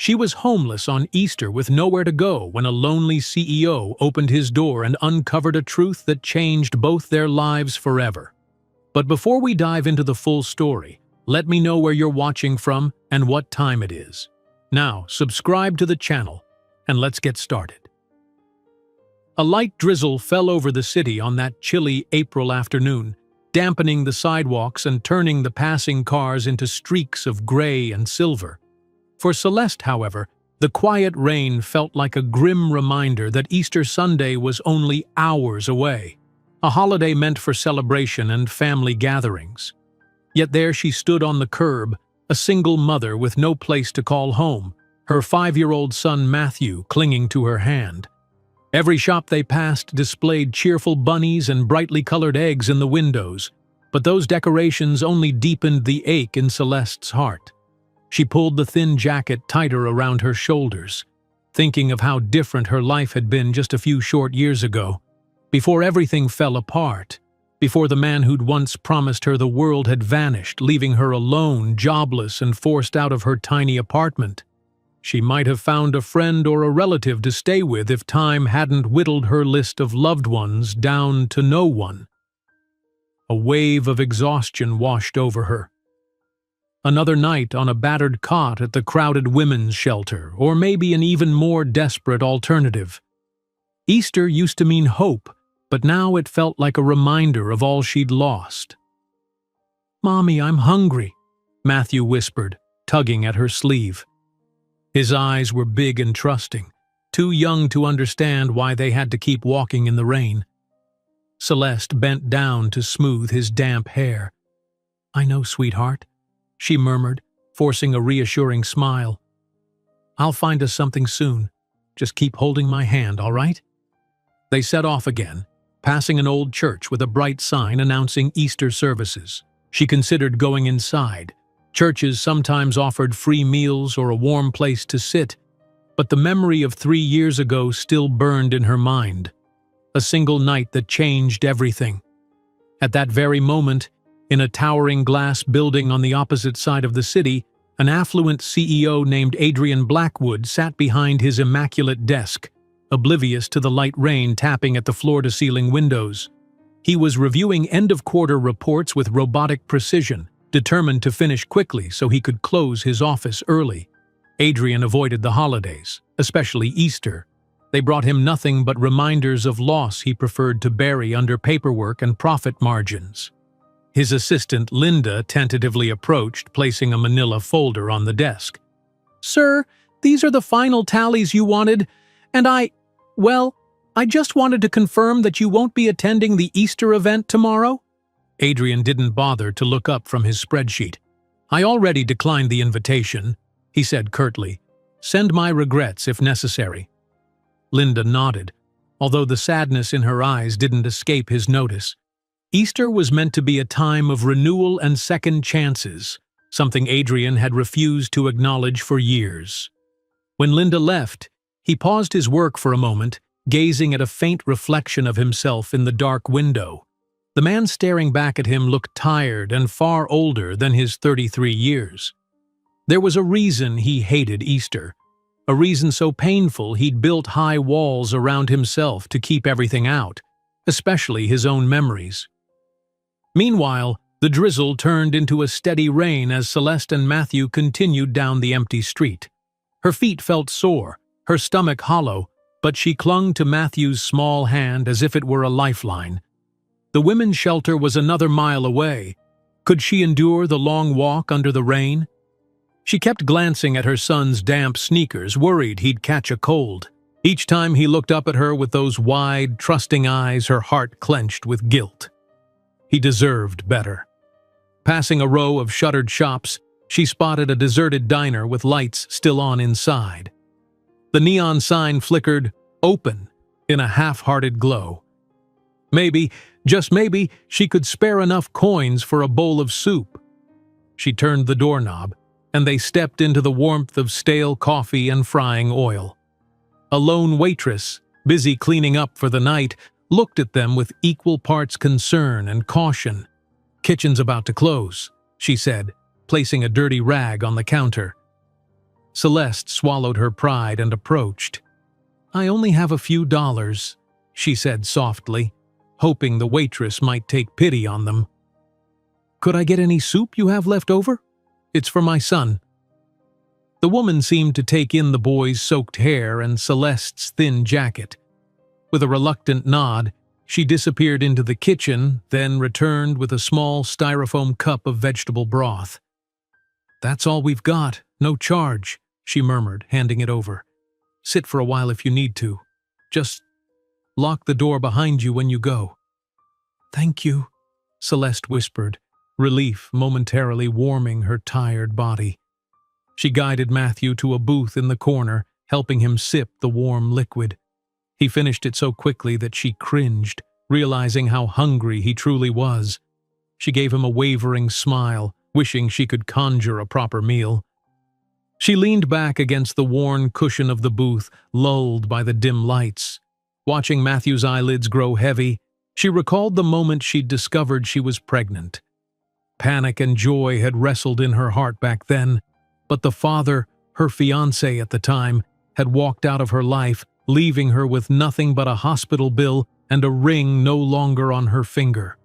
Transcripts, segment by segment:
She was homeless on Easter with nowhere to go when a lonely CEO opened his door and uncovered a truth that changed both their lives forever. But before we dive into the full story, let me know where you're watching from and what time it is. Now, subscribe to the channel, and let's get started. A light drizzle fell over the city on that chilly April afternoon, dampening the sidewalks and turning the passing cars into streaks of gray and silver. For Celeste, however, the quiet rain felt like a grim reminder that Easter Sunday was only hours away, a holiday meant for celebration and family gatherings. Yet there she stood on the curb, a single mother with no place to call home, her 5-year-old son Matthew clinging to her hand. Every shop they passed displayed cheerful bunnies and brightly colored eggs in the windows, but those decorations only deepened the ache in Celeste's heart. She pulled the thin jacket tighter around her shoulders, thinking of how different her life had been just a few short years ago, before everything fell apart, before the man who'd once promised her the world had vanished, leaving her alone, jobless, and forced out of her tiny apartment. She might have found a friend or a relative to stay with if time hadn't whittled her list of loved ones down to no one. A wave of exhaustion washed over her. Another night on a battered cot at the crowded women's shelter, or maybe an even more desperate alternative. Easter used to mean hope, but now it felt like a reminder of all she'd lost. "Mommy, I'm hungry," Matthew whispered, tugging at her sleeve. His eyes were big and trusting, too young to understand why they had to keep walking in the rain. Celeste bent down to smooth his damp hair. "I know, sweetheart," she murmured, forcing a reassuring smile. "I'll find us something soon. Just keep holding my hand, all right?" They set off again, passing an old church with a bright sign announcing Easter services. She considered going inside. Churches sometimes offered free meals or a warm place to sit, but the memory of 3 years ago still burned in her mind. A single night that changed everything. At that very moment, in a towering glass building on the opposite side of the city, an affluent CEO named Adrian Blackwood sat behind his immaculate desk, oblivious to the light rain tapping at the floor-to-ceiling windows. He was reviewing end-of-quarter reports with robotic precision, determined to finish quickly so he could close his office early. Adrian avoided the holidays, especially Easter. They brought him nothing but reminders of loss he preferred to bury under paperwork and profit margins. His assistant, Linda, tentatively approached, placing a manila folder on the desk. "Sir, these are the final tallies you wanted, and I just wanted to confirm that you won't be attending the Easter event tomorrow." Adrian didn't bother to look up from his spreadsheet. "I already declined the invitation," he said curtly. "Send my regrets if necessary." Linda nodded, although the sadness in her eyes didn't escape his notice. Easter was meant to be a time of renewal and second chances, something Adrian had refused to acknowledge for years. When Linda left, he paused his work for a moment, gazing at a faint reflection of himself in the dark window. The man staring back at him looked tired and far older than his 33 years. There was a reason he hated Easter, a reason so painful he'd built high walls around himself to keep everything out, especially his own memories. Meanwhile, the drizzle turned into a steady rain as Celeste and Matthew continued down the empty street. Her feet felt sore, her stomach hollow, but she clung to Matthew's small hand as if it were a lifeline. The women's shelter was another mile away. Could she endure the long walk under the rain? She kept glancing at her son's damp sneakers, worried he'd catch a cold. Each time he looked up at her with those wide, trusting eyes, her heart clenched with guilt. He deserved better. Passing a row of shuttered shops, she spotted a deserted diner with lights still on inside. The neon sign flickered, "Open," in a half-hearted glow. Maybe, just maybe, she could spare enough coins for a bowl of soup. She turned the doorknob, and they stepped into the warmth of stale coffee and frying oil. A lone waitress, busy cleaning up for the night, looked at them with equal parts concern and caution. "Kitchen's about to close," she said, placing a dirty rag on the counter. Celeste swallowed her pride and approached. "I only have a few dollars," she said softly, hoping the waitress might take pity on them. "Could I get any soup you have left over? It's for my son." The woman seemed to take in the boy's soaked hair and Celeste's thin jacket. With a reluctant nod, she disappeared into the kitchen, then returned with a small styrofoam cup of vegetable broth. "That's all we've got, no charge," she murmured, handing it over. "Sit for a while if you need to. Just lock the door behind you when you go." "Thank you," Celeste whispered, relief momentarily warming her tired body. She guided Matthew to a booth in the corner, helping him sip the warm liquid. He finished it so quickly that she cringed, realizing how hungry he truly was. She gave him a wavering smile, wishing she could conjure a proper meal. She leaned back against the worn cushion of the booth, lulled by the dim lights. Watching Matthew's eyelids grow heavy, she recalled the moment she'd discovered she was pregnant. Panic and joy had wrestled in her heart back then, but the father, her fiancé at the time, had walked out of her life, leaving her with nothing but a hospital bill and a ring no longer on her finger.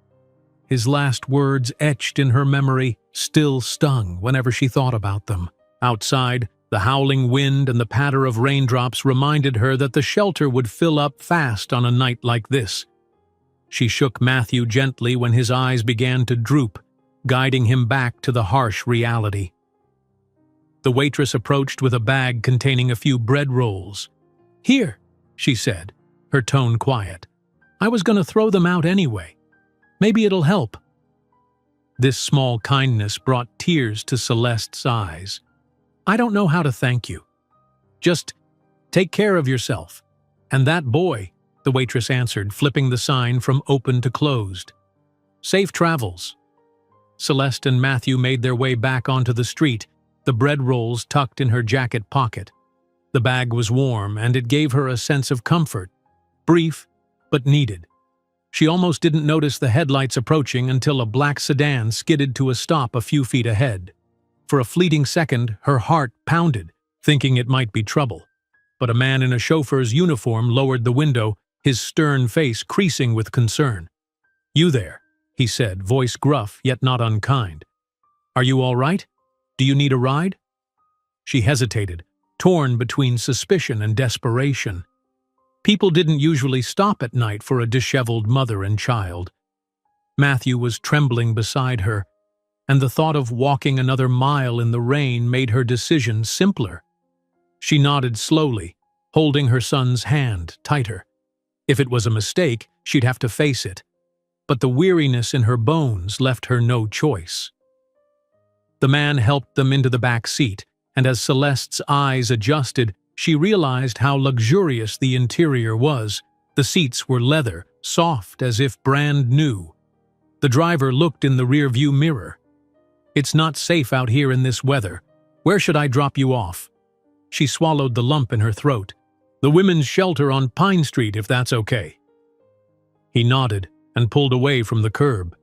His last words, etched in her memory, still stung whenever she thought about them. Outside, the howling wind and the patter of raindrops reminded her that the shelter would fill up fast on a night like this. She shook Matthew gently when his eyes began to droop, guiding him back to the harsh reality. The waitress approached with a bag containing a few bread rolls. "Here," she said, her tone quiet. "I was going to throw them out anyway. Maybe it'll help." This small kindness brought tears to Celeste's eyes. "I don't know how to thank you. Just take care of yourself. And that boy," the waitress answered, flipping the sign from open to closed. "Safe travels." Celeste and Matthew made their way back onto the street, the bread rolls tucked in her jacket pocket. The bag was warm, and it gave her a sense of comfort. Brief, but needed. She almost didn't notice the headlights approaching until a black sedan skidded to a stop a few feet ahead. For a fleeting second, her heart pounded, thinking it might be trouble. But a man in a chauffeur's uniform lowered the window, his stern face creasing with concern. "You there," he said, voice gruff yet not unkind. "Are you all right? Do you need a ride?" She hesitated, torn between suspicion and desperation. People didn't usually stop at night for a disheveled mother and child. Matthew was trembling beside her, and the thought of walking another mile in the rain made her decision simpler. She nodded slowly, holding her son's hand tighter. If it was a mistake, she'd have to face it. But the weariness in her bones left her no choice. The man helped them into the back seat, and as Celeste's eyes adjusted, she realized how luxurious the interior was. The seats were leather, soft as if brand new. The driver looked in the rearview mirror. "It's not safe out here in this weather. Where should I drop you off?" She swallowed the lump in her throat. "The women's shelter on Pine Street, if that's okay." He nodded and pulled away from the curb.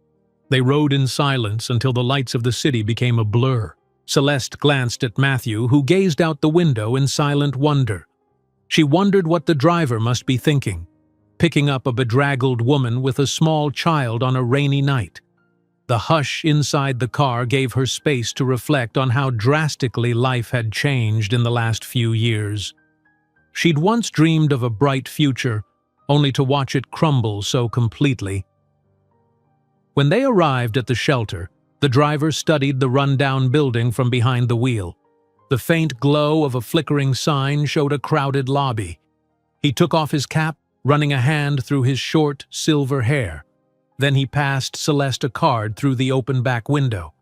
They rode in silence until the lights of the city became a blur. Celeste glanced at Matthew, who gazed out the window in silent wonder. She wondered what the driver must be thinking, picking up a bedraggled woman with a small child on a rainy night. The hush inside the car gave her space to reflect on how drastically life had changed in the last few years. She'd once dreamed of a bright future, only to watch it crumble so completely. When they arrived at the shelter, the driver studied the rundown building from behind the wheel. The faint glow of a flickering sign showed a crowded lobby. He took off his cap, running a hand through his short, silver hair. Then he passed Celeste a card through the open back window.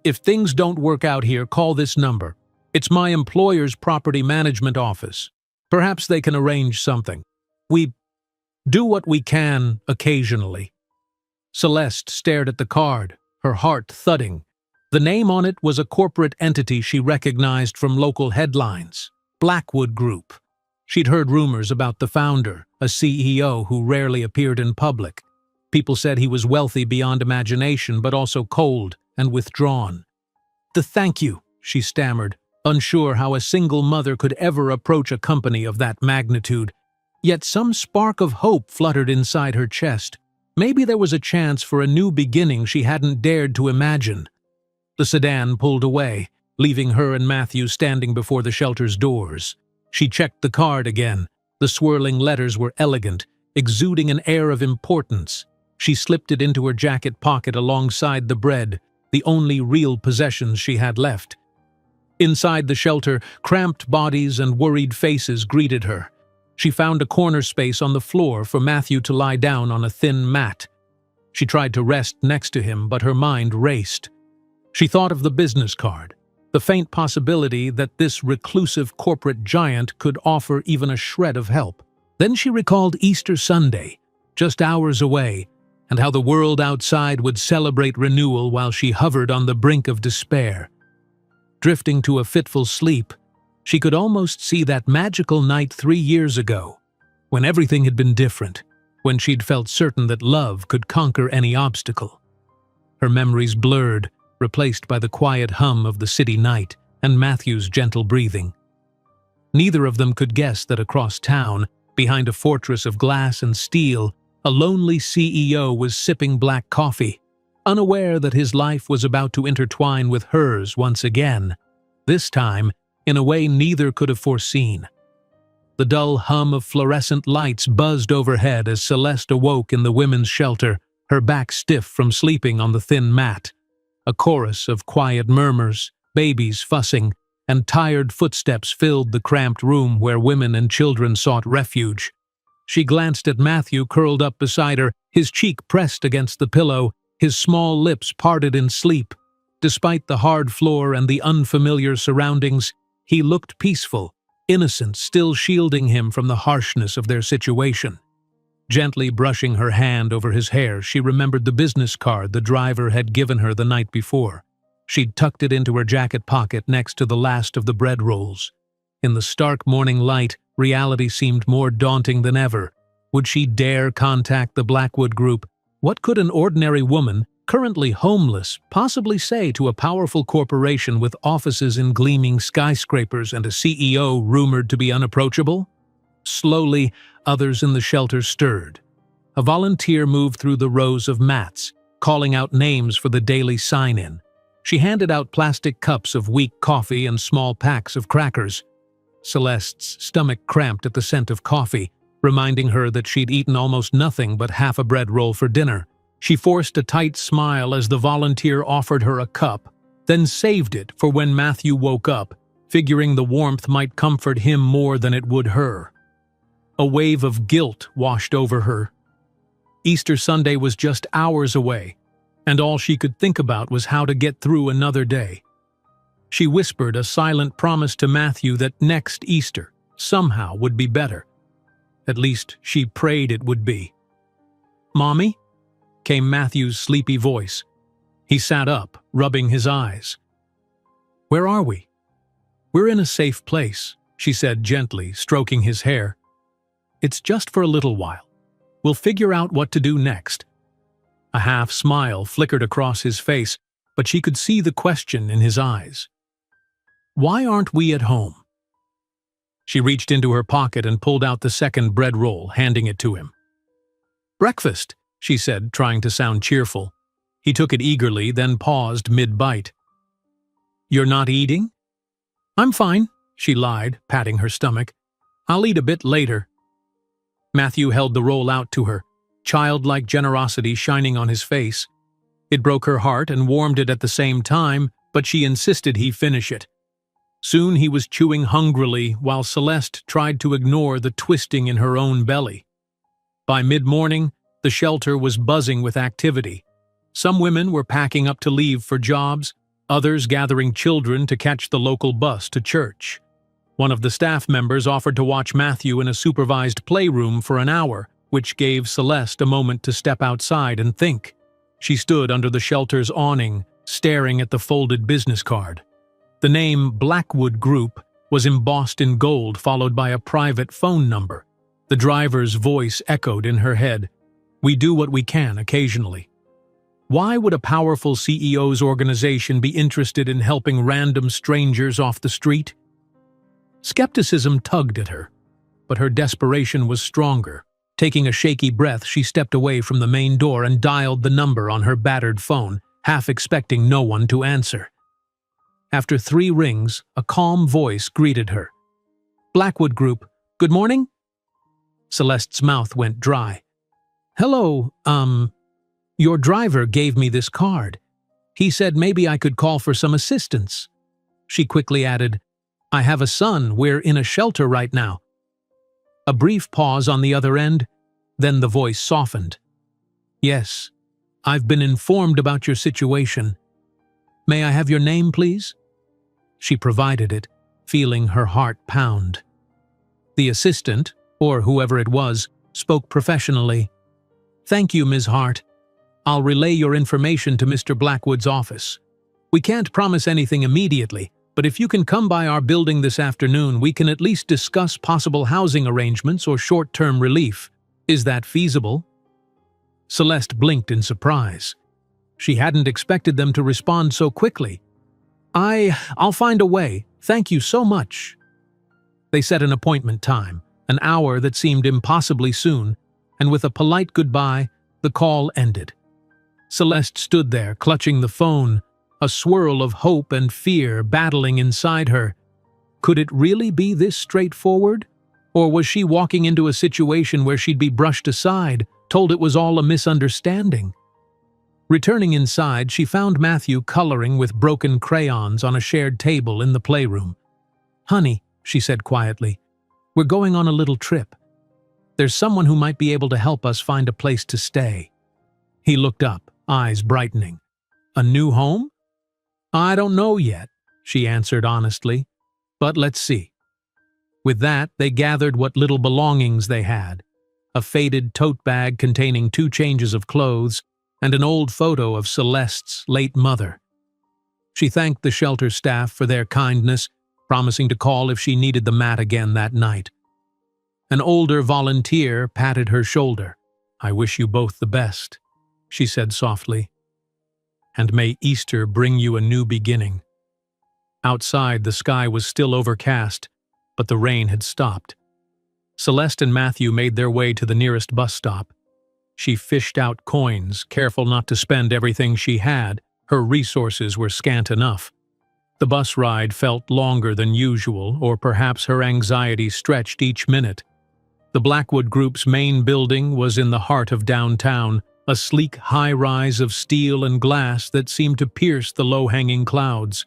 "If things don't work out here, call this number. It's my employer's property management office. Perhaps they can arrange something. We do what we can occasionally." Celeste stared at the card, her heart thudding. The name on it was a corporate entity she recognized from local headlines, Blackwood Group. She'd heard rumors about the founder, a CEO who rarely appeared in public. People said he was wealthy beyond imagination, but also cold and withdrawn. "Thank you," she stammered, unsure how a single mother could ever approach a company of that magnitude. Yet some spark of hope fluttered inside her chest. Maybe there was a chance for a new beginning she hadn't dared to imagine. The sedan pulled away, leaving her and Matthew standing before the shelter's doors. She checked the card again. The swirling letters were elegant, exuding an air of importance. She slipped it into her jacket pocket alongside the bread, the only real possessions she had left. Inside the shelter, cramped bodies and worried faces greeted her. She found a corner space on the floor for Matthew to lie down on a thin mat. She tried to rest next to him, but her mind raced. She thought of the business card, the faint possibility that this reclusive corporate giant could offer even a shred of help. Then she recalled Easter Sunday, just hours away, and how the world outside would celebrate renewal while she hovered on the brink of despair. Drifting to a fitful sleep, she could almost see that magical night 3 years ago, when everything had been different, when she'd felt certain that love could conquer any obstacle. Her memories blurred, replaced by the quiet hum of the city night and Matthew's gentle breathing. Neither of them could guess that across town, behind a fortress of glass and steel, a lonely CEO was sipping black coffee, unaware that his life was about to intertwine with hers once again, this time in a way neither could have foreseen. The dull hum of fluorescent lights buzzed overhead as Celeste awoke in the women's shelter, her back stiff from sleeping on the thin mat. A chorus of quiet murmurs, babies fussing, and tired footsteps filled the cramped room where women and children sought refuge. She glanced at Matthew curled up beside her, his cheek pressed against the pillow, his small lips parted in sleep. Despite the hard floor and the unfamiliar surroundings, he looked peaceful, innocent, still shielding him from the harshness of their situation. Gently brushing her hand over his hair, she remembered the business card the driver had given her the night before. She'd tucked it into her jacket pocket next to the last of the bread rolls. In the stark morning light, reality seemed more daunting than ever. Would she dare contact the Blackwood Group? What could an ordinary woman, currently homeless, possibly say to a powerful corporation with offices in gleaming skyscrapers and a CEO rumored to be unapproachable? Slowly, others in the shelter stirred. A volunteer moved through the rows of mats, calling out names for the daily sign-in. She handed out plastic cups of weak coffee and small packs of crackers. Celeste's stomach cramped at the scent of coffee, reminding her that she'd eaten almost nothing but half a bread roll for dinner. She forced a tight smile as the volunteer offered her a cup, then saved it for when Matthew woke up, figuring the warmth might comfort him more than it would her. A wave of guilt washed over her. Easter Sunday was just hours away, and all she could think about was how to get through another day. She whispered a silent promise to Matthew that next Easter somehow would be better. At least she prayed it would be. "Mommy?" came Matthew's sleepy voice. He sat up, rubbing his eyes. "Where are we?" "We're in a safe place," she said gently, stroking his hair. "It's just for a little while. We'll figure out what to do next." A half smile flickered across his face, but she could see the question in his eyes. "Why aren't we at home?" She reached into her pocket and pulled out the second bread roll, handing it to him. "Breakfast," she said, trying to sound cheerful. He took it eagerly, then paused mid-bite. "You're not eating?" "I'm fine," she lied, patting her stomach. "I'll eat a bit later." Matthew held the roll out to her, childlike generosity shining on his face. It broke her heart and warmed it at the same time, but she insisted he finish it. Soon he was chewing hungrily while Celeste tried to ignore the twisting in her own belly. By mid-morning, the shelter was buzzing with activity. Some women were packing up to leave for jobs, others gathering children to catch the local bus to church. One of the staff members offered to watch Matthew in a supervised playroom for an hour, which gave Celeste a moment to step outside and think. She stood under the shelter's awning, staring at the folded business card. The name Blackwood Group was embossed in gold, followed by a private phone number. The driver's voice echoed in her head. "We do what we can occasionally." Why would a powerful CEO's organization be interested in helping random strangers off the street? Skepticism tugged at her, but her desperation was stronger. Taking a shaky breath, she stepped away from the main door and dialed the number on her battered phone, half expecting no one to answer. After 3 rings, a calm voice greeted her. "Blackwood Group, good morning?" Celeste's mouth went dry. "Hello, your driver gave me this card. He said maybe I could call for some assistance." She quickly added, "I have a son, we're in a shelter right now." A brief pause on the other end, then the voice softened. "Yes, I've been informed about your situation. May I have your name, please?" She provided it, feeling her heart pound. The assistant, or whoever it was, spoke professionally. "Thank you, Ms. Hart. I'll relay your information to Mr. Blackwood's office. We can't promise anything immediately, but if you can come by our building this afternoon, we can at least discuss possible housing arrangements or short-term relief. Is that feasible?" Celeste blinked in surprise. She hadn't expected them to respond so quickly. I'll find a way. Thank you so much." They set an appointment time, an hour that seemed impossibly soon, and with a polite goodbye, the call ended. Celeste stood there, clutching the phone, a swirl of hope and fear battling inside her. Could it really be this straightforward? Or was she walking into a situation where she'd be brushed aside, told it was all a misunderstanding? Returning inside, she found Matthew coloring with broken crayons on a shared table in the playroom. "Honey," she said quietly, "we're going on a little trip. There's someone who might be able to help us find a place to stay." He looked up, eyes brightening. "A new home?" "I don't know yet," she answered honestly, "but let's see." With that, they gathered what little belongings they had: a faded tote bag containing 2 changes of clothes and an old photo of Celeste's late mother. She thanked the shelter staff for their kindness, promising to call if she needed the mat again that night. An older volunteer patted her shoulder. "I wish you both the best," she said softly. "And may Easter bring you a new beginning." Outside, the sky was still overcast, but the rain had stopped. Celeste and Matthew made their way to the nearest bus stop. She fished out coins, careful not to spend everything she had. Her resources were scant enough. The bus ride felt longer than usual, or perhaps her anxiety stretched each minute. The Blackwood Group's main building was in the heart of downtown, a sleek high-rise of steel and glass that seemed to pierce the low-hanging clouds.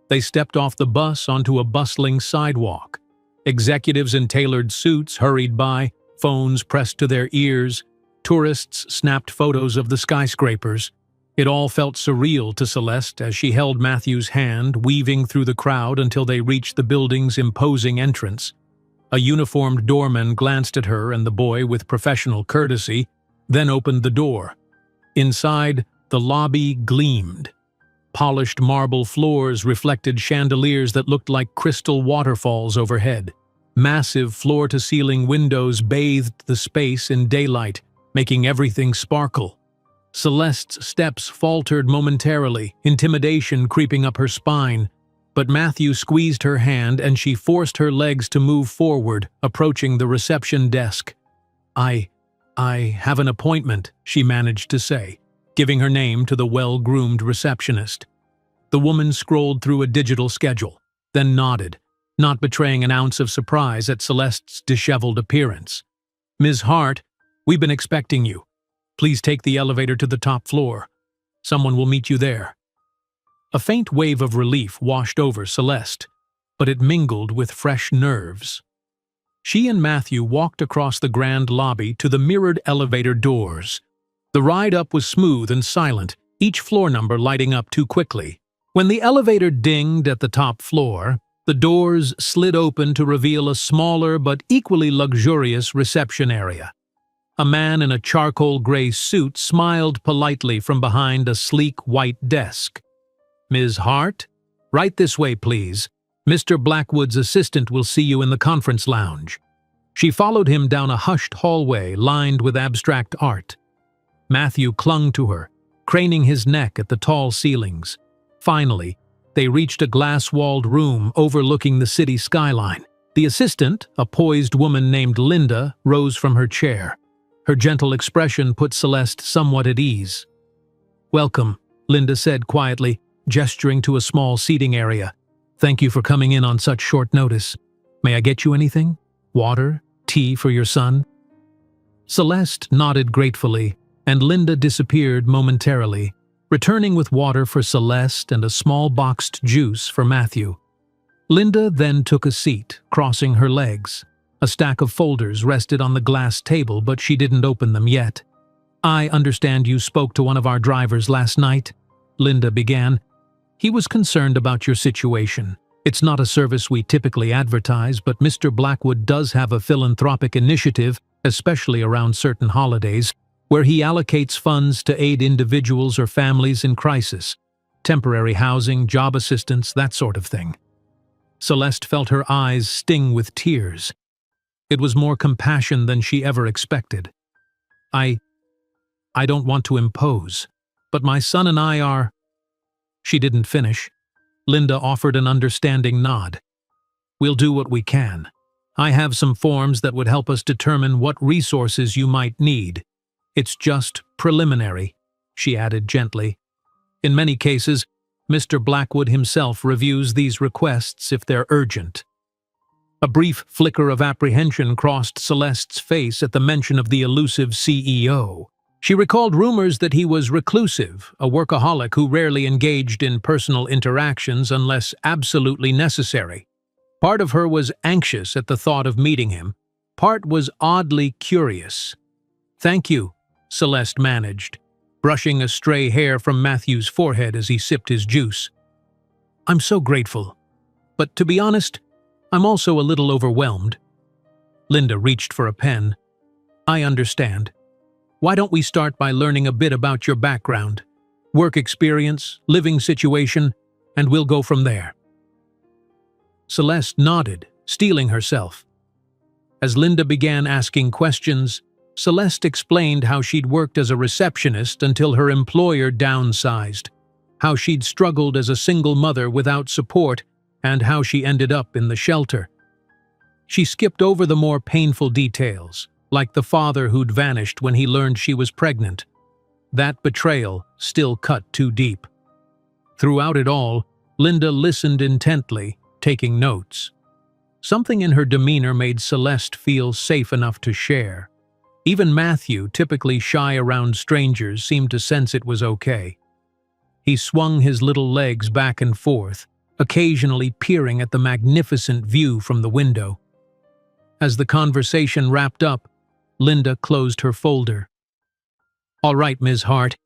They stepped off the bus onto a bustling sidewalk. Executives in tailored suits hurried by, phones pressed to their ears. Tourists snapped photos of the skyscrapers. It all felt surreal to Celeste as she held Matthew's hand, weaving through the crowd until they reached the building's imposing entrance. A uniformed doorman glanced at her and the boy with professional courtesy, then opened the door. Inside, the lobby gleamed. Polished marble floors reflected chandeliers that looked like crystal waterfalls overhead. Massive floor-to-ceiling windows bathed the space in daylight, making everything sparkle. Celeste's steps faltered momentarily, intimidation creeping up her spine, but Matthew squeezed her hand and she forced her legs to move forward, approaching the reception desk. I have an appointment," she managed to say, giving her name to the well-groomed receptionist. The woman scrolled through a digital schedule, then nodded, not betraying an ounce of surprise at Celeste's disheveled appearance. "Ms. Hart, we've been expecting you. Please take the elevator to the top floor. Someone will meet you there." A faint wave of relief washed over Celeste, but it mingled with fresh nerves. She and Matthew walked across the grand lobby to the mirrored elevator doors. The ride up was smooth and silent, each floor number lighting up too quickly. When the elevator dinged at the top floor, the doors slid open to reveal a smaller but equally luxurious reception area. A man in a charcoal gray suit smiled politely from behind a sleek white desk. "Ms. Hart? Right this way, please. Mr. Blackwood's assistant will see you in the conference lounge." She followed him down a hushed hallway lined with abstract art. Matthew clung to her, craning his neck at the tall ceilings. Finally, they reached a glass-walled room overlooking the city skyline. The assistant, a poised woman named Linda, rose from her chair. Her gentle expression put Celeste somewhat at ease. "Welcome," Linda said quietly, gesturing to a small seating area. "Thank you for coming in on such short notice. May I get you anything? Water? Tea for your son?" Celeste nodded gratefully, and Linda disappeared momentarily, returning with water for Celeste and a small boxed juice for Matthew. Linda then took a seat, crossing her legs. A stack of folders rested on the glass table, but she didn't open them yet. "I understand you spoke to one of our drivers last night," Linda began. "He was concerned about your situation. It's not a service we typically advertise, but Mr. Blackwood does have a philanthropic initiative, especially around certain holidays, where he allocates funds to aid individuals or families in crisis. Temporary housing, job assistance, that sort of thing." Celeste felt her eyes sting with tears. It was more compassion than she ever expected. I don't want to impose, but my son and I are—" She didn't finish. Linda offered an understanding nod. "We'll do what we can. I have some forms that would help us determine what resources you might need. It's just preliminary," she added gently. "In many cases, Mr. Blackwood himself reviews these requests if they're urgent." A brief flicker of apprehension crossed Celeste's face at the mention of the elusive CEO. She recalled rumors that he was reclusive, a workaholic who rarely engaged in personal interactions unless absolutely necessary. Part of her was anxious at the thought of meeting him. Part was oddly curious. "Thank you," Celeste managed, brushing a stray hair from Matthew's forehead as he sipped his juice. "I'm so grateful. But to be honest, I'm also a little overwhelmed." Linda reached for a pen. "I understand. Why don't we start by learning a bit about your background, work experience, living situation, and we'll go from there." Celeste nodded, steeling herself. As Linda began asking questions, Celeste explained how she'd worked as a receptionist until her employer downsized, how she'd struggled as a single mother without support, and how she ended up in the shelter. She skipped over the more painful details, like the father who'd vanished when he learned she was pregnant. That betrayal still cut too deep. Throughout it all, Linda listened intently, taking notes. Something in her demeanor made Celeste feel safe enough to share. Even Matthew, typically shy around strangers, seemed to sense it was okay. He swung his little legs back and forth, occasionally peering at the magnificent view from the window. As the conversation wrapped up, Linda closed her folder. "All right, Ms. Hart.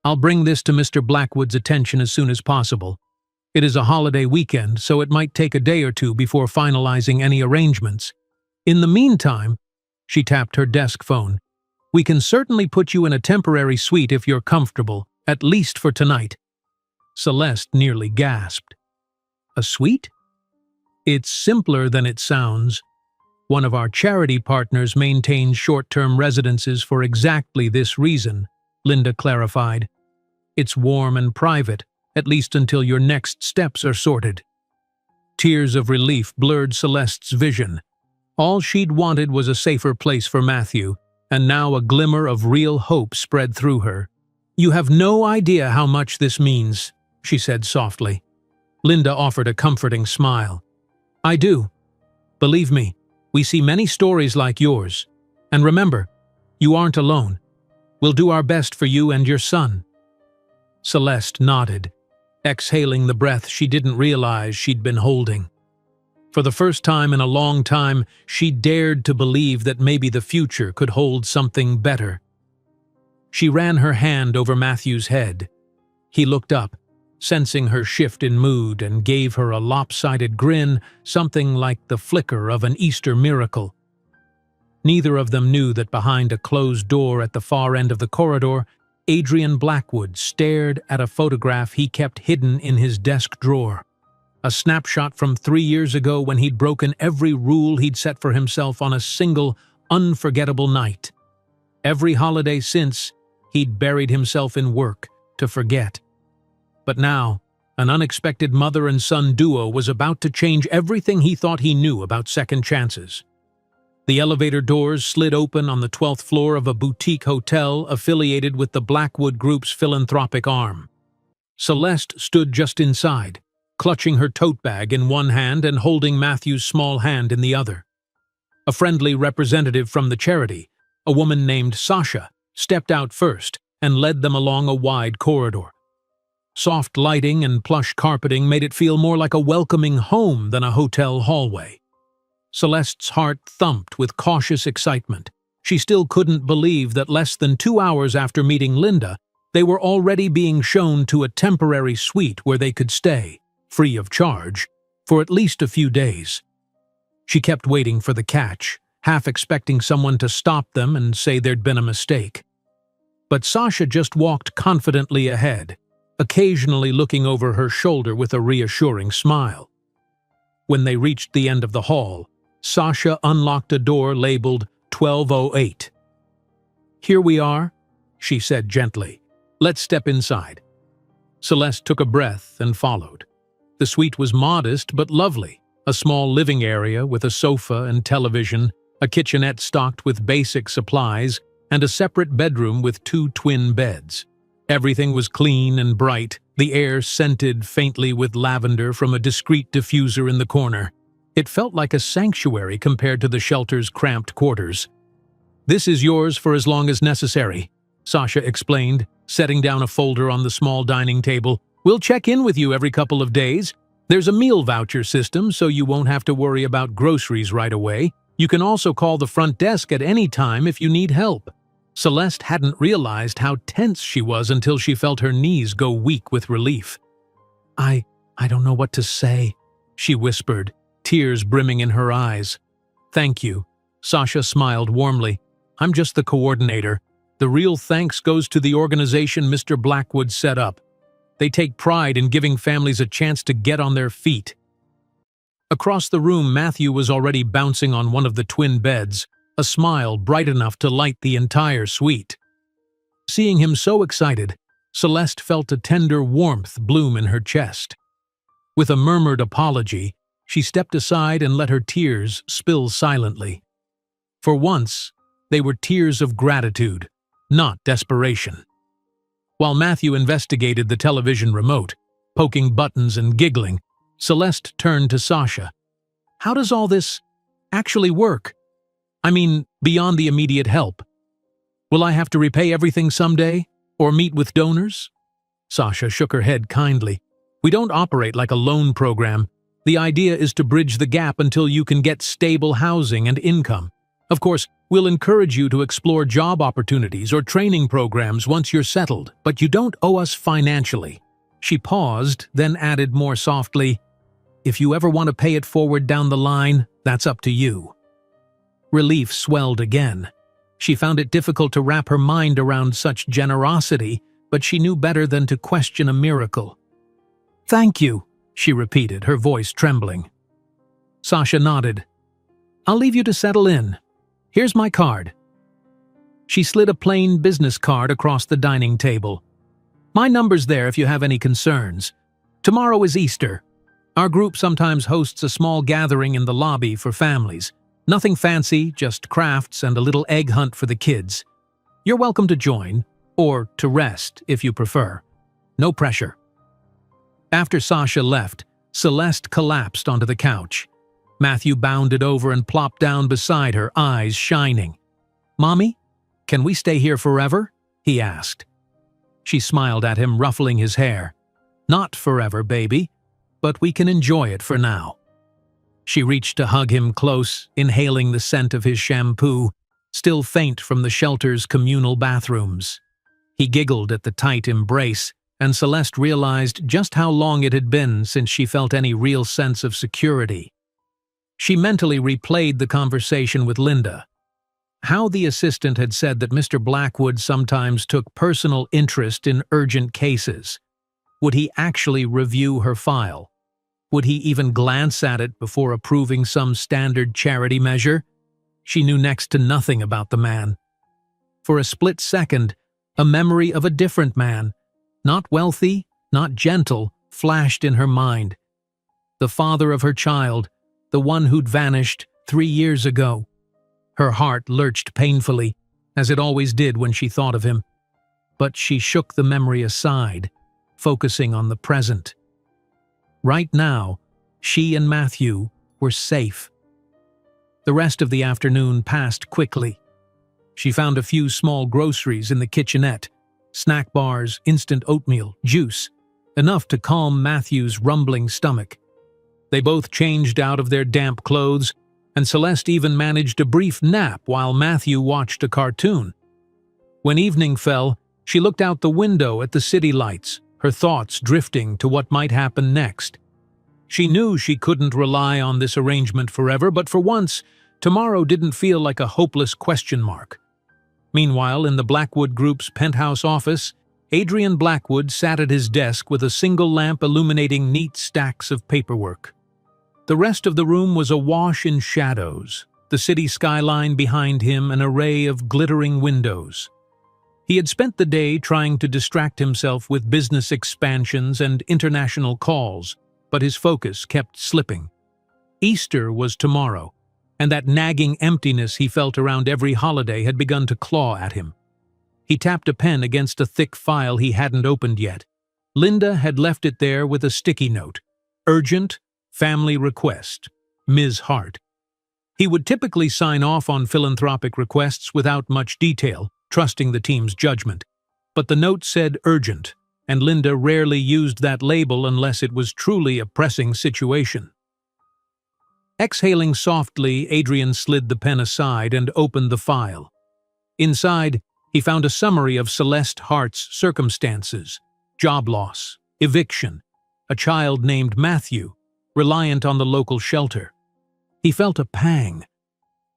I'll bring this to Mr. Blackwood's attention as soon as possible. It is a holiday weekend, so it might take a day or two before finalizing any arrangements. In the meantime," she tapped her desk phone, "we can certainly put you in a temporary suite if you're comfortable, at least for tonight." Celeste nearly gasped. "A suite?" "It's simpler than it sounds. One of our charity partners maintains short-term residences for exactly this reason," Linda clarified. "It's warm and private, at least until your next steps are sorted." Tears of relief blurred Celeste's vision. All she'd wanted was a safer place for Matthew, and now a glimmer of real hope spread through her. "You have no idea how much this means," she said softly. Linda offered a comforting smile. "I do. Believe me, we see many stories like yours. And remember, you aren't alone. We'll do our best for you and your son." Celeste nodded, exhaling the breath she didn't realize she'd been holding. For the first time in a long time, she dared to believe that maybe the future could hold something better. She ran her hand over Matthew's head. He looked up, sensing her shift in mood, and gave her a lopsided grin, something like the flicker of an Easter miracle. Neither of them knew that behind a closed door at the far end of the corridor, Adrian Blackwood stared at a photograph he kept hidden in his desk drawer. A snapshot from 3 years ago when he'd broken every rule he'd set for himself on a single, unforgettable night. Every holiday since, he'd buried himself in work, to forget. But now, an unexpected mother and son duo was about to change everything he thought he knew about second chances. The elevator doors slid open on the 12th floor of a boutique hotel affiliated with the Blackwood Group's philanthropic arm. Celeste stood just inside, clutching her tote bag in one hand and holding Matthew's small hand in the other. A friendly representative from the charity, a woman named Sasha, stepped out first and led them along a wide corridor. Soft lighting and plush carpeting made it feel more like a welcoming home than a hotel hallway. Celeste's heart thumped with cautious excitement. She still couldn't believe that less than 2 hours after meeting Linda, they were already being shown to a temporary suite where they could stay, free of charge, for at least a few days. She kept waiting for the catch, half expecting someone to stop them and say there'd been a mistake. But Sasha just walked confidently ahead, occasionally looking over her shoulder with a reassuring smile. When they reached the end of the hall, Sasha unlocked a door labeled 1208. "Here we are," she said gently. "Let's step inside." Celeste took a breath and followed. The suite was modest but lovely, a small living area with a sofa and television, a kitchenette stocked with basic supplies, and a separate bedroom with 2 twin beds. Everything was clean and bright, the air scented faintly with lavender from a discreet diffuser in the corner. It felt like a sanctuary compared to the shelter's cramped quarters. "This is yours for as long as necessary," Sasha explained, setting down a folder on the small dining table. "We'll check in with you every couple of days. There's a meal voucher system, so you won't have to worry about groceries right away. You can also call the front desk at any time if you need help." Celeste hadn't realized how tense she was until she felt her knees go weak with relief. I don't know what to say," she whispered, tears brimming in her eyes. "Thank you," Sasha smiled warmly. "I'm just the coordinator. The real thanks goes to the organization Mr. Blackwood set up. They take pride in giving families a chance to get on their feet." Across the room, Matthew was already bouncing on one of the twin beds, a smile bright enough to light the entire suite. Seeing him so excited, Celeste felt a tender warmth bloom in her chest. With a murmured apology, she stepped aside and let her tears spill silently. For once, they were tears of gratitude, not desperation. While Matthew investigated the television remote, poking buttons and giggling, Celeste turned to Sasha. "How does all this actually work? I mean, beyond the immediate help. Will I have to repay everything someday, or meet with donors?" Sasha shook her head kindly. "We don't operate like a loan program. The idea is to bridge the gap until you can get stable housing and income. Of course, we'll encourage you to explore job opportunities or training programs once you're settled, but you don't owe us financially." She paused, then added more softly, "If you ever want to pay it forward down the line, that's up to you." Relief swelled again. She found it difficult to wrap her mind around such generosity, but she knew better than to question a miracle. "Thank you," she repeated, her voice trembling. Sasha nodded. "I'll leave you to settle in. Here's my card." She slid a plain business card across the dining table. "My number's there if you have any concerns. Tomorrow is Easter. Our group sometimes hosts a small gathering in the lobby for families. Nothing fancy, just crafts and a little egg hunt for the kids. You're welcome to join, or to rest if you prefer. No pressure." After Sasha left, Celeste collapsed onto the couch. Matthew bounded over and plopped down beside her, eyes shining. "Mommy, can we stay here forever?" he asked. She smiled at him, ruffling his hair. "Not forever, baby, but we can enjoy it for now." She reached to hug him close, inhaling the scent of his shampoo, still faint from the shelter's communal bathrooms. He giggled at the tight embrace, and Celeste realized just how long it had been since she felt any real sense of security. She mentally replayed the conversation with Linda. How the assistant had said that Mr. Blackwood sometimes took personal interest in urgent cases. Would he actually review her file? Would he even glance at it before approving some standard charity measure? She knew next to nothing about the man. For a split second, a memory of a different man, Not wealthy, not gentle, flashed in her mind. The father of her child, the one who'd vanished 3 years ago. Her heart lurched painfully, as it always did when she thought of him. But she shook the memory aside, focusing on the present. Right now, she and Matthew were safe. The rest of the afternoon passed quickly. She found a few small groceries in the kitchenette, snack bars, instant oatmeal, juice, enough to calm Matthew's rumbling stomach. They both changed out of their damp clothes, and Celeste even managed a brief nap while Matthew watched a cartoon. When evening fell, she looked out the window at the city lights, her thoughts drifting to what might happen next. She knew she couldn't rely on this arrangement forever, but for once, tomorrow didn't feel like a hopeless question mark. Meanwhile, in the Blackwood Group's penthouse office, Adrian Blackwood sat at his desk with a single lamp illuminating neat stacks of paperwork. The rest of the room was awash in shadows, the city skyline behind him an array of glittering windows. He had spent the day trying to distract himself with business expansions and international calls, but his focus kept slipping. Easter was tomorrow, and that nagging emptiness he felt around every holiday had begun to claw at him. He tapped a pen against a thick file he hadn't opened yet. Linda had left it there with a sticky note. Urgent, family request, Ms. Hart. He would typically sign off on philanthropic requests without much detail, trusting the team's judgment. But the note said urgent, and Linda rarely used that label unless it was truly a pressing situation. Exhaling softly, Adrian slid the pen aside and opened the file. Inside, he found a summary of Celeste Hart's circumstances: job loss, eviction, a child named Matthew, reliant on the local shelter. He felt a pang.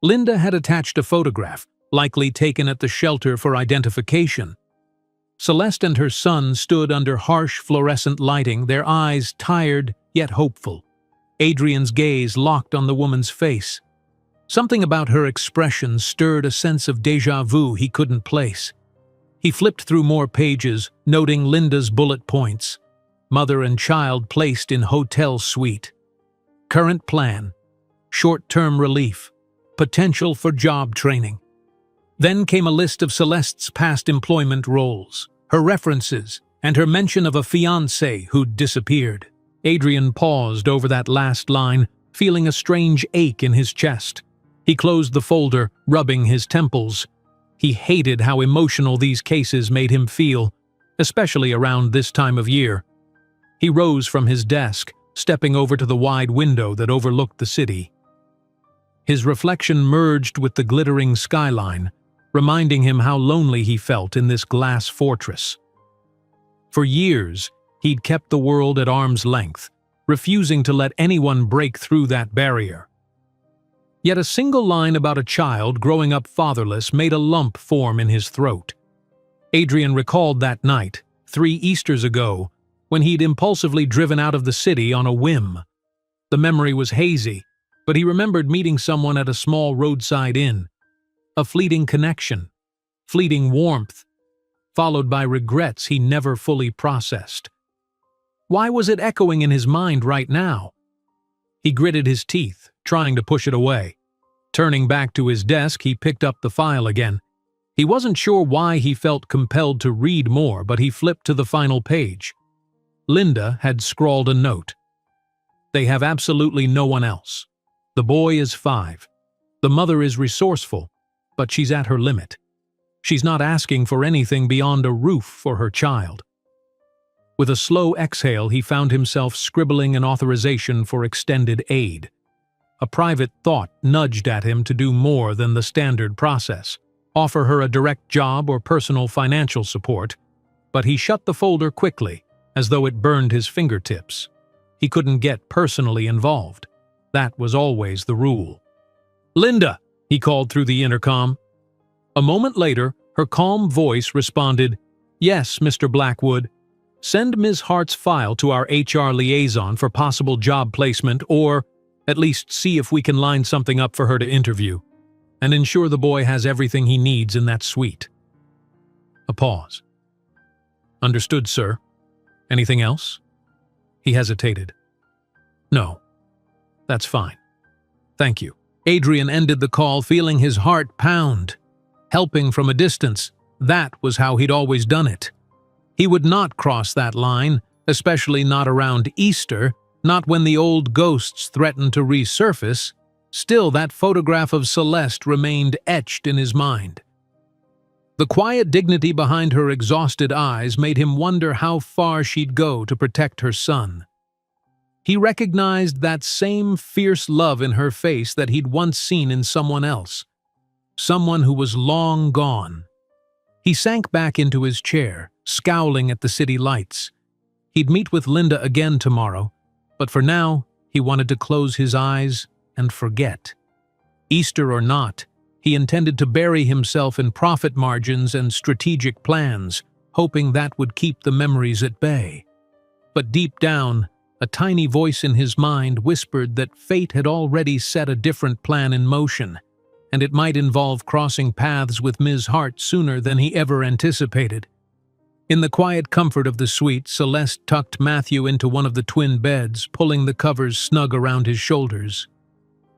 Linda had attached a photograph, likely taken at the shelter for identification. Celeste and her son stood under harsh fluorescent lighting, their eyes tired yet hopeful. Adrian's gaze locked on the woman's face. Something about her expression stirred a sense of déjà vu he couldn't place. He flipped through more pages, noting Linda's bullet points. Mother and child placed in hotel suite. Current plan. Short-term relief. Potential for job training. Then came a list of Celeste's past employment roles, her references, and her mention of a fiancé who'd disappeared. Adrian paused over that last line, feeling a strange ache in his chest. He closed the folder, rubbing his temples. He hated how emotional these cases made him feel, especially around this time of year. He rose from his desk, stepping over to the wide window that overlooked the city. His reflection merged with the glittering skyline, reminding him how lonely he felt in this glass fortress. For years, he'd kept the world at arm's length, refusing to let anyone break through that barrier. Yet a single line about a child growing up fatherless made a lump form in his throat. Adrian recalled that night, 3 Easters ago, when he'd impulsively driven out of the city on a whim. The memory was hazy, but he remembered meeting someone at a small roadside inn. A fleeting connection, fleeting warmth, followed by regrets he never fully processed. Why was it echoing in his mind right now? He gritted his teeth, trying to push it away. Turning back to his desk, he picked up the file again. He wasn't sure why he felt compelled to read more, but he flipped to the final page. Linda had scrawled a note. They have absolutely no one else. The boy is 5. The mother is resourceful, but she's at her limit. She's not asking for anything beyond a roof for her child. With a slow exhale, he found himself scribbling an authorization for extended aid. A private thought nudged at him to do more than the standard process, offer her a direct job or personal financial support, but he shut the folder quickly, as though it burned his fingertips. He couldn't get personally involved. That was always the rule. "Linda!" he called through the intercom. A moment later, her calm voice responded, "Yes, Mr. Blackwood. Send Ms. Hart's file to our HR liaison for possible job placement, or at least see if we can line something up for her to interview, and ensure the boy has everything he needs in that suite." A pause. "Understood, sir." Anything else? He hesitated. No, that's fine. Thank you. Adrian ended the call, feeling his heart pound. Helping from a distance, that was how he'd always done it. He would not cross that line, especially not around Easter, not when the old ghosts threatened to resurface. Still, that photograph of Celeste remained etched in his mind. The quiet dignity behind her exhausted eyes made him wonder how far she'd go to protect her son. He recognized that same fierce love in her face that he'd once seen in someone else, someone who was long gone. He sank back into his chair, scowling at the city lights. He'd meet with Linda again tomorrow, but for now, he wanted to close his eyes and forget. Easter or not, he intended to bury himself in profit margins and strategic plans, hoping that would keep the memories at bay. But deep down, a tiny voice in his mind whispered that fate had already set a different plan in motion, and it might involve crossing paths with Ms. Hart sooner than he ever anticipated. In the quiet comfort of the suite, Celeste tucked Matthew into one of the twin beds, pulling the covers snug around his shoulders.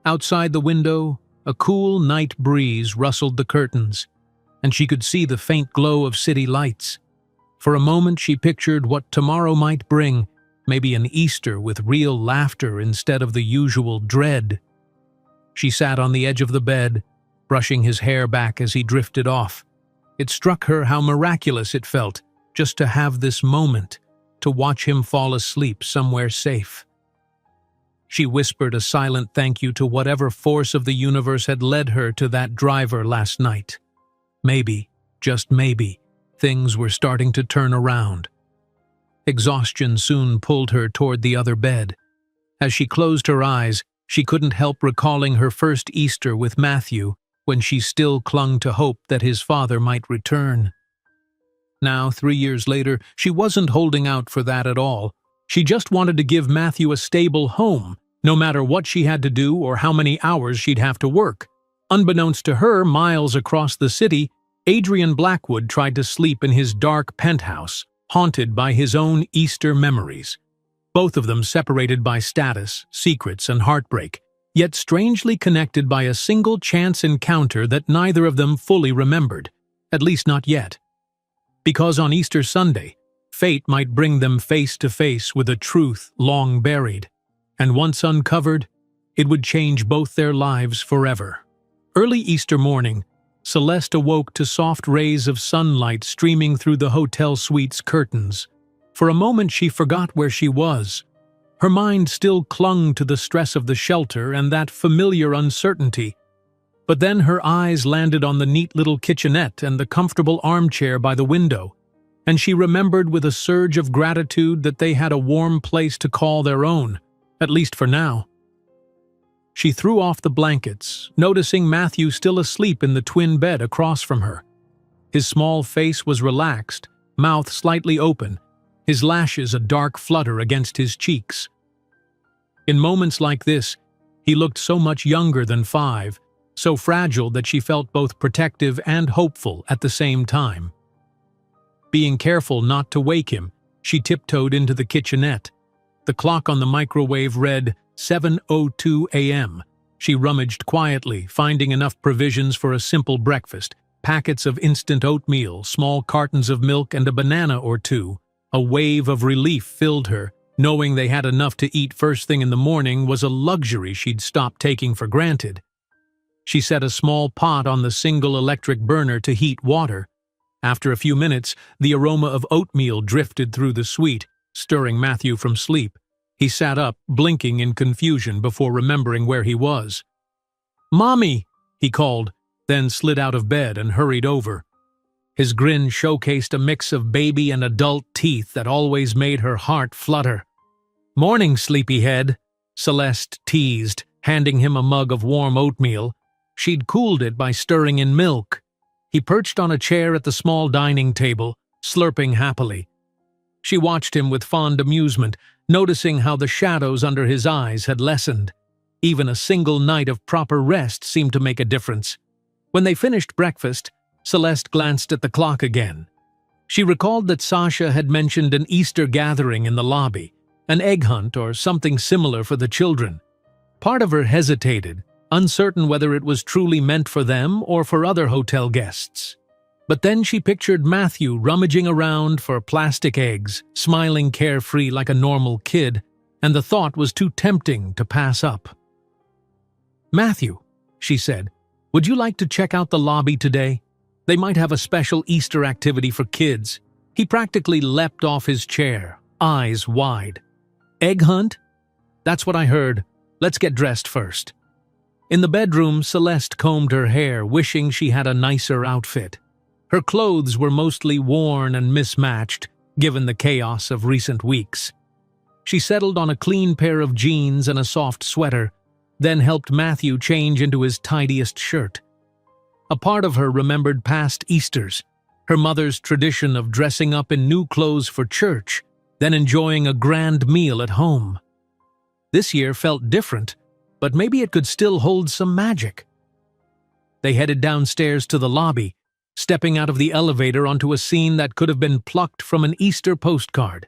Outside the window, a cool night breeze rustled the curtains, and she could see the faint glow of city lights. For a moment she pictured what tomorrow might bring, maybe an Easter with real laughter instead of the usual dread. She sat on the edge of the bed, brushing his hair back as he drifted off. It struck her how miraculous it felt just to have this moment, to watch him fall asleep somewhere safe. She whispered a silent thank you to whatever force of the universe had led her to that driver last night. Maybe, just maybe, things were starting to turn around. Exhaustion soon pulled her toward the other bed. As she closed her eyes, she couldn't help recalling her first Easter with Matthew, when she still clung to hope that his father might return. Now, 3 years later, she wasn't holding out for that at all. She just wanted to give Matthew a stable home, no matter what she had to do or how many hours she'd have to work. Unbeknownst to her, miles across the city, Adrian Blackwood tried to sleep in his dark penthouse, haunted by his own Easter memories. Both of them separated by status, secrets, and heartbreak, yet strangely connected by a single chance encounter that neither of them fully remembered, at least not yet. Because on Easter Sunday, fate might bring them face to face with a truth long buried, and once uncovered, it would change both their lives forever. Early Easter morning, Celeste awoke to soft rays of sunlight streaming through the hotel suite's curtains. For a moment she forgot where she was. Her mind still clung to the stress of the shelter and that familiar uncertainty. But then her eyes landed on the neat little kitchenette and the comfortable armchair by the window, and she remembered with a surge of gratitude that they had a warm place to call their own, at least for now. She threw off the blankets, noticing Matthew still asleep in the twin bed across from her. His small face was relaxed, mouth slightly open, his lashes a dark flutter against his cheeks. In moments like this, he looked so much younger than 5, so fragile that she felt both protective and hopeful at the same time. Being careful not to wake him, she tiptoed into the kitchenette. The clock on the microwave read 7:02 a.m. She rummaged quietly, finding enough provisions for a simple breakfast, packets of instant oatmeal, small cartons of milk, and a banana or two. A wave of relief filled her. Knowing they had enough to eat first thing in the morning was a luxury she'd stopped taking for granted. She set a small pot on the single electric burner to heat water. After a few minutes, the aroma of oatmeal drifted through the suite, stirring Matthew from sleep. He sat up, blinking in confusion before remembering where he was. "Mommy!" he called, then slid out of bed and hurried over. His grin showcased a mix of baby and adult teeth that always made her heart flutter. "Morning, sleepyhead," Celeste teased, handing him a mug of warm oatmeal. She'd cooled it by stirring in milk. He perched on a chair at the small dining table, slurping happily. She watched him with fond amusement, noticing how the shadows under his eyes had lessened. Even a single night of proper rest seemed to make a difference. When they finished breakfast, Celeste glanced at the clock again. She recalled that Sasha had mentioned an Easter gathering in the lobby, an egg hunt or something similar for the children. Part of her hesitated, uncertain whether it was truly meant for them or for other hotel guests. But then she pictured Matthew rummaging around for plastic eggs, smiling carefree like a normal kid, and the thought was too tempting to pass up. "Matthew," she said, "would you like to check out the lobby today? They might have a special Easter activity for kids." He practically leapt off his chair, eyes wide. "Egg hunt? That's what I heard. Let's get dressed first." In the bedroom, Celeste combed her hair, wishing she had a nicer outfit. Her clothes were mostly worn and mismatched, given the chaos of recent weeks. She settled on a clean pair of jeans and a soft sweater, then helped Matthew change into his tidiest shirt. A part of her remembered past Easters, her mother's tradition of dressing up in new clothes for church, then enjoying a grand meal at home. This year felt different, but maybe it could still hold some magic. They headed downstairs to the lobby, stepping out of the elevator onto a scene that could have been plucked from an Easter postcard.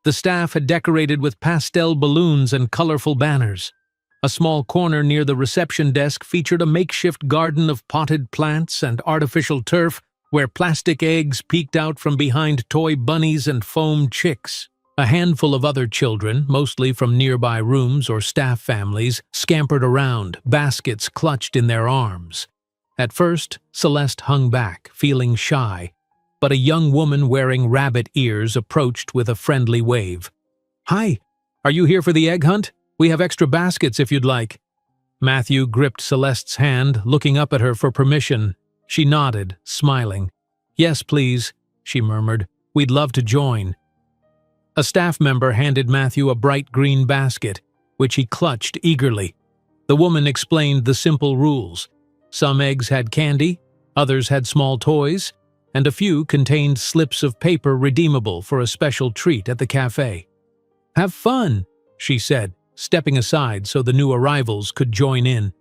The staff had decorated with pastel balloons and colorful banners. A small corner near the reception desk featured a makeshift garden of potted plants and artificial turf where plastic eggs peeked out from behind toy bunnies and foam chicks. A handful of other children, mostly from nearby rooms or staff families, scampered around, baskets clutched in their arms. At first, Celeste hung back, feeling shy, but a young woman wearing rabbit ears approached with a friendly wave. "Hi, are you here for the egg hunt? We have extra baskets if you'd like." Matthew gripped Celeste's hand, looking up at her for permission. She nodded, smiling. "Yes, please," she murmured. "We'd love to join." A staff member handed Matthew a bright green basket, which he clutched eagerly. The woman explained the simple rules. Some eggs had candy, others had small toys, and a few contained slips of paper redeemable for a special treat at the cafe. "Have fun," she said, stepping aside so the new arrivals could join in.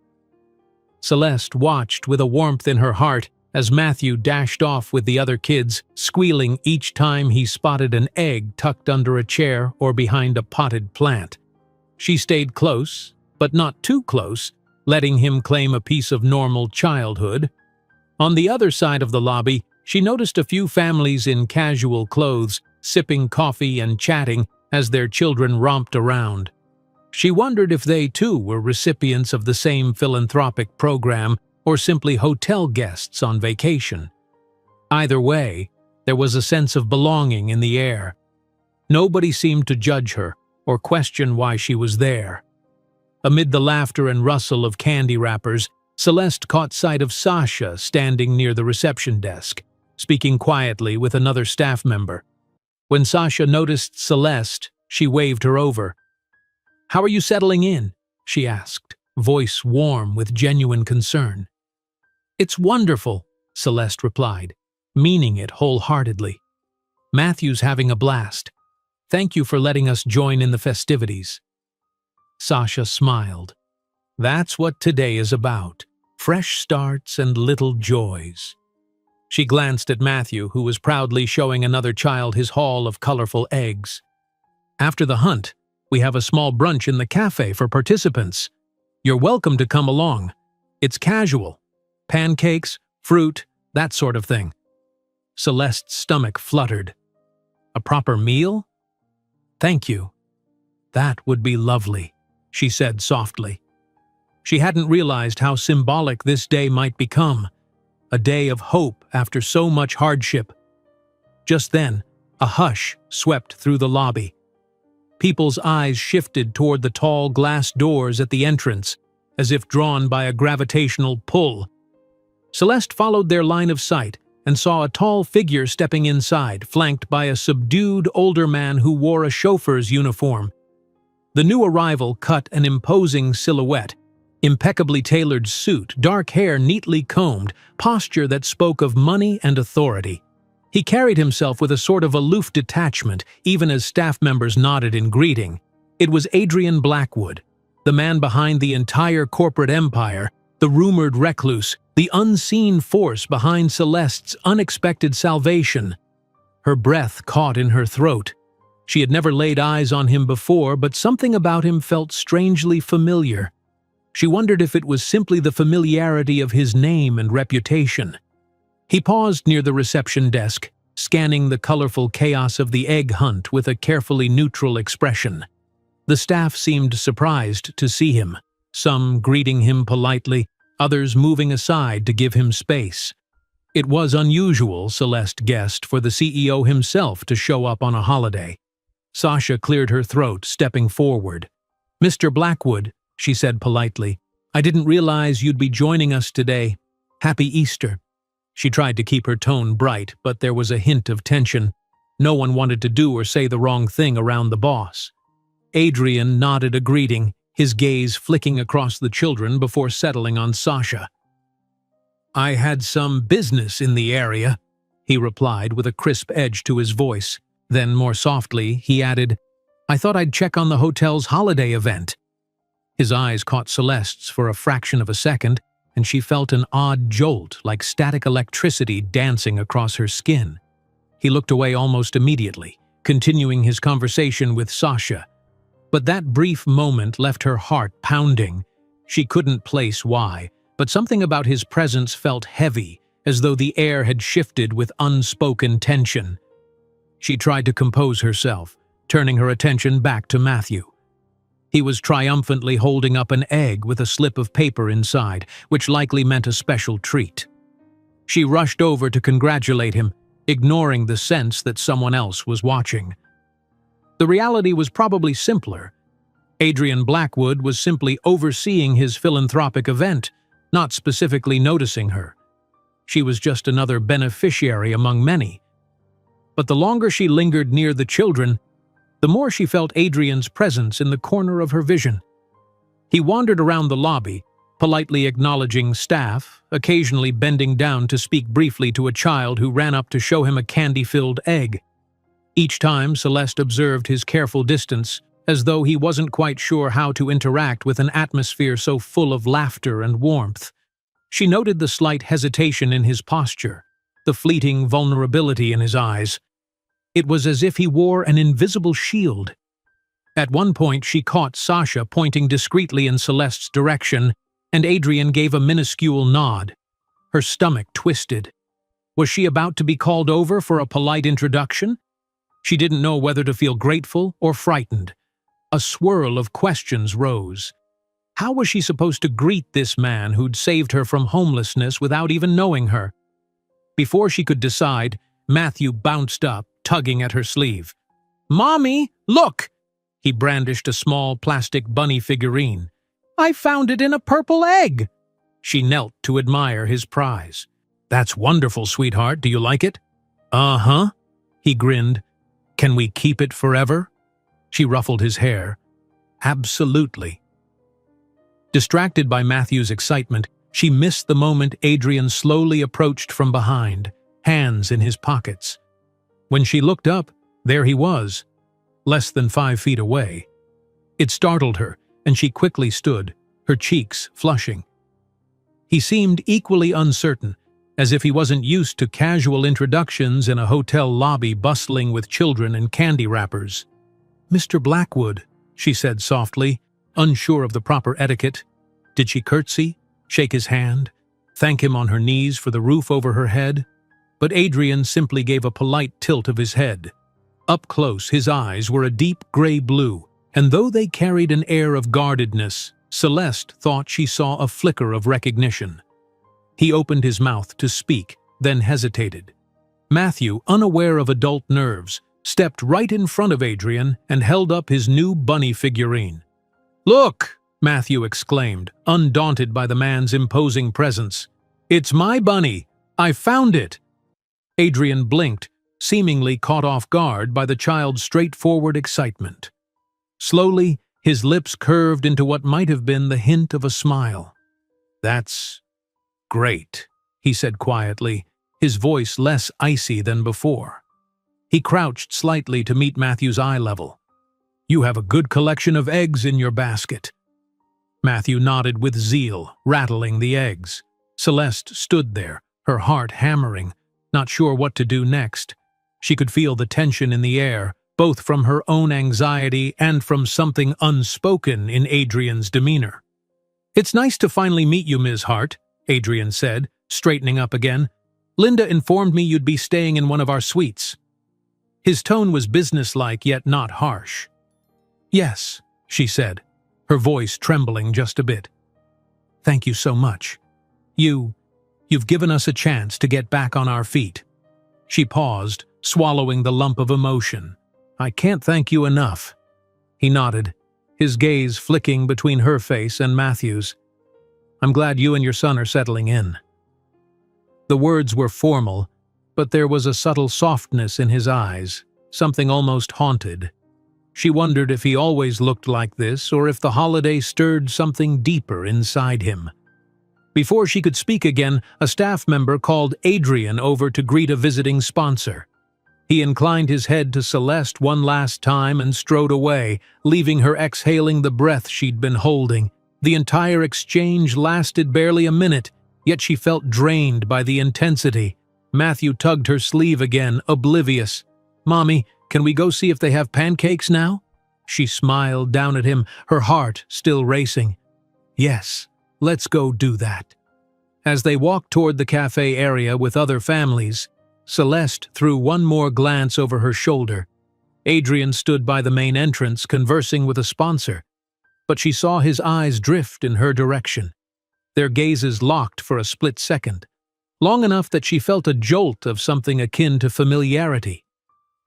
Celeste watched with a warmth in her heart as Matthew dashed off with the other kids, squealing each time he spotted an egg tucked under a chair or behind a potted plant. She stayed close, but not too close, letting him claim a piece of normal childhood. On the other side of the lobby, she noticed a few families in casual clothes, sipping coffee and chatting as their children romped around. She wondered if they too were recipients of the same philanthropic program or simply hotel guests on vacation. Either way, there was a sense of belonging in the air. Nobody seemed to judge her or question why she was there. Amid the laughter and rustle of candy wrappers, Celeste caught sight of Sasha standing near the reception desk, speaking quietly with another staff member. When Sasha noticed Celeste, she waved her over. "How are you settling in?" she asked, voice warm with genuine concern. "It's wonderful," Celeste replied, meaning it wholeheartedly. "Matthew's having a blast. Thank you for letting us join in the festivities." Sasha smiled. "That's what today is about, fresh starts and little joys." She glanced at Matthew, who was proudly showing another child his haul of colorful eggs. "After the hunt, we have a small brunch in the cafe for participants. You're welcome to come along. It's casual. Pancakes, fruit, that sort of thing." Celeste's stomach fluttered. "A proper meal?" "Thank you." "That would be lovely," she said softly. She hadn't realized how symbolic this day might become, a day of hope after so much hardship. Just then, a hush swept through the lobby. People's eyes shifted toward the tall glass doors at the entrance, as if drawn by a gravitational pull. Celeste followed their line of sight and saw a tall figure stepping inside, flanked by a subdued older man who wore a chauffeur's uniform. The new arrival cut an imposing silhouette, impeccably tailored suit, dark hair neatly combed, posture that spoke of money and authority. He carried himself with a sort of aloof detachment, even as staff members nodded in greeting. It was Adrian Blackwood, the man behind the entire corporate empire, the rumored recluse, the unseen force behind Celeste's unexpected salvation. Her breath caught in her throat. She had never laid eyes on him before, but something about him felt strangely familiar. She wondered if it was simply the familiarity of his name and reputation. He paused near the reception desk, scanning the colorful chaos of the egg hunt with a carefully neutral expression. The staff seemed surprised to see him, some greeting him politely, others moving aside to give him space. It was unusual, Celeste guessed, for the CEO himself to show up on a holiday. Sasha cleared her throat, stepping forward. "Mr. Blackwood," she said politely, "I didn't realize you'd be joining us today. Happy Easter." She tried to keep her tone bright, but there was a hint of tension. No one wanted to do or say the wrong thing around the boss. Adrian nodded a greeting, his gaze flicking across the children before settling on Sasha. "I had some business in the area," he replied with a crisp edge to his voice. Then, more softly, he added, "I thought I'd check on the hotel's holiday event." His eyes caught Celeste's for a fraction of a second, and she felt an odd jolt, like static electricity dancing across her skin. He looked away almost immediately, continuing his conversation with Sasha. But that brief moment left her heart pounding. She couldn't place why, but something about his presence felt heavy, as though the air had shifted with unspoken tension. She tried to compose herself, turning her attention back to Matthew. He was triumphantly holding up an egg with a slip of paper inside, which likely meant a special treat. She rushed over to congratulate him, ignoring the sense that someone else was watching. The reality was probably simpler. Adrian Blackwood was simply overseeing his philanthropic event, not specifically noticing her. She was just another beneficiary among many. But the longer she lingered near the children, the more she felt Adrian's presence in the corner of her vision. He wandered around the lobby, politely acknowledging staff, occasionally bending down to speak briefly to a child who ran up to show him a candy-filled egg. Each time, Celeste observed his careful distance, as though he wasn't quite sure how to interact with an atmosphere so full of laughter and warmth. She noted the slight hesitation in his posture, the fleeting vulnerability in his eyes. It was as if he wore an invisible shield. At one point, she caught Sasha pointing discreetly in Celeste's direction, and Adrian gave a minuscule nod. Her stomach twisted. Was she about to be called over for a polite introduction? She didn't know whether to feel grateful or frightened. A swirl of questions rose. How was she supposed to greet this man who'd saved her from homelessness without even knowing her? Before she could decide, Matthew bounced up, tugging at her sleeve. "Mommy, look!" He brandished a small plastic bunny figurine. "I found it in a purple egg!" She knelt to admire his prize. "That's wonderful, sweetheart. Do you like it?" "Uh-huh," he grinned. "Can we keep it forever?" She ruffled his hair. "Absolutely." Distracted by Matthew's excitement, she missed the moment Adrian slowly approached from behind, hands in his pockets. When she looked up, there he was, less than 5 feet away. It startled her, and she quickly stood, her cheeks flushing. He seemed equally uncertain, as if he wasn't used to casual introductions in a hotel lobby bustling with children and candy wrappers. "Mr. Blackwood," she said softly, unsure of the proper etiquette. Did she curtsy, shake his hand, thank him on her knees for the roof over her head? But Adrian simply gave a polite tilt of his head. Up close, his eyes were a deep gray blue, and though they carried an air of guardedness, Celeste thought she saw a flicker of recognition. He opened his mouth to speak, then hesitated. Matthew, unaware of adult nerves, stepped right in front of Adrian and held up his new bunny figurine. "Look!" Matthew exclaimed, undaunted by the man's imposing presence. "It's my bunny! I found it!" Adrian blinked, seemingly caught off guard by the child's straightforward excitement. Slowly, his lips curved into what might have been the hint of a smile. "That's great," he said quietly, his voice less icy than before. He crouched slightly to meet Matthew's eye level. "You have a good collection of eggs in your basket." Matthew nodded with zeal, rattling the eggs. Celeste stood there, her heart hammering, not sure what to do next. She could feel the tension in the air, both from her own anxiety and from something unspoken in Adrian's demeanor. "It's nice to finally meet you, Ms. Hart," Adrian said, straightening up again. "Linda informed me you'd be staying in one of our suites." His tone was businesslike yet not harsh. "Yes," she said, her voice trembling just a bit. "Thank you so much. You've given us a chance to get back on our feet." She paused, swallowing the lump of emotion. "I can't thank you enough." He nodded, his gaze flicking between her face and Matthew's. "I'm glad you and your son are settling in." The words were formal, but there was a subtle softness in his eyes, something almost haunted. She wondered if he always looked like this or if the holiday stirred something deeper inside him. Before she could speak again, a staff member called Adrian over to greet a visiting sponsor. He inclined his head to Celeste one last time and strode away, leaving her exhaling the breath she'd been holding. The entire exchange lasted barely a minute, yet she felt drained by the intensity. Matthew tugged her sleeve again, oblivious. "Mommy, can we go see if they have pancakes now?" She smiled down at him, her heart still racing. "Yes, let's go do that." As they walked toward the cafe area with other families, Celeste threw one more glance over her shoulder. Adrian stood by the main entrance conversing with a sponsor, but she saw his eyes drift in her direction. Their gazes locked for a split second, long enough that she felt a jolt of something akin to familiarity.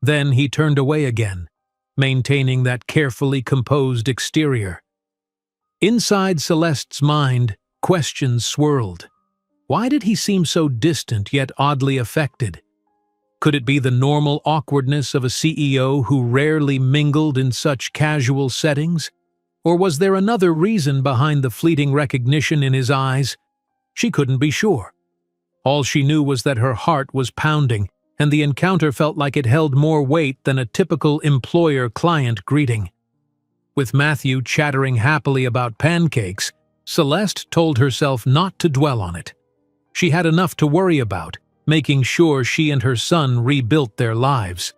Then he turned away again, maintaining that carefully composed exterior. Inside Celeste's mind, questions swirled. Why did he seem so distant yet oddly affected? Could it be the normal awkwardness of a CEO who rarely mingled in such casual settings? Or was there another reason behind the fleeting recognition in his eyes? She couldn't be sure. All she knew was that her heart was pounding, and the encounter felt like it held more weight than a typical employer-client greeting. With Matthew chattering happily about pancakes, Celeste told herself not to dwell on it. She had enough to worry about, making sure she and her son rebuilt their lives.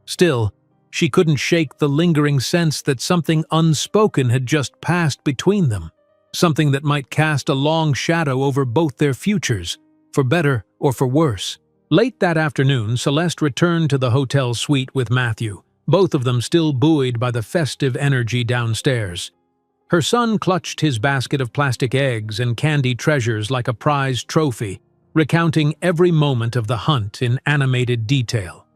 Still, she couldn't shake the lingering sense that something unspoken had just passed between them, something that might cast a long shadow over both their futures, for better or for worse. Late that afternoon, Celeste returned to the hotel suite with Matthew, both of them still buoyed by the festive energy downstairs. Her son clutched his basket of plastic eggs and candy treasures like a prized trophy, recounting every moment of the hunt in animated detail.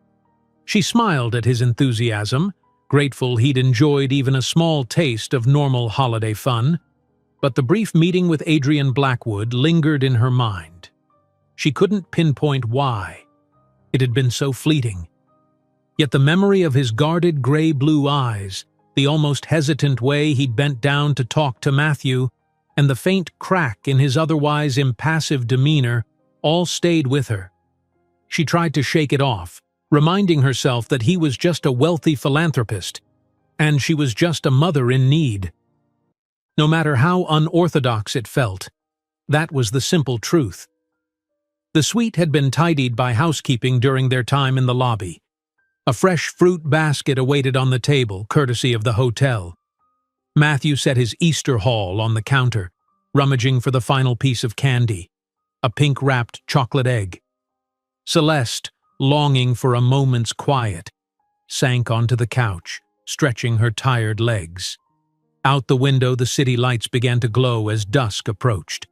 She smiled at his enthusiasm, grateful he'd enjoyed even a small taste of normal holiday fun, but the brief meeting with Adrian Blackwood lingered in her mind. She couldn't pinpoint why. It had been so fleeting. Yet the memory of his guarded gray-blue eyes, the almost hesitant way he'd bent down to talk to Matthew, and the faint crack in his otherwise impassive demeanor all stayed with her. She tried to shake it off, reminding herself that he was just a wealthy philanthropist, and she was just a mother in need. No matter how unorthodox it felt, that was the simple truth. The suite had been tidied by housekeeping during their time in the lobby. A fresh fruit basket awaited on the table, courtesy of the hotel. Matthew set his Easter haul on the counter, rummaging for the final piece of candy, a pink-wrapped chocolate egg. Celeste, longing for a moment's quiet, sank onto the couch, stretching her tired legs. Out the window, the city lights began to glow as dusk approached.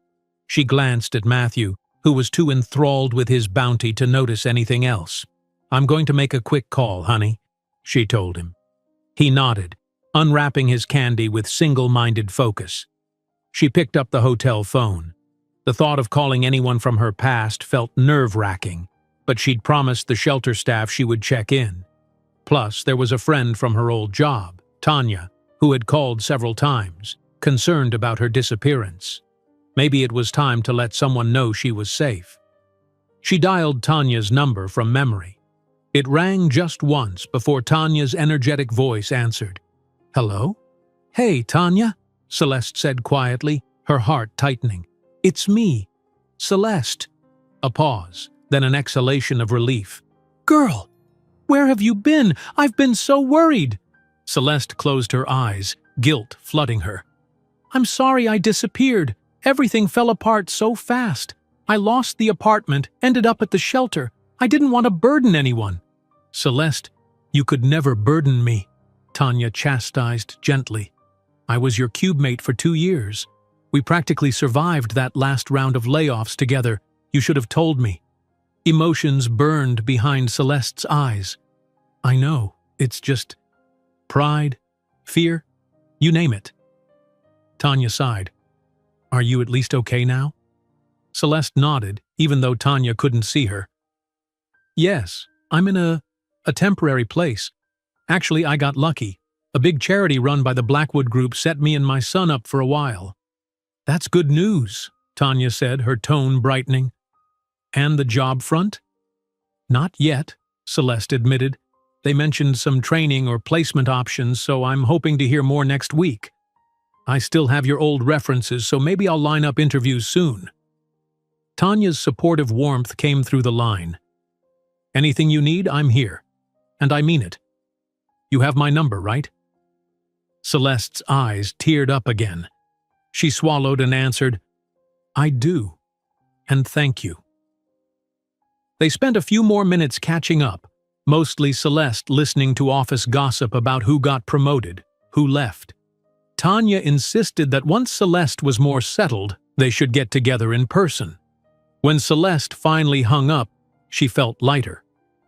She glanced at Matthew, who was too enthralled with his bounty to notice anything else. "I'm going to make a quick call, honey," she told him. He nodded, unwrapping his candy with single-minded focus. She picked up the hotel phone. The thought of calling anyone from her past felt nerve-wracking, but she'd promised the shelter staff she would check in. Plus, there was a friend from her old job, Tanya, who had called several times, concerned about her disappearance. Maybe it was time to let someone know she was safe. She dialed Tanya's number from memory. It rang just once before Tanya's energetic voice answered. "Hello?" "Hey, Tanya," Celeste said quietly, her heart tightening. "It's me, Celeste." A pause, then an exhalation of relief. "Girl, Where have you been? I've been so worried." Celeste closed her eyes, guilt flooding her. "I'm sorry I disappeared. Everything fell apart so fast. I lost the apartment, ended up at the shelter. I didn't want to burden anyone." "Celeste, you could never burden me," Tanya chastised gently. "I was your cube mate for 2 years. We practically survived that last round of layoffs together. You should have told me." Emotions burned behind Celeste's eyes. "I know, it's just pride, fear, you name it." Tanya sighed. "Are you at least okay now?" Celeste nodded, even though Tanya couldn't see her. "Yes, I'm in a temporary place. Actually, I got lucky. A big charity run by the Blackwood Group set me and my son up for a while." "That's good news," Tanya said, her tone brightening. "And the job front?" "Not yet," Celeste admitted. "They mentioned some training or placement options, so I'm hoping to hear more next week. I still have your old references, so maybe I'll line up interviews soon." Tanya's supportive warmth came through the line. "Anything you need, I'm here. And I mean it. You have my number, right?" Celeste's eyes teared up again. She swallowed and answered, "I do. And thank you." They spent a few more minutes catching up, mostly Celeste listening to office gossip about who got promoted, who left. Tanya insisted that once Celeste was more settled, they should get together in person. When Celeste finally hung up, she felt lighter.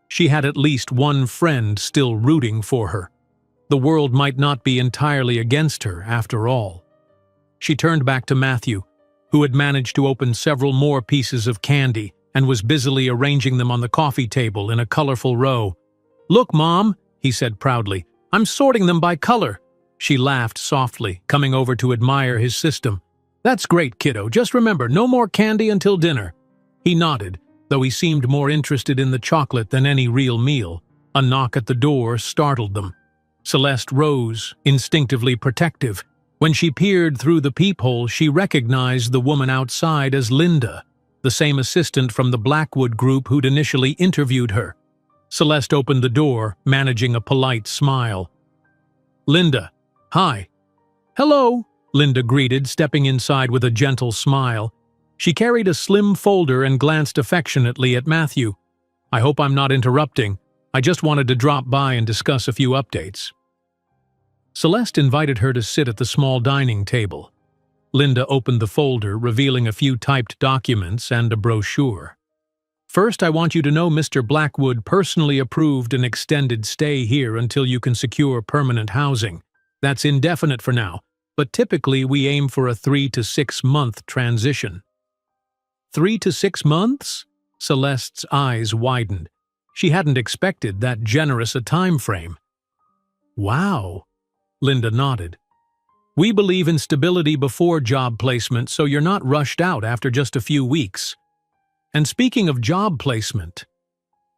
She had at least one friend still rooting for her. The world might not be entirely against her, after all. She turned back to Matthew, who had managed to open several more pieces of candy and was busily arranging them on the coffee table in a colorful row. "Look, Mom," he said proudly, "I'm sorting them by color." She laughed softly, coming over to admire his system. "That's great, kiddo. Just remember, no more candy until dinner." He nodded, though he seemed more interested in the chocolate than any real meal. A knock at the door startled them. Celeste rose, instinctively protective. When she peered through the peephole, she recognized the woman outside as Linda, the same assistant from the Blackwood Group who'd initially interviewed her. Celeste opened the door, managing a polite smile. "Linda, hi." "Hello," Linda greeted, stepping inside with a gentle smile. She carried a slim folder and glanced affectionately at Matthew. "I hope I'm not interrupting. I just wanted to drop by and discuss a few updates." Celeste invited her to sit at the small dining table. Linda opened the folder, revealing a few typed documents and a brochure. "First, I want you to know Mr. Blackwood personally approved an extended stay here until you can secure permanent housing. That's indefinite for now, but typically we aim for a 3 to 6 month transition." 3 to 6 months? Celeste's eyes widened. She hadn't expected that generous a time frame. "Wow," Linda nodded. "We believe in stability before job placement, so you're not rushed out after just a few weeks. And speaking of job placement,"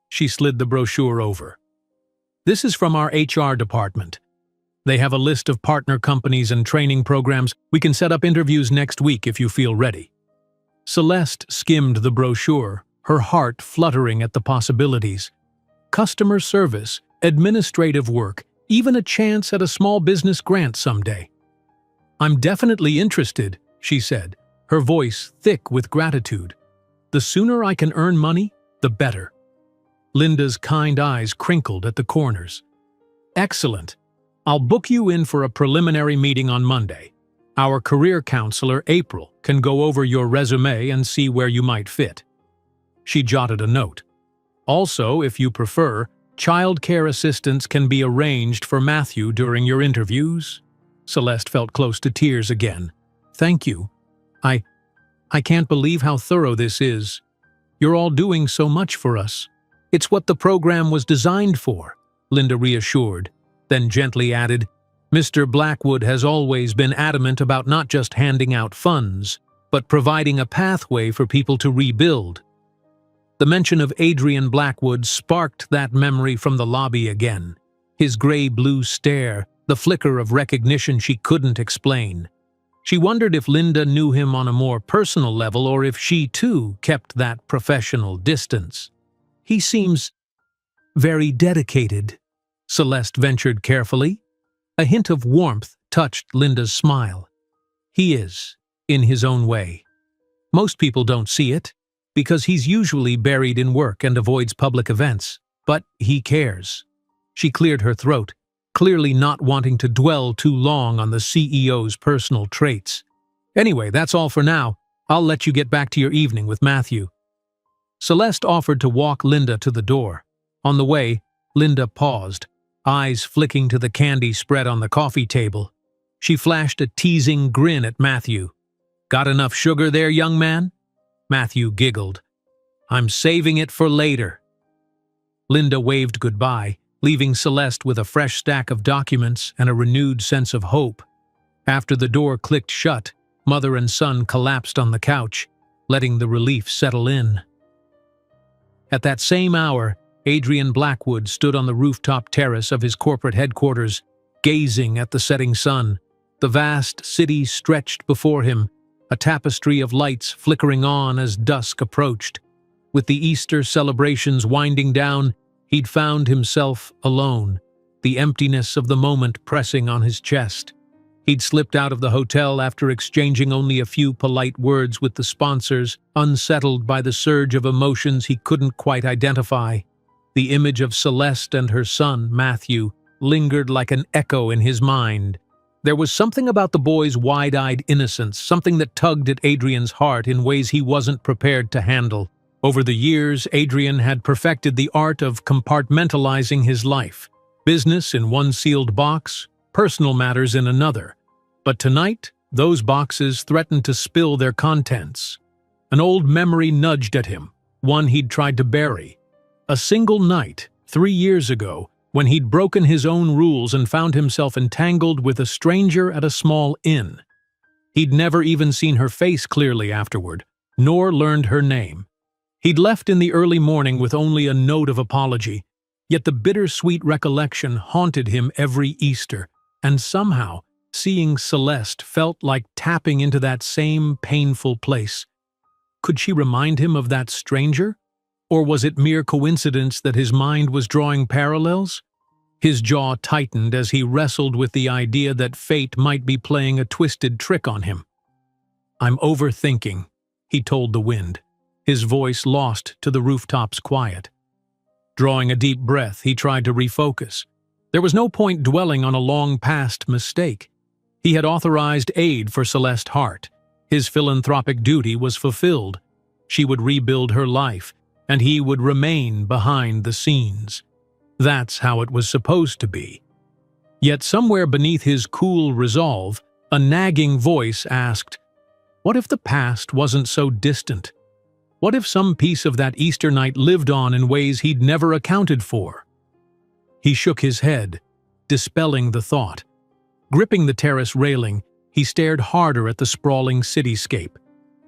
she slid the brochure over. "This is from our HR department. They have a list of partner companies and training programs. We can set up interviews next week if you feel ready." Celeste skimmed the brochure, her heart fluttering at the possibilities. Customer service, administrative work, even a chance at a small business grant someday. "I'm definitely interested," she said, her voice thick with gratitude. "The sooner I can earn money, the better." Linda's kind eyes crinkled at the corners. "Excellent. I'll book you in for a preliminary meeting on Monday. Our career counselor, April, can go over your resume and see where you might fit." She jotted a note. "Also, if you prefer, child care assistance can be arranged for Matthew during your interviews." Celeste felt close to tears again. "Thank you. I can't believe how thorough this is. You're all doing so much for us." "It's what the program was designed for," Linda reassured, then gently added, "Mr. Blackwood has always been adamant about not just handing out funds, but providing a pathway for people to rebuild." The mention of Adrian Blackwood sparked that memory from the lobby again. His gray-blue stare, the flicker of recognition she couldn't explain. She wondered if Linda knew him on a more personal level or if she, too, kept that professional distance. He seems Very dedicated, Celeste ventured carefully. A hint of warmth touched Linda's smile. He is, in his own way. Most people don't see it, because he's usually buried in work and avoids public events. But he cares. She cleared her throat, clearly not wanting to dwell too long on the CEO's personal traits. Anyway, that's all for now. I'll let you get back to your evening with Matthew. Celeste offered to walk Linda to the door. On the way, Linda paused, eyes flicking to the candy spread on the coffee table. She flashed a teasing grin at Matthew. Got enough sugar there, young man? Matthew giggled. I'm saving it for later. Linda waved goodbye, leaving Celeste with a fresh stack of documents and a renewed sense of hope. After the door clicked shut, mother and son collapsed on the couch, letting the relief settle in. At that same hour, Adrian Blackwood stood on the rooftop terrace of his corporate headquarters, gazing at the setting sun. The vast city stretched before him, a tapestry of lights flickering on as dusk approached. With the Easter celebrations winding down, he'd found himself alone, the emptiness of the moment pressing on his chest. He'd slipped out of the hotel after exchanging only a few polite words with the sponsors, unsettled by the surge of emotions he couldn't quite identify. The image of Celeste and her son, Matthew, lingered like an echo in his mind. There was something about the boy's wide-eyed innocence, something that tugged at Adrian's heart in ways he wasn't prepared to handle. Over the years, Adrian had perfected the art of compartmentalizing his life. Business in one sealed box, personal matters in another. But tonight, those boxes threatened to spill their contents. An old memory nudged at him, one he'd tried to bury. A single night, 3 years ago, when he'd broken his own rules and found himself entangled with a stranger at a small inn. He'd never even seen her face clearly afterward, nor learned her name. He'd left in the early morning with only a note of apology, yet the bittersweet recollection haunted him every Easter, and somehow, seeing Celeste felt like tapping into that same painful place. Could she remind him of that stranger? Or was it mere coincidence that his mind was drawing parallels? His jaw tightened as he wrestled with the idea that fate might be playing a twisted trick on him. I'm overthinking, he told the wind, his voice lost to the rooftop's quiet. Drawing a deep breath, he tried to refocus. There was no point dwelling on a long-past mistake. He had authorized aid for Celeste Hart. His philanthropic duty was fulfilled. She would rebuild her life, and he would remain behind the scenes. That's how it was supposed to be. Yet somewhere beneath his cool resolve, a nagging voice asked, what if the past wasn't so distant? What if some piece of that Easter night lived on in ways he'd never accounted for? He shook his head, dispelling the thought. Gripping the terrace railing, he stared harder at the sprawling cityscape.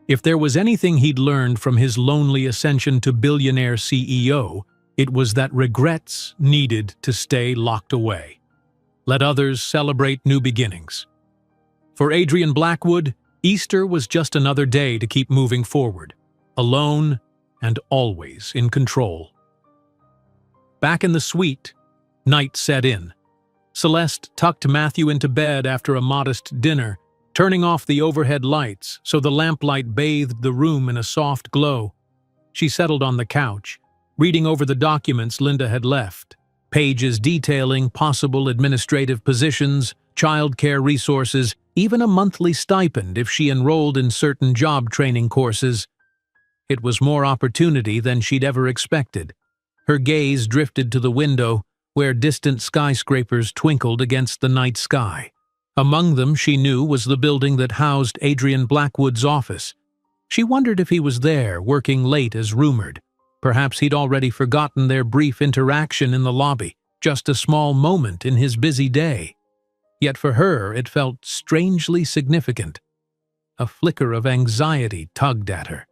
If there was anything he'd learned from his lonely ascension to billionaire CEO, it was that regrets needed to stay locked away. Let others celebrate new beginnings. For Adrian Blackwood, Easter was just another day to keep moving forward, alone and always in control. Back in the suite, night set in. Celeste tucked Matthew into bed after a modest dinner, turning off the overhead lights so the lamplight bathed the room in a soft glow. She settled on the couch, reading over the documents Linda had left, pages detailing possible administrative positions, childcare resources, even a monthly stipend if she enrolled in certain job training courses. It was more opportunity than she'd ever expected. Her gaze drifted to the window, where distant skyscrapers twinkled against the night sky. Among them, she knew, was the building that housed Adrian Blackwood's office. She wondered if he was there, working late as rumored. Perhaps he'd already forgotten their brief interaction in the lobby, just a small moment in his busy day. Yet for her, it felt strangely significant. A flicker of anxiety tugged at her.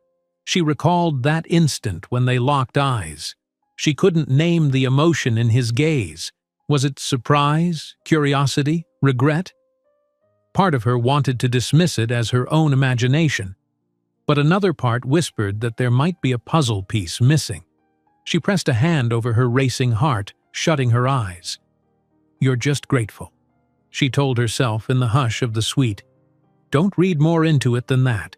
She recalled that instant when they locked eyes. She couldn't name the emotion in his gaze. Was it surprise, curiosity, regret? Part of her wanted to dismiss it as her own imagination, but another part whispered that there might be a puzzle piece missing. She pressed a hand over her racing heart, shutting her eyes. "You're just grateful," she told herself in the hush of the suite. Don't read more into it than that.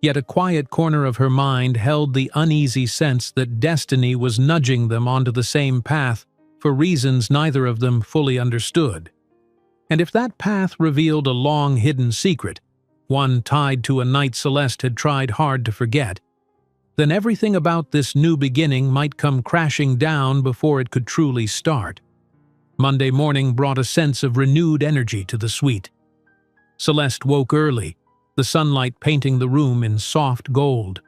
Yet a quiet corner of her mind held the uneasy sense that destiny was nudging them onto the same path for reasons neither of them fully understood. And if that path revealed a long-hidden secret, one tied to a night Celeste had tried hard to forget, then everything about this new beginning might come crashing down before it could truly start. Monday morning brought a sense of renewed energy to the suite. Celeste woke early, the sunlight painting the room in soft gold.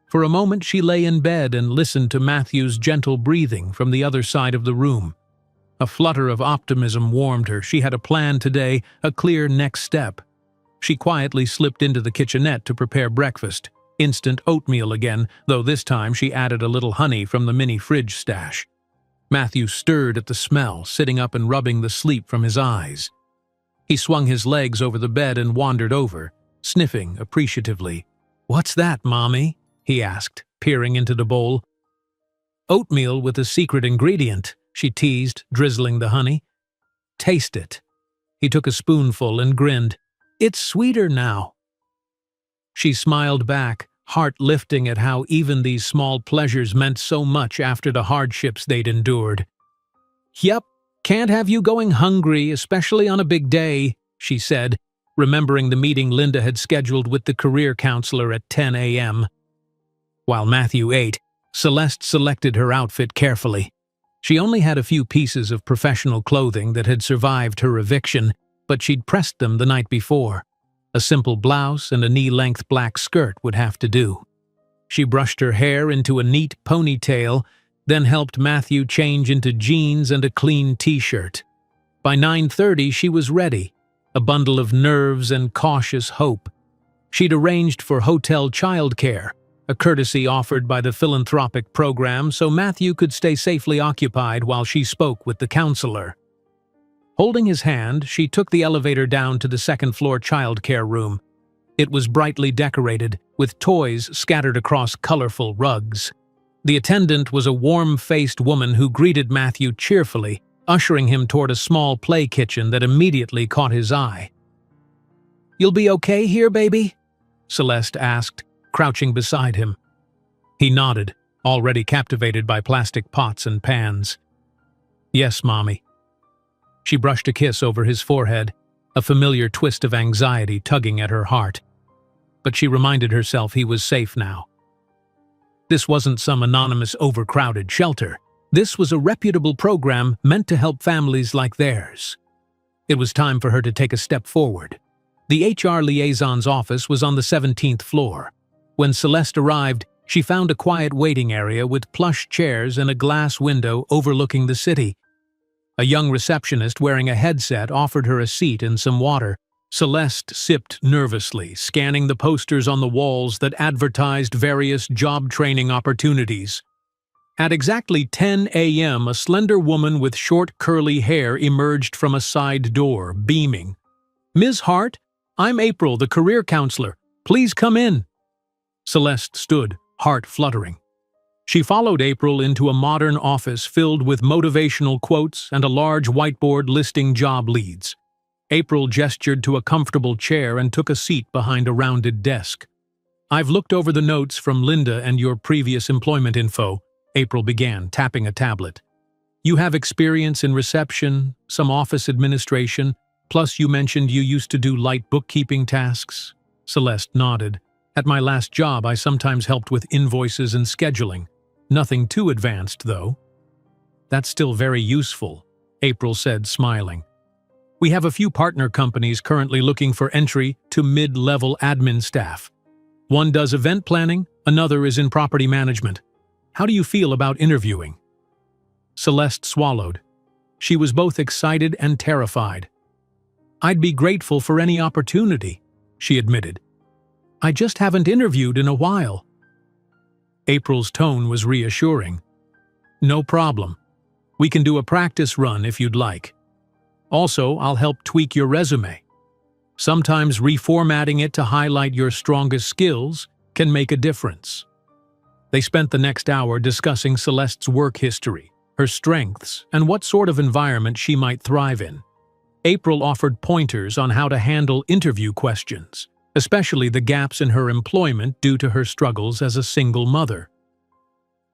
For a moment she lay in bed and listened to Matthew's gentle breathing from the other side of the room. A flutter of optimism warmed her. She had a plan today, a clear next step. She quietly slipped into the kitchenette to prepare breakfast. Instant oatmeal again, though this time she added a little honey from the mini fridge stash. Matthew stirred at the smell, sitting up and rubbing the sleep from his eyes. He swung his legs over the bed and wandered over, sniffing appreciatively. "What's that, Mommy?" he asked, peering into the bowl. "Oatmeal with a secret ingredient," she teased, drizzling the honey. "Taste it." He took a spoonful and grinned. "It's sweeter now." She smiled back, heart lifting at how even these small pleasures meant so much after the hardships they'd endured. "Yep, can't have you going hungry, especially on a big day," she said, remembering the meeting Linda had scheduled with the career counselor at 10 a.m. While Matthew ate, Celeste selected her outfit carefully. She only had a few pieces of professional clothing that had survived her eviction, but she'd pressed them the night before. A simple blouse and a knee-length black skirt would have to do. She brushed her hair into a neat ponytail, then helped Matthew change into jeans and a clean t-shirt. By 9:30 she was ready, a bundle of nerves and cautious hope. She'd arranged for hotel childcare, a courtesy offered by the philanthropic program so Matthew could stay safely occupied while she spoke with the counselor. Holding his hand, she took the elevator down to the second-floor childcare room. It was brightly decorated, with toys scattered across colorful rugs. The attendant was a warm-faced woman who greeted Matthew cheerfully, ushering him toward a small play kitchen that immediately caught his eye. "You'll be okay here, baby?" Celeste asked, crouching beside him. He nodded, already captivated by plastic pots and pans. "Yes, Mommy." She brushed a kiss over his forehead, a familiar twist of anxiety tugging at her heart. But she reminded herself he was safe now. This wasn't some anonymous overcrowded shelter. This was a reputable program meant to help families like theirs. It was time for her to take a step forward. The HR liaison's office was on the 17th floor. When Celeste arrived, she found a quiet waiting area with plush chairs and a glass window overlooking the city. A young receptionist wearing a headset offered her a seat and some water. Celeste sipped nervously, scanning the posters on the walls that advertised various job training opportunities. At exactly 10 a.m., a slender woman with short curly hair emerged from a side door, beaming. "Ms. Hart, I'm April, the career counselor. Please come in." Celeste stood, heart fluttering. She followed April into a modern office filled with motivational quotes and a large whiteboard listing job leads. April gestured to a comfortable chair and took a seat behind a rounded desk. "I've looked over the notes from Linda and your previous employment info," April began, tapping a tablet. "You have experience in reception, some office administration, plus you mentioned you used to do light bookkeeping tasks." Celeste nodded. "At my last job, I sometimes helped with invoices and scheduling. Nothing too advanced, though." "That's still very useful," April said, smiling. "We have a few partner companies currently looking for entry to mid-level admin staff. One does event planning, another is in property management. How do you feel about interviewing?" Celeste swallowed. She was both excited and terrified. "I'd be grateful for any opportunity," she admitted. "I just haven't interviewed in a while." April's tone was reassuring. "No problem. We can do a practice run if you'd like. Also, I'll help tweak your resume. Sometimes reformatting it to highlight your strongest skills can make a difference." They spent the next hour discussing Celeste's work history, her strengths, and what sort of environment she might thrive in. April offered pointers on how to handle interview questions, especially the gaps in her employment due to her struggles as a single mother.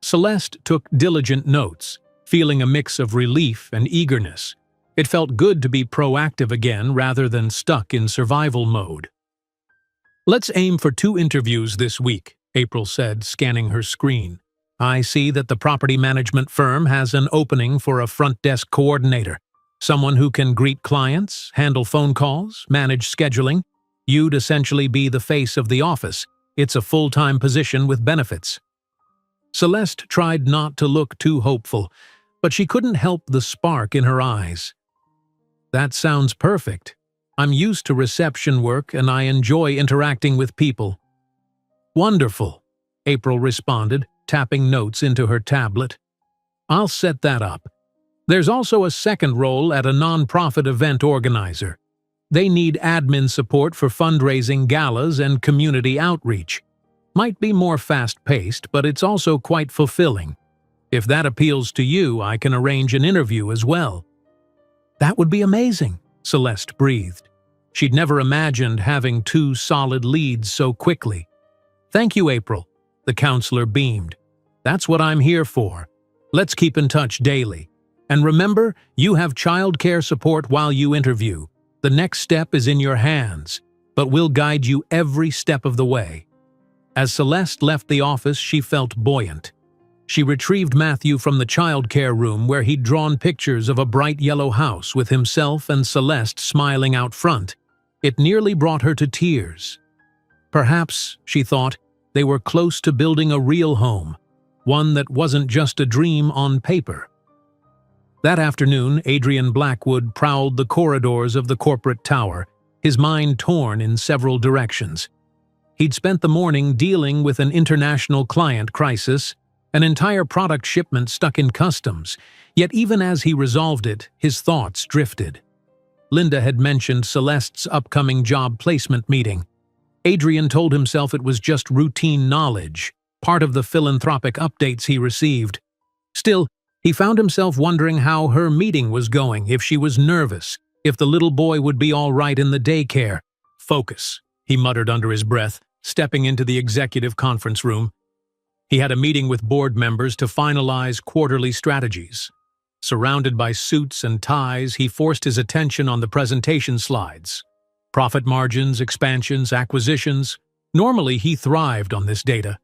Celeste took diligent notes, feeling a mix of relief and eagerness. It felt good to be proactive again rather than stuck in survival mode. "Let's aim for 2 interviews this week," April said, scanning her screen. "I see that the property management firm has an opening for a front desk coordinator, someone who can greet clients, handle phone calls, manage scheduling. You'd essentially be the face of the office. It's a full-time position with benefits." Celeste tried not to look too hopeful, but she couldn't help the spark in her eyes. "That sounds perfect. I'm used to reception work and I enjoy interacting with people." "Wonderful," April responded, tapping notes into her tablet. "I'll set that up. There's also a second role at a non-profit event organizer. They need admin support for fundraising galas and community outreach. Might be more fast-paced, but it's also quite fulfilling. If that appeals to you, I can arrange an interview as well." "That would be amazing," Celeste breathed. She'd never imagined having 2 solid leads so quickly. "Thank you, April," the counselor beamed. "That's what I'm here for. Let's keep in touch daily. And remember, you have childcare support while you interview. The next step is in your hands, but we'll guide you every step of the way." As Celeste left the office, she felt buoyant. She retrieved Matthew from the childcare room where he'd drawn pictures of a bright yellow house with himself and Celeste smiling out front. It nearly brought her to tears. Perhaps, she thought, they were close to building a real home, one that wasn't just a dream on paper. That afternoon, Adrian Blackwood prowled the corridors of the corporate tower, his mind torn in several directions. He'd spent the morning dealing with an international client crisis, an entire product shipment stuck in customs, yet even as he resolved it, his thoughts drifted. Linda had mentioned Celeste's upcoming job placement meeting. Adrian told himself it was just routine knowledge, part of the philanthropic updates he received. Still, he found himself wondering how her meeting was going, if she was nervous, if the little boy would be all right in the daycare. "Focus," he muttered under his breath, stepping into the executive conference room. He had a meeting with board members to finalize quarterly strategies. Surrounded by suits and ties, he forced his attention on the presentation slides. Profit margins, expansions, acquisitions. Normally, he thrived on this data.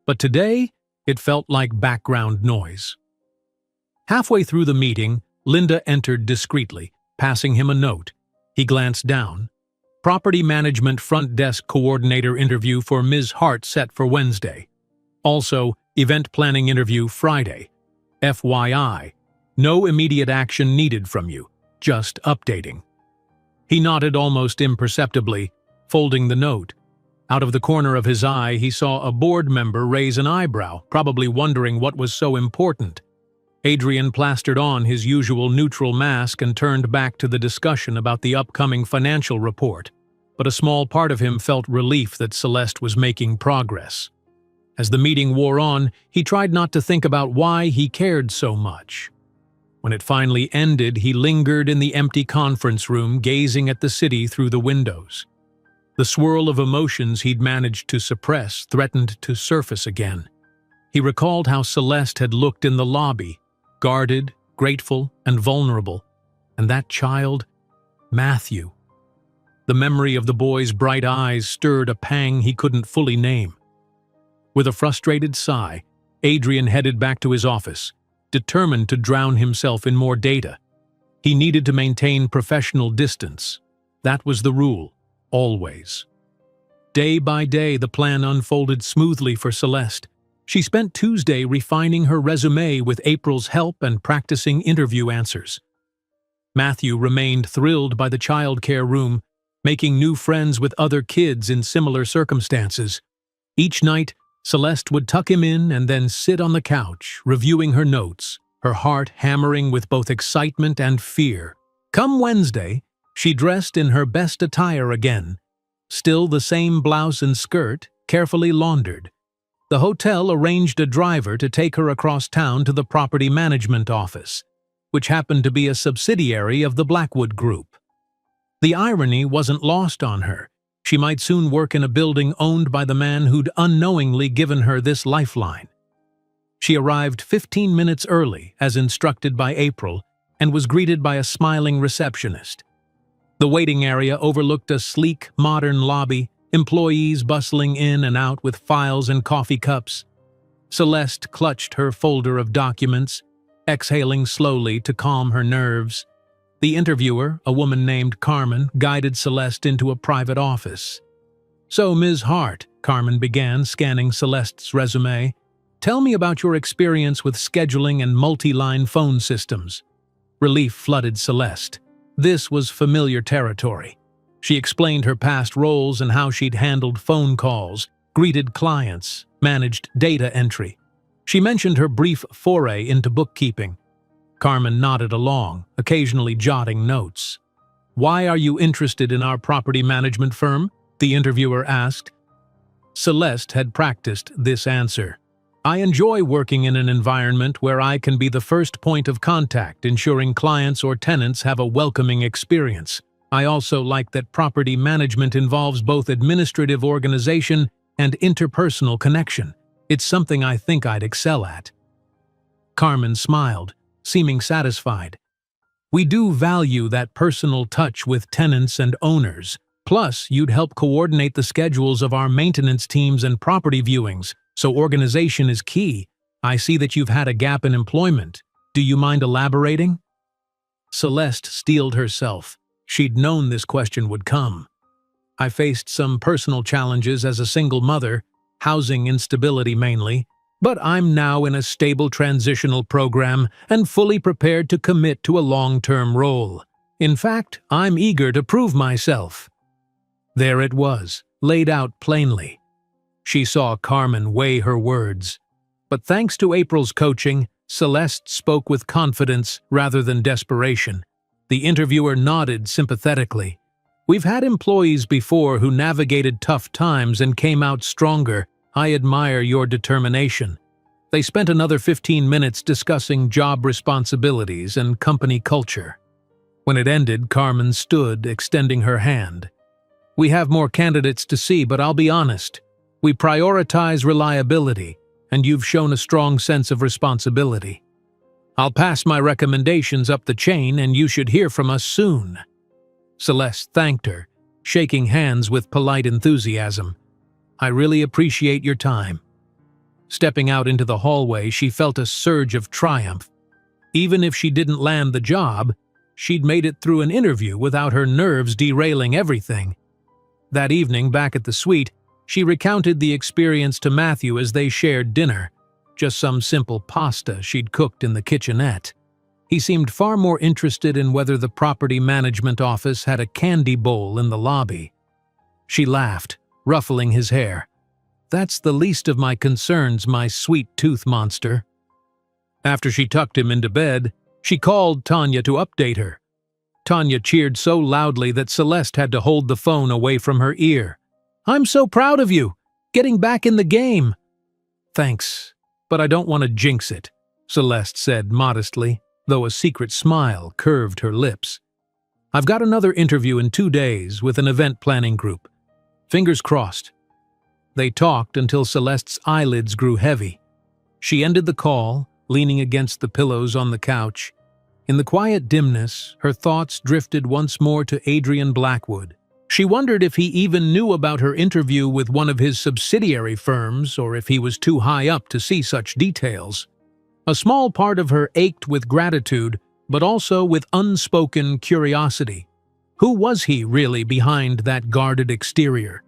But today, it felt like background noise. Halfway through the meeting, Linda entered discreetly, passing him a note. He glanced down. "Property management front desk coordinator interview for Ms. Hart set for Wednesday. Also, event planning interview Friday. FYI, no immediate action needed from you, just updating." He nodded almost imperceptibly, folding the note. Out of the corner of his eye, he saw a board member raise an eyebrow, probably wondering what was so important. Adrian plastered on his usual neutral mask and turned back to the discussion about the upcoming financial report, but a small part of him felt relief that Celeste was making progress. As the meeting wore on, he tried not to think about why he cared so much. When it finally ended, he lingered in the empty conference room, gazing at the city through the windows. The swirl of emotions he'd managed to suppress threatened to surface again. He recalled how Celeste had looked in the lobby, guarded, grateful, and vulnerable. And that child, Matthew. The memory of the boy's bright eyes stirred a pang he couldn't fully name. With a frustrated sigh, Adrian headed back to his office, determined to drown himself in more data. He needed to maintain professional distance. That was the rule, always. Day by day, the plan unfolded smoothly for Celeste. She spent Tuesday refining her resume with April's help and practicing interview answers. Matthew remained thrilled by the childcare room, making new friends with other kids in similar circumstances. Each night, Celeste would tuck him in and then sit on the couch, reviewing her notes, her heart hammering with both excitement and fear. Come Wednesday, she dressed in her best attire again, still the same blouse and skirt, carefully laundered. The hotel arranged a driver to take her across town to the property management office, which happened to be a subsidiary of the Blackwood Group. The irony wasn't lost on her. She might soon work in a building owned by the man who'd unknowingly given her this lifeline. She arrived 15 minutes early, as instructed by April, and was greeted by a smiling receptionist. The waiting area overlooked a sleek, modern lobby, employees bustling in and out with files and coffee cups. Celeste clutched her folder of documents, exhaling slowly to calm her nerves. The interviewer, a woman named Carmen, guided Celeste into a private office. "So, Ms. Hart," Carmen began, scanning Celeste's resume, "tell me about your experience with scheduling and multi-line phone systems." Relief flooded Celeste. This was familiar territory. She explained her past roles and how she'd handled phone calls, greeted clients, managed data entry. She mentioned her brief foray into bookkeeping. Carmen nodded along, occasionally jotting notes. "Why are you interested in our property management firm?" the interviewer asked. Celeste had practiced this answer. "I enjoy working in an environment where I can be the first point of contact, ensuring clients or tenants have a welcoming experience. I also like that property management involves both administrative organization and interpersonal connection. It's something I think I'd excel at." Carmen smiled, seeming satisfied. "We do value that personal touch with tenants and owners. Plus, you'd help coordinate the schedules of our maintenance teams and property viewings, so organization is key. I see that you've had a gap in employment. Do you mind elaborating?" Celeste steeled herself. She'd known this question would come. "I faced some personal challenges as a single mother, housing instability mainly, but I'm now in a stable transitional program and fully prepared to commit to a long-term role. In fact, I'm eager to prove myself." There it was, laid out plainly. She saw Carmen weigh her words. But thanks to April's coaching, Celeste spoke with confidence rather than desperation. The interviewer nodded sympathetically. "We've had employees before who navigated tough times and came out stronger. I admire your determination." They spent another 15 minutes discussing job responsibilities and company culture. When it ended, Carmen stood, extending her hand. "We have more candidates to see, but I'll be honest. We prioritize reliability, and you've shown a strong sense of responsibility. I'll pass my recommendations up the chain, and you should hear from us soon." Celeste thanked her, shaking hands with polite enthusiasm. "I really appreciate your time." Stepping out into the hallway, she felt a surge of triumph. Even if she didn't land the job, she'd made it through an interview without her nerves derailing everything. That evening, back at the suite, she recounted the experience to Matthew as they shared dinner, just some simple pasta she'd cooked in the kitchenette. He seemed far more interested in whether the property management office had a candy bowl in the lobby. She laughed, ruffling his hair. "That's the least of my concerns, my sweet tooth monster." After she tucked him into bed, she called Tanya to update her. Tanya cheered so loudly that Celeste had to hold the phone away from her ear. "I'm so proud of you! Getting back in the game!" "Thanks, but I don't want to jinx it," Celeste said modestly, though a secret smile curved her lips. "I've got another interview in 2 days with an event planning group. Fingers crossed." They talked until Celeste's eyelids grew heavy. She ended the call, leaning against the pillows on the couch. In the quiet dimness, her thoughts drifted once more to Adrian Blackwood. She wondered if he even knew about her interview with one of his subsidiary firms, or if he was too high up to see such details. A small part of her ached with gratitude, but also with unspoken curiosity. Who was he really behind that guarded exterior?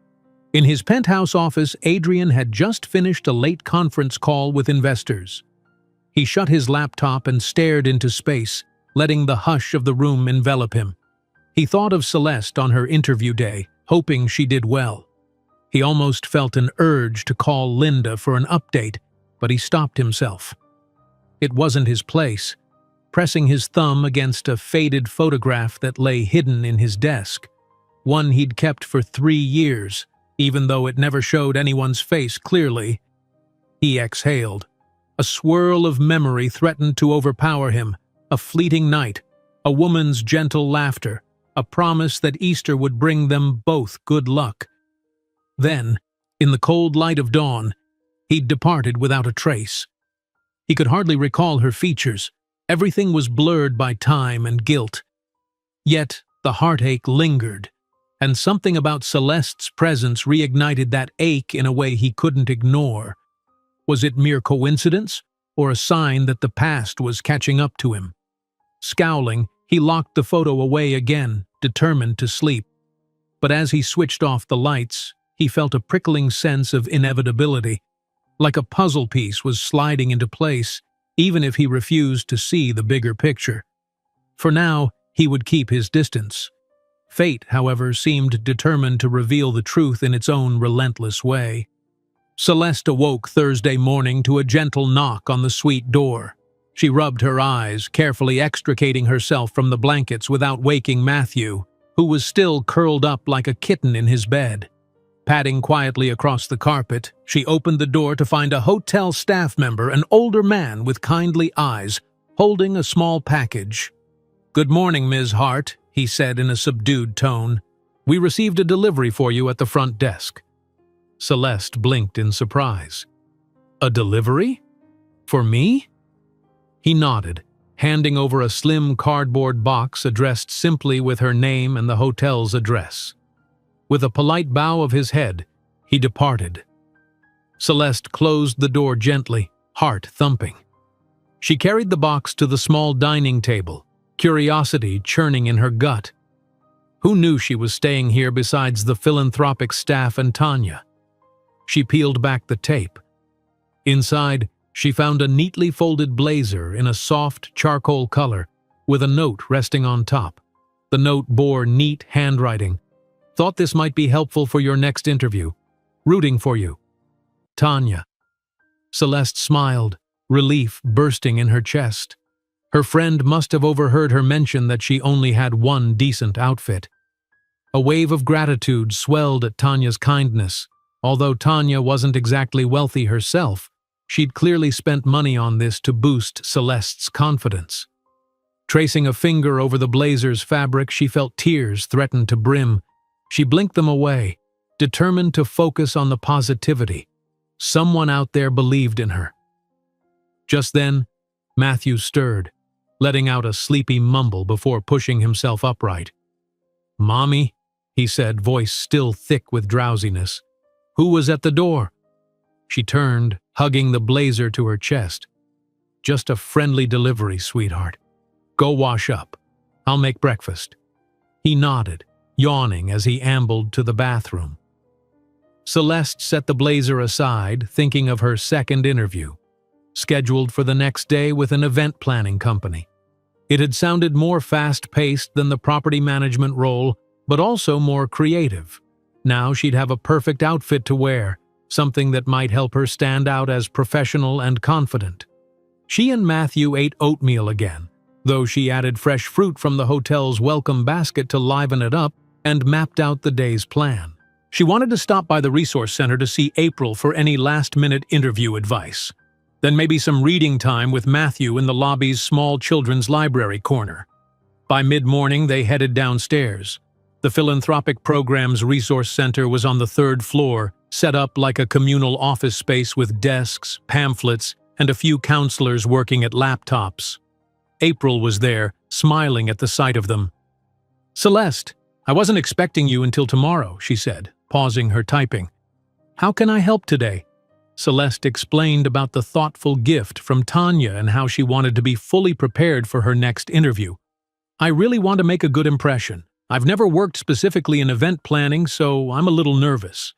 In his penthouse office, Adrian had just finished a late conference call with investors. He shut his laptop and stared into space, letting the hush of the room envelop him. He thought of Celeste on her interview day, hoping she did well. He almost felt an urge to call Linda for an update, but he stopped himself. It wasn't his place. Pressing his thumb against a faded photograph that lay hidden in his desk, one he'd kept for 3 years, even though it never showed anyone's face clearly, He exhaled. A swirl of memory threatened to overpower him. A fleeting night, a woman's gentle laughter, a promise that Easter would bring them both good luck. Then, in the cold light of dawn, he'd departed without a trace. He could hardly recall her features. Everything was blurred by time and guilt. Yet the heartache lingered, and something about Celeste's presence reignited that ache in a way he couldn't ignore. Was it mere coincidence, or a sign that the past was catching up to him? Scowling, he locked the photo away again, determined to sleep. But as he switched off the lights, he felt a prickling sense of inevitability, like a puzzle piece was sliding into place, even if he refused to see the bigger picture. For now, he would keep his distance. Fate, however, seemed determined to reveal the truth in its own relentless way. Celeste awoke Thursday morning to a gentle knock on the suite door. She rubbed her eyes, carefully extricating herself from the blankets without waking Matthew, who was still curled up like a kitten in his bed. Padding quietly across the carpet, she opened the door to find a hotel staff member, an older man with kindly eyes, holding a small package. "Good morning, Ms. Hart," he said in a subdued tone. "We received a delivery for you at the front desk." Celeste blinked in surprise. "A delivery? For me?" He nodded, handing over a slim cardboard box addressed simply with her name and the hotel's address. With a polite bow of his head, he departed. Celeste closed the door gently, heart thumping. She carried the box to the small dining table, curiosity churning in her gut. Who knew she was staying here besides the philanthropic staff and Tanya? She peeled back the tape. Inside, she found a neatly folded blazer in a soft charcoal color, with a note resting on top. The note bore neat handwriting. "Thought this might be helpful for your next interview. Rooting for you. Tanya." Celeste smiled, relief bursting in her chest. Her friend must have overheard her mention that she only had one decent outfit. A wave of gratitude swelled at Tanya's kindness. Although Tanya wasn't exactly wealthy herself, she'd clearly spent money on this to boost Celeste's confidence. Tracing a finger over the blazer's fabric, she felt tears threaten to brim. She blinked them away, determined to focus on the positivity. Someone out there believed in her. Just then, Matthew stirred, letting out a sleepy mumble before pushing himself upright. "Mommy," he said, voice still thick with drowsiness. "Who was at the door?" She turned, hugging the blazer to her chest. "Just a friendly delivery, sweetheart. Go wash up. I'll make breakfast." He nodded, yawning as he ambled to the bathroom. Celeste set the blazer aside, thinking of her second interview, scheduled for the next day with an event planning company. It had sounded more fast-paced than the property management role, but also more creative. Now she'd have a perfect outfit to wear, something that might help her stand out as professional and confident. She and Matthew ate oatmeal again, though she added fresh fruit from the hotel's welcome basket to liven it up, and mapped out the day's plan. She wanted to stop by the resource center to see April for any last-minute interview advice. Then maybe some reading time with Matthew in the lobby's small children's library corner. By mid-morning, they headed downstairs. The philanthropic program's resource center was on the third floor, set up like a communal office space with desks, pamphlets, and a few counselors working at laptops. April was there, smiling at the sight of them. "Celeste, I wasn't expecting you until tomorrow," she said, pausing her typing. "How can I help today?" Celeste explained about the thoughtful gift from Tanya and how she wanted to be fully prepared for her next interview. "I really want to make a good impression. I've never worked specifically in event planning, so I'm a little nervous."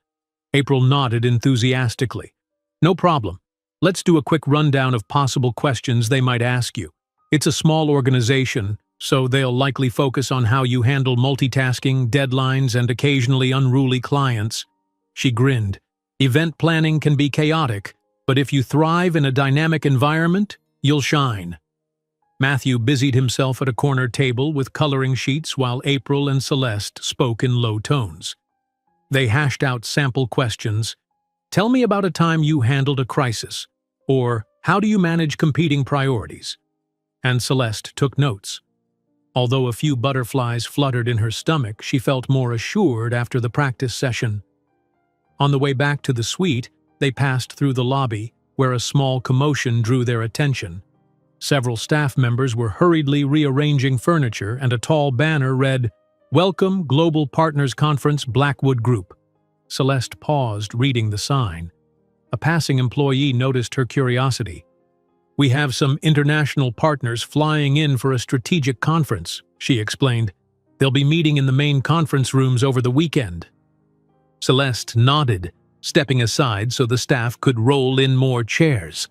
April nodded enthusiastically. "No problem. Let's do a quick rundown of possible questions they might ask you. It's a small organization, so they'll likely focus on how you handle multitasking, deadlines, and occasionally unruly clients." She grinned. "Event planning can be chaotic, but if you thrive in a dynamic environment, you'll shine." Matthew busied himself at a corner table with coloring sheets while April and Celeste spoke in low tones. They hashed out sample questions. Tell me about a time you handled a crisis, or how do you manage competing priorities? And Celeste took notes. Although a few butterflies fluttered in her stomach, she felt more assured after the practice session. On the way back to the suite, they passed through the lobby, where a small commotion drew their attention. Several staff members were hurriedly rearranging furniture, and a tall banner read, "Welcome Global Partners Conference Blackwood Group." Celeste paused, reading the sign. A passing employee noticed her curiosity. "We have some international partners flying in for a strategic conference," she explained. "They'll be meeting in the main conference rooms over the weekend." Celeste nodded, stepping aside so the staff could roll in more chairs.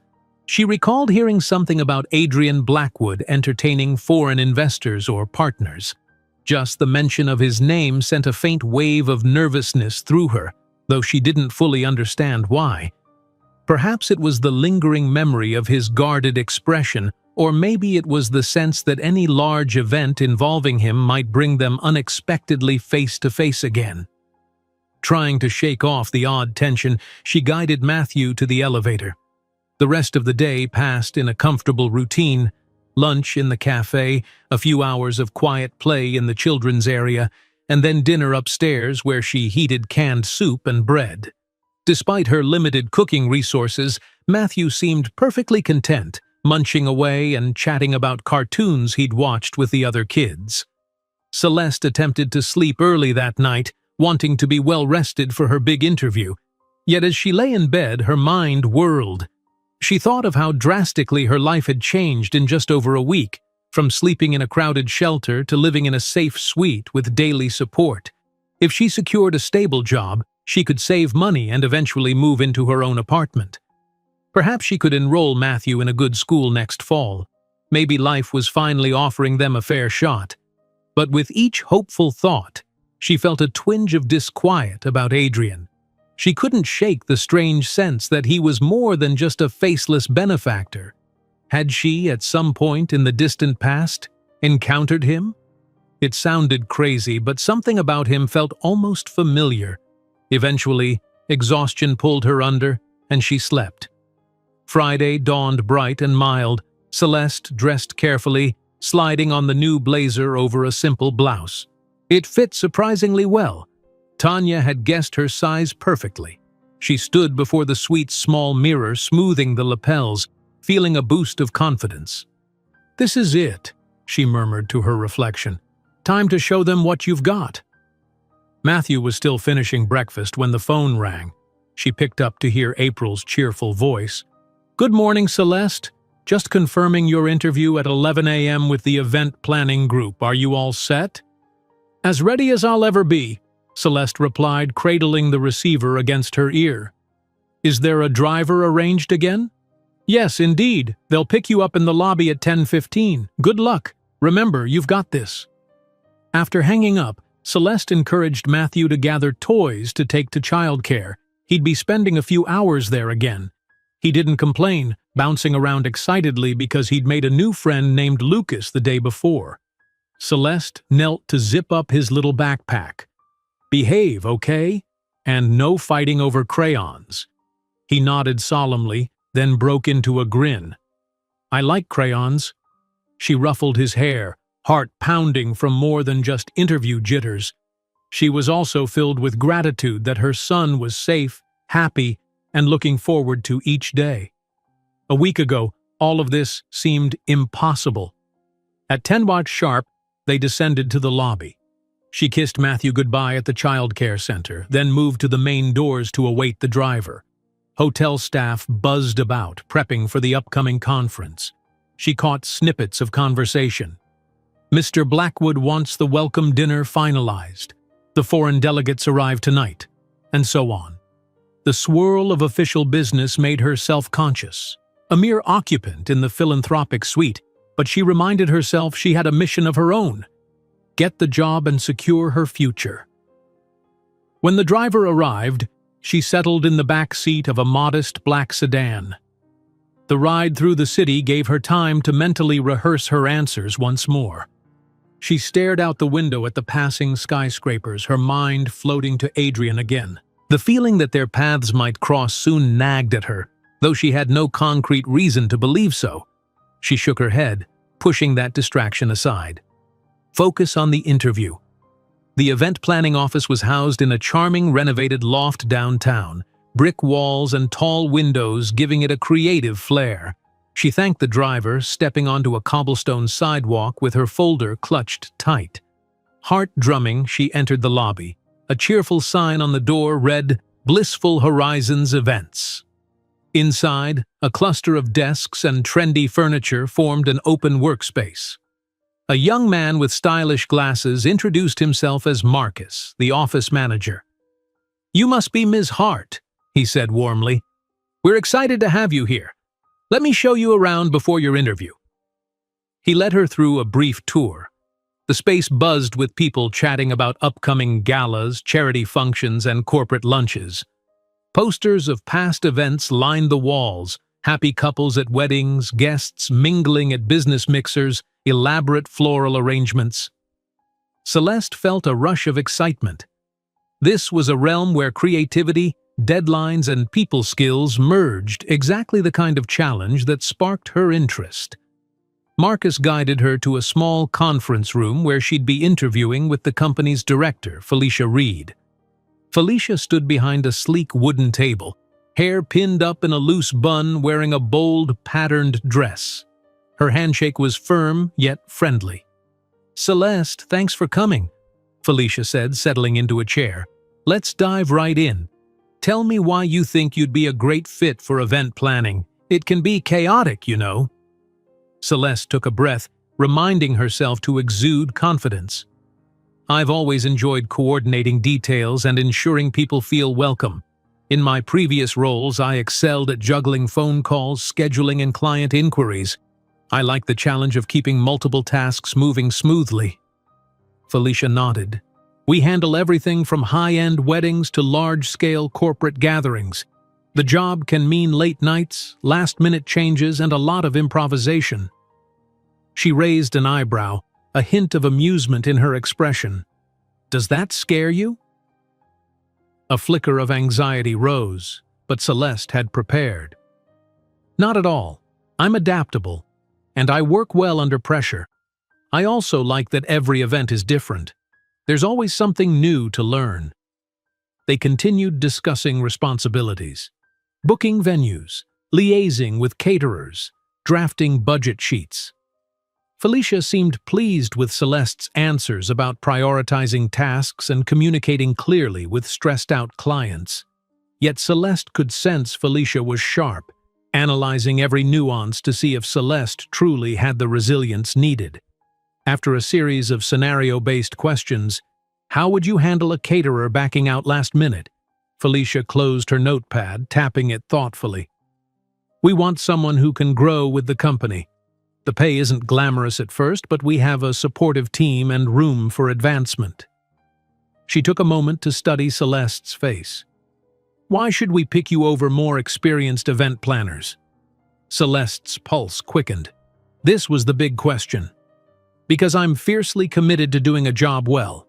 She recalled hearing something about Adrian Blackwood entertaining foreign investors or partners. Just the mention of his name sent a faint wave of nervousness through her, though she didn't fully understand why. Perhaps it was the lingering memory of his guarded expression, or maybe it was the sense that any large event involving him might bring them unexpectedly face to face again. Trying to shake off the odd tension, she guided Matthew to the elevator. The rest of the day passed in a comfortable routine: lunch in the cafe, a few hours of quiet play in the children's area, and then dinner upstairs where she heated canned soup and bread. Despite her limited cooking resources, Matthew seemed perfectly content, munching away and chatting about cartoons he'd watched with the other kids. Celeste attempted to sleep early that night, wanting to be well rested for her big interview. Yet as she lay in bed, her mind whirled. She thought of how drastically her life had changed in just over a week, from sleeping in a crowded shelter to living in a safe suite with daily support. If she secured a stable job, she could save money and eventually move into her own apartment. Perhaps she could enroll Matthew in a good school next fall. Maybe life was finally offering them a fair shot. But with each hopeful thought, she felt a twinge of disquiet about Adrian. She couldn't shake the strange sense that he was more than just a faceless benefactor. Had she, at some point in the distant past, encountered him? It sounded crazy, but something about him felt almost familiar. Eventually, exhaustion pulled her under, and she slept. Friday dawned bright and mild. Celeste dressed carefully, sliding on the new blazer over a simple blouse. It fit surprisingly well. Tanya had guessed her size perfectly. She stood before the suite's small mirror, smoothing the lapels, feeling a boost of confidence. "This is it," she murmured to her reflection. "Time to show them what you've got." Matthew was still finishing breakfast when the phone rang. She picked up to hear April's cheerful voice. "Good morning, Celeste. Just confirming your interview at 11 a.m. with the event planning group. Are you all set?" "As ready as I'll ever be," Celeste replied, cradling the receiver against her ear. "Is there a driver arranged again?" "Yes, indeed. They'll pick you up in the lobby at 10:15. Good luck. Remember, you've got this." After hanging up, Celeste encouraged Matthew to gather toys to take to childcare. He'd be spending a few hours there again. He didn't complain, bouncing around excitedly because he'd made a new friend named Lucas the day before. Celeste knelt to zip up his little backpack. "Behave, okay? And no fighting over crayons." He nodded solemnly, then broke into a grin. "I like crayons." She ruffled his hair, heart pounding from more than just interview jitters. She was also filled with gratitude that her son was safe, happy, and looking forward to each day. A week ago, all of this seemed impossible. At 10 sharp, they descended to the lobby. She kissed Matthew goodbye at the childcare center, then moved to the main doors to await the driver. Hotel staff buzzed about, prepping for the upcoming conference. She caught snippets of conversation. "Mr. Blackwood wants the welcome dinner finalized. The foreign delegates arrive tonight," and so on. The swirl of official business made her self-conscious. A mere occupant in the philanthropic suite, but she reminded herself she had a mission of her own: get the job and secure her future. When the driver arrived, she settled in the back seat of a modest black sedan. The ride through the city gave her time to mentally rehearse her answers once more. She stared out the window at the passing skyscrapers, her mind floating to Adrian again. The feeling that their paths might cross soon nagged at her, though she had no concrete reason to believe so. She shook her head, pushing that distraction aside. Focus on the interview. The event planning office was housed in a charming renovated loft downtown, brick walls and tall windows giving it a creative flair. She thanked the driver, stepping onto a cobblestone sidewalk with her folder clutched tight. Heart drumming, she entered the lobby. A cheerful sign on the door read, "Blissful Horizons Events." Inside, a cluster of desks and trendy furniture formed an open workspace. A young man with stylish glasses introduced himself as Marcus, the office manager. "You must be Ms. Hart," he said warmly. "We're excited to have you here. Let me show you around before your interview." He led her through a brief tour. The space buzzed with people chatting about upcoming galas, charity functions, and corporate lunches. Posters of past events lined the walls, happy couples at weddings, guests mingling at business mixers, elaborate floral arrangements. Celeste felt a rush of excitement. This was a realm where creativity, deadlines, and people skills merged, exactly the kind of challenge that sparked her interest. Marcus guided her to a small conference room where she'd be interviewing with the company's director, Felicia Reed. Felicia stood behind a sleek wooden table, hair pinned up in a loose bun, wearing a bold, patterned dress. Her handshake was firm, yet friendly. "Celeste, thanks for coming," Felicia said, settling into a chair. "Let's dive right in. Tell me why you think you'd be a great fit for event planning. It can be chaotic, you know." Celeste took a breath, reminding herself to exude confidence. "I've always enjoyed coordinating details and ensuring people feel welcome. In my previous roles, I excelled at juggling phone calls, scheduling, and client inquiries. I like the challenge of keeping multiple tasks moving smoothly." Felicia nodded. "We handle everything from high-end weddings to large-scale corporate gatherings. The job can mean late nights, last-minute changes, and a lot of improvisation." She raised an eyebrow, a hint of amusement in her expression. "Does that scare you?" A flicker of anxiety rose, but Celeste had prepared. "Not at all. I'm adaptable, and I work well under pressure. I also like that every event is different. There's always something new to learn." They continued discussing responsibilities. Booking venues, liaising with caterers, drafting budget sheets. Felicia seemed pleased with Celeste's answers about prioritizing tasks and communicating clearly with stressed-out clients. Yet Celeste could sense Felicia was sharp, analyzing every nuance to see if Celeste truly had the resilience needed. After a series of scenario-based questions, "How would you handle a caterer backing out last minute?" Felicia closed her notepad, tapping it thoughtfully. "We want someone who can grow with the company. The pay isn't glamorous at first, but we have a supportive team and room for advancement." She took a moment to study Celeste's face. "Why should we pick you over more experienced event planners?" Celeste's pulse quickened. This was the big question. "Because I'm fiercely committed to doing a job well.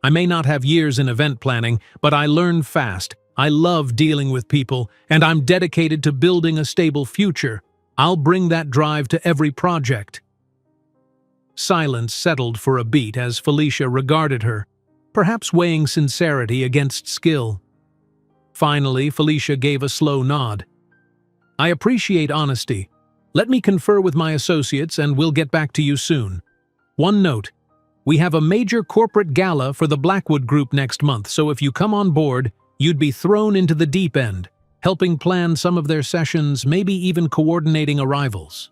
I may not have years in event planning, but I learn fast. I love dealing with people, and I'm dedicated to building a stable future. I'll bring that drive to every project." Silence settled for a beat as Felicia regarded her, perhaps weighing sincerity against skill. Finally, Felicia gave a slow nod. "I appreciate honesty. Let me confer with my associates and we'll get back to you soon. One note, we have a major corporate gala for the Blackwood Group next month, so if you come on board, you'd be thrown into the deep end, helping plan some of their sessions, maybe even coordinating arrivals."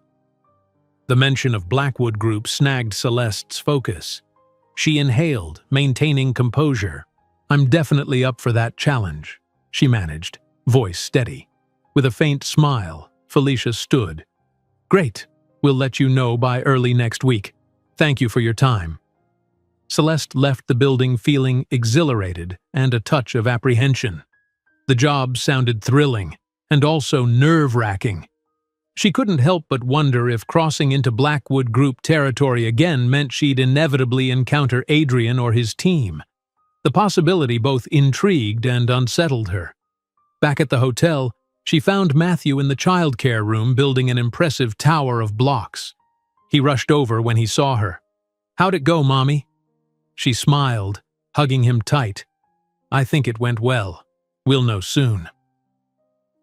The mention of Blackwood Group snagged Celeste's focus. She inhaled, maintaining composure. "I'm definitely up for that challenge," she managed, voice steady. With a faint smile, Felicia stood. "Great. We'll let you know by early next week. Thank you for your time." Celeste left the building feeling exhilarated and a touch of apprehension. The job sounded thrilling, and also nerve-wracking. She couldn't help but wonder if crossing into Blackwood Group territory again meant she'd inevitably encounter Adrian or his team. The possibility both intrigued and unsettled her. Back at the hotel, she found Matthew in the childcare room building an impressive tower of blocks. He rushed over when he saw her. "How'd it go, Mommy?" She smiled, hugging him tight. "I think it went well. We'll know soon."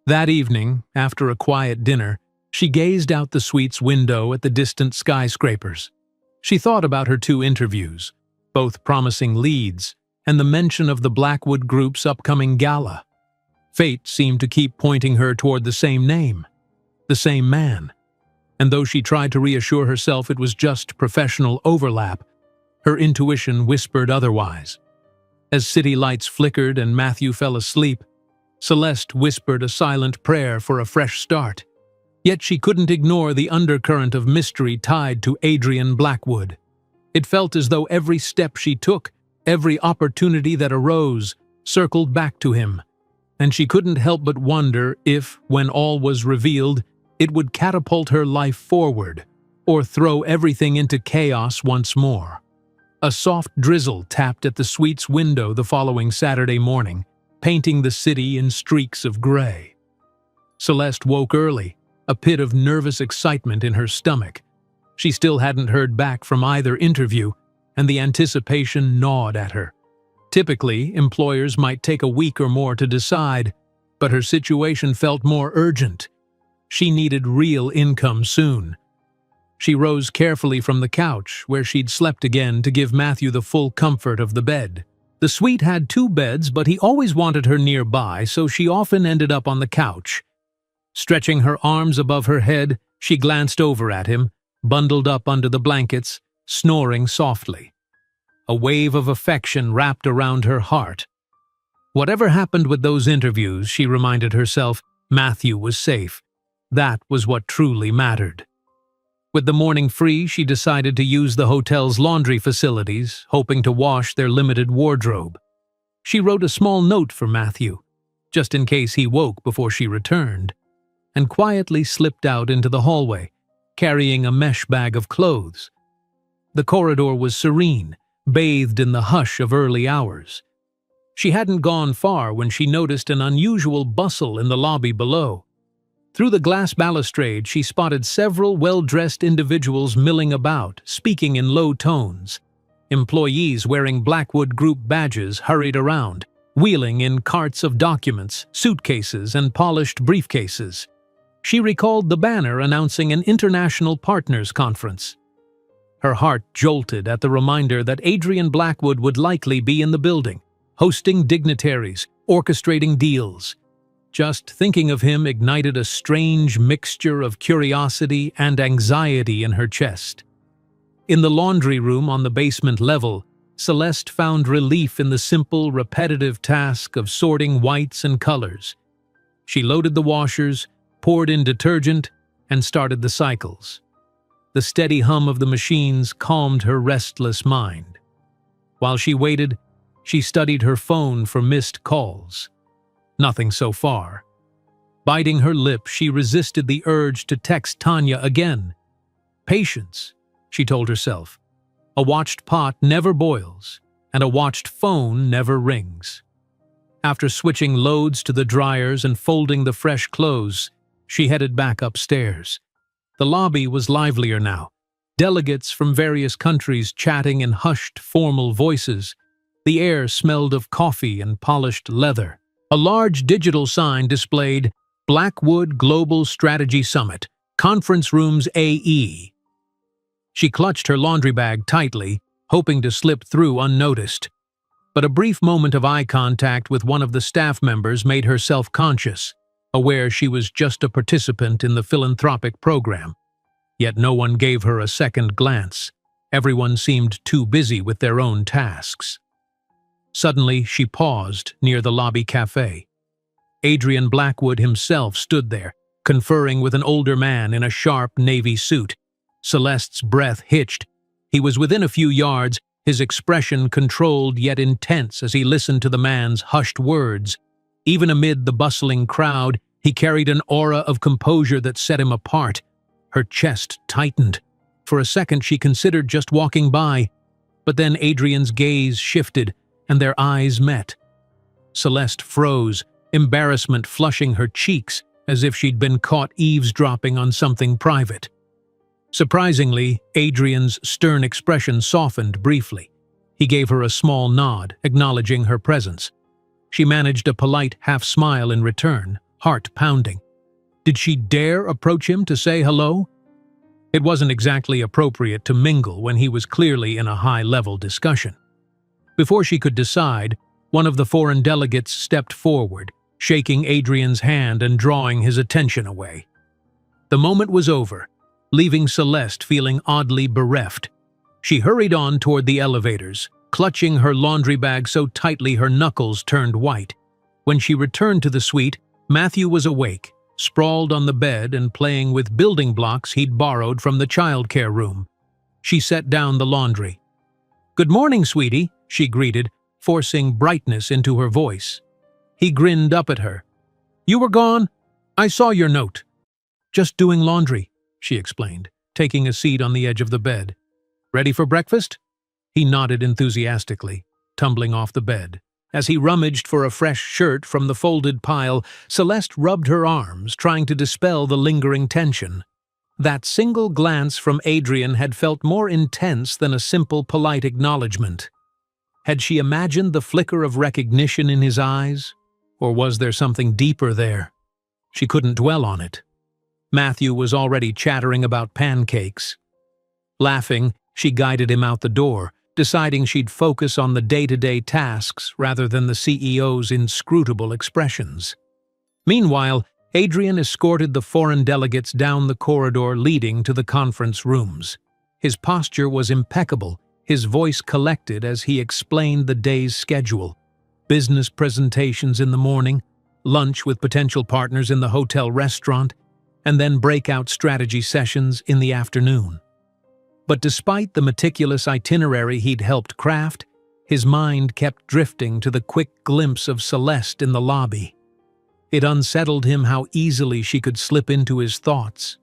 That evening, after a quiet dinner, she gazed out the suite's window at the distant skyscrapers. She thought about her 2 interviews, both promising leads, and the mention of the Blackwood Group's upcoming gala. Fate seemed to keep pointing her toward the same name, the same man. And though she tried to reassure herself it was just professional overlap, her intuition whispered otherwise. As city lights flickered and Matthew fell asleep, Celeste whispered a silent prayer for a fresh start. Yet she couldn't ignore the undercurrent of mystery tied to Adrian Blackwood. It felt as though every step she took, every opportunity that arose, circled back to him. And she couldn't help but wonder if, when all was revealed, it would catapult her life forward, or throw everything into chaos once more. A soft drizzle tapped at the suite's window the following Saturday morning, painting the city in streaks of gray. Celeste woke early, a pit of nervous excitement in her stomach. She still hadn't heard back from either interview, and the anticipation gnawed at her. Typically, employers might take a week or more to decide, but her situation felt more urgent. She needed real income soon. She rose carefully from the couch, where she'd slept again, to give Matthew the full comfort of the bed. The suite had 2 beds, but he always wanted her nearby, so she often ended up on the couch. Stretching her arms above her head, she glanced over at him, bundled up under the blankets, snoring softly. A wave of affection wrapped around her heart. Whatever happened with those interviews, she reminded herself, Matthew was safe. That was what truly mattered. With the morning free, she decided to use the hotel's laundry facilities, hoping to wash their limited wardrobe. She wrote a small note for Matthew, just in case he woke before she returned, and quietly slipped out into the hallway, carrying a mesh bag of clothes. The corridor was serene, bathed in the hush of early hours. She hadn't gone far when she noticed an unusual bustle in the lobby below. Through the glass balustrade, she spotted several well-dressed individuals milling about, speaking in low tones. Employees wearing Blackwood Group badges hurried around, wheeling in carts of documents, suitcases, and polished briefcases. She recalled the banner announcing an international partners conference. Her heart jolted at the reminder that Adrian Blackwood would likely be in the building, hosting dignitaries, orchestrating deals. Just thinking of him ignited a strange mixture of curiosity and anxiety in her chest. In the laundry room on the basement level, Celeste found relief in the simple, repetitive task of sorting whites and colors. She loaded the washers, poured in detergent, and started the cycles. The steady hum of the machines calmed her restless mind. While she waited, she studied her phone for missed calls. Nothing so far. Biting her lip, she resisted the urge to text Tanya again. Patience, she told herself. A watched pot never boils, and a watched phone never rings. After switching loads to the dryers and folding the fresh clothes, she headed back upstairs. The lobby was livelier now. Delegates from various countries chatting in hushed, formal voices. The air smelled of coffee and polished leather. A large digital sign displayed Blackwood Global Strategy Summit, Conference Rooms AE. She clutched her laundry bag tightly, hoping to slip through unnoticed. But a brief moment of eye contact with one of the staff members made her self-conscious, aware she was just a participant in the philanthropic program. Yet no one gave her a second glance. Everyone seemed too busy with their own tasks. Suddenly, she paused near the lobby cafe. Adrian Blackwood himself stood there, conferring with an older man in a sharp navy suit. Celeste's breath hitched. He was within a few yards, his expression controlled yet intense as he listened to the man's hushed words. Even amid the bustling crowd, he carried an aura of composure that set him apart. Her chest tightened. For a second she considered just walking by, but then Adrian's gaze shifted, and their eyes met. Celeste froze, embarrassment flushing her cheeks as if she'd been caught eavesdropping on something private. Surprisingly, Adrian's stern expression softened briefly. He gave her a small nod, acknowledging her presence. She managed a polite half-smile in return, heart pounding. Did she dare approach him to say hello? It wasn't exactly appropriate to mingle when he was clearly in a high-level discussion. Before she could decide, one of the foreign delegates stepped forward, shaking Adrian's hand and drawing his attention away. The moment was over, leaving Celeste feeling oddly bereft. She hurried on toward the elevators, clutching her laundry bag so tightly her knuckles turned white. When she returned to the suite, Matthew was awake, sprawled on the bed and playing with building blocks he'd borrowed from the childcare room. She set down the laundry. "Good morning, sweetie," she greeted, forcing brightness into her voice. He grinned up at her. "You were gone? I saw your note." "Just doing laundry," she explained, taking a seat on the edge of the bed. "Ready for breakfast?" He nodded enthusiastically, tumbling off the bed. As he rummaged for a fresh shirt from the folded pile, Celeste rubbed her arms, trying to dispel the lingering tension. That single glance from Adrian had felt more intense than a simple polite acknowledgement. Had she imagined the flicker of recognition in his eyes? Or was there something deeper there? She couldn't dwell on it. Matthew was already chattering about pancakes. Laughing, she guided him out the door, deciding she'd focus on the day-to-day tasks rather than the CEO's inscrutable expressions. Meanwhile, Adrian escorted the foreign delegates down the corridor leading to the conference rooms. His posture was impeccable, his voice collected as he explained the day's schedule. Business presentations in the morning, lunch with potential partners in the hotel restaurant, and then breakout strategy sessions in the afternoon. But despite the meticulous itinerary he'd helped craft, his mind kept drifting to the quick glimpse of Celeste in the lobby. It unsettled him how easily she could slip into his thoughts.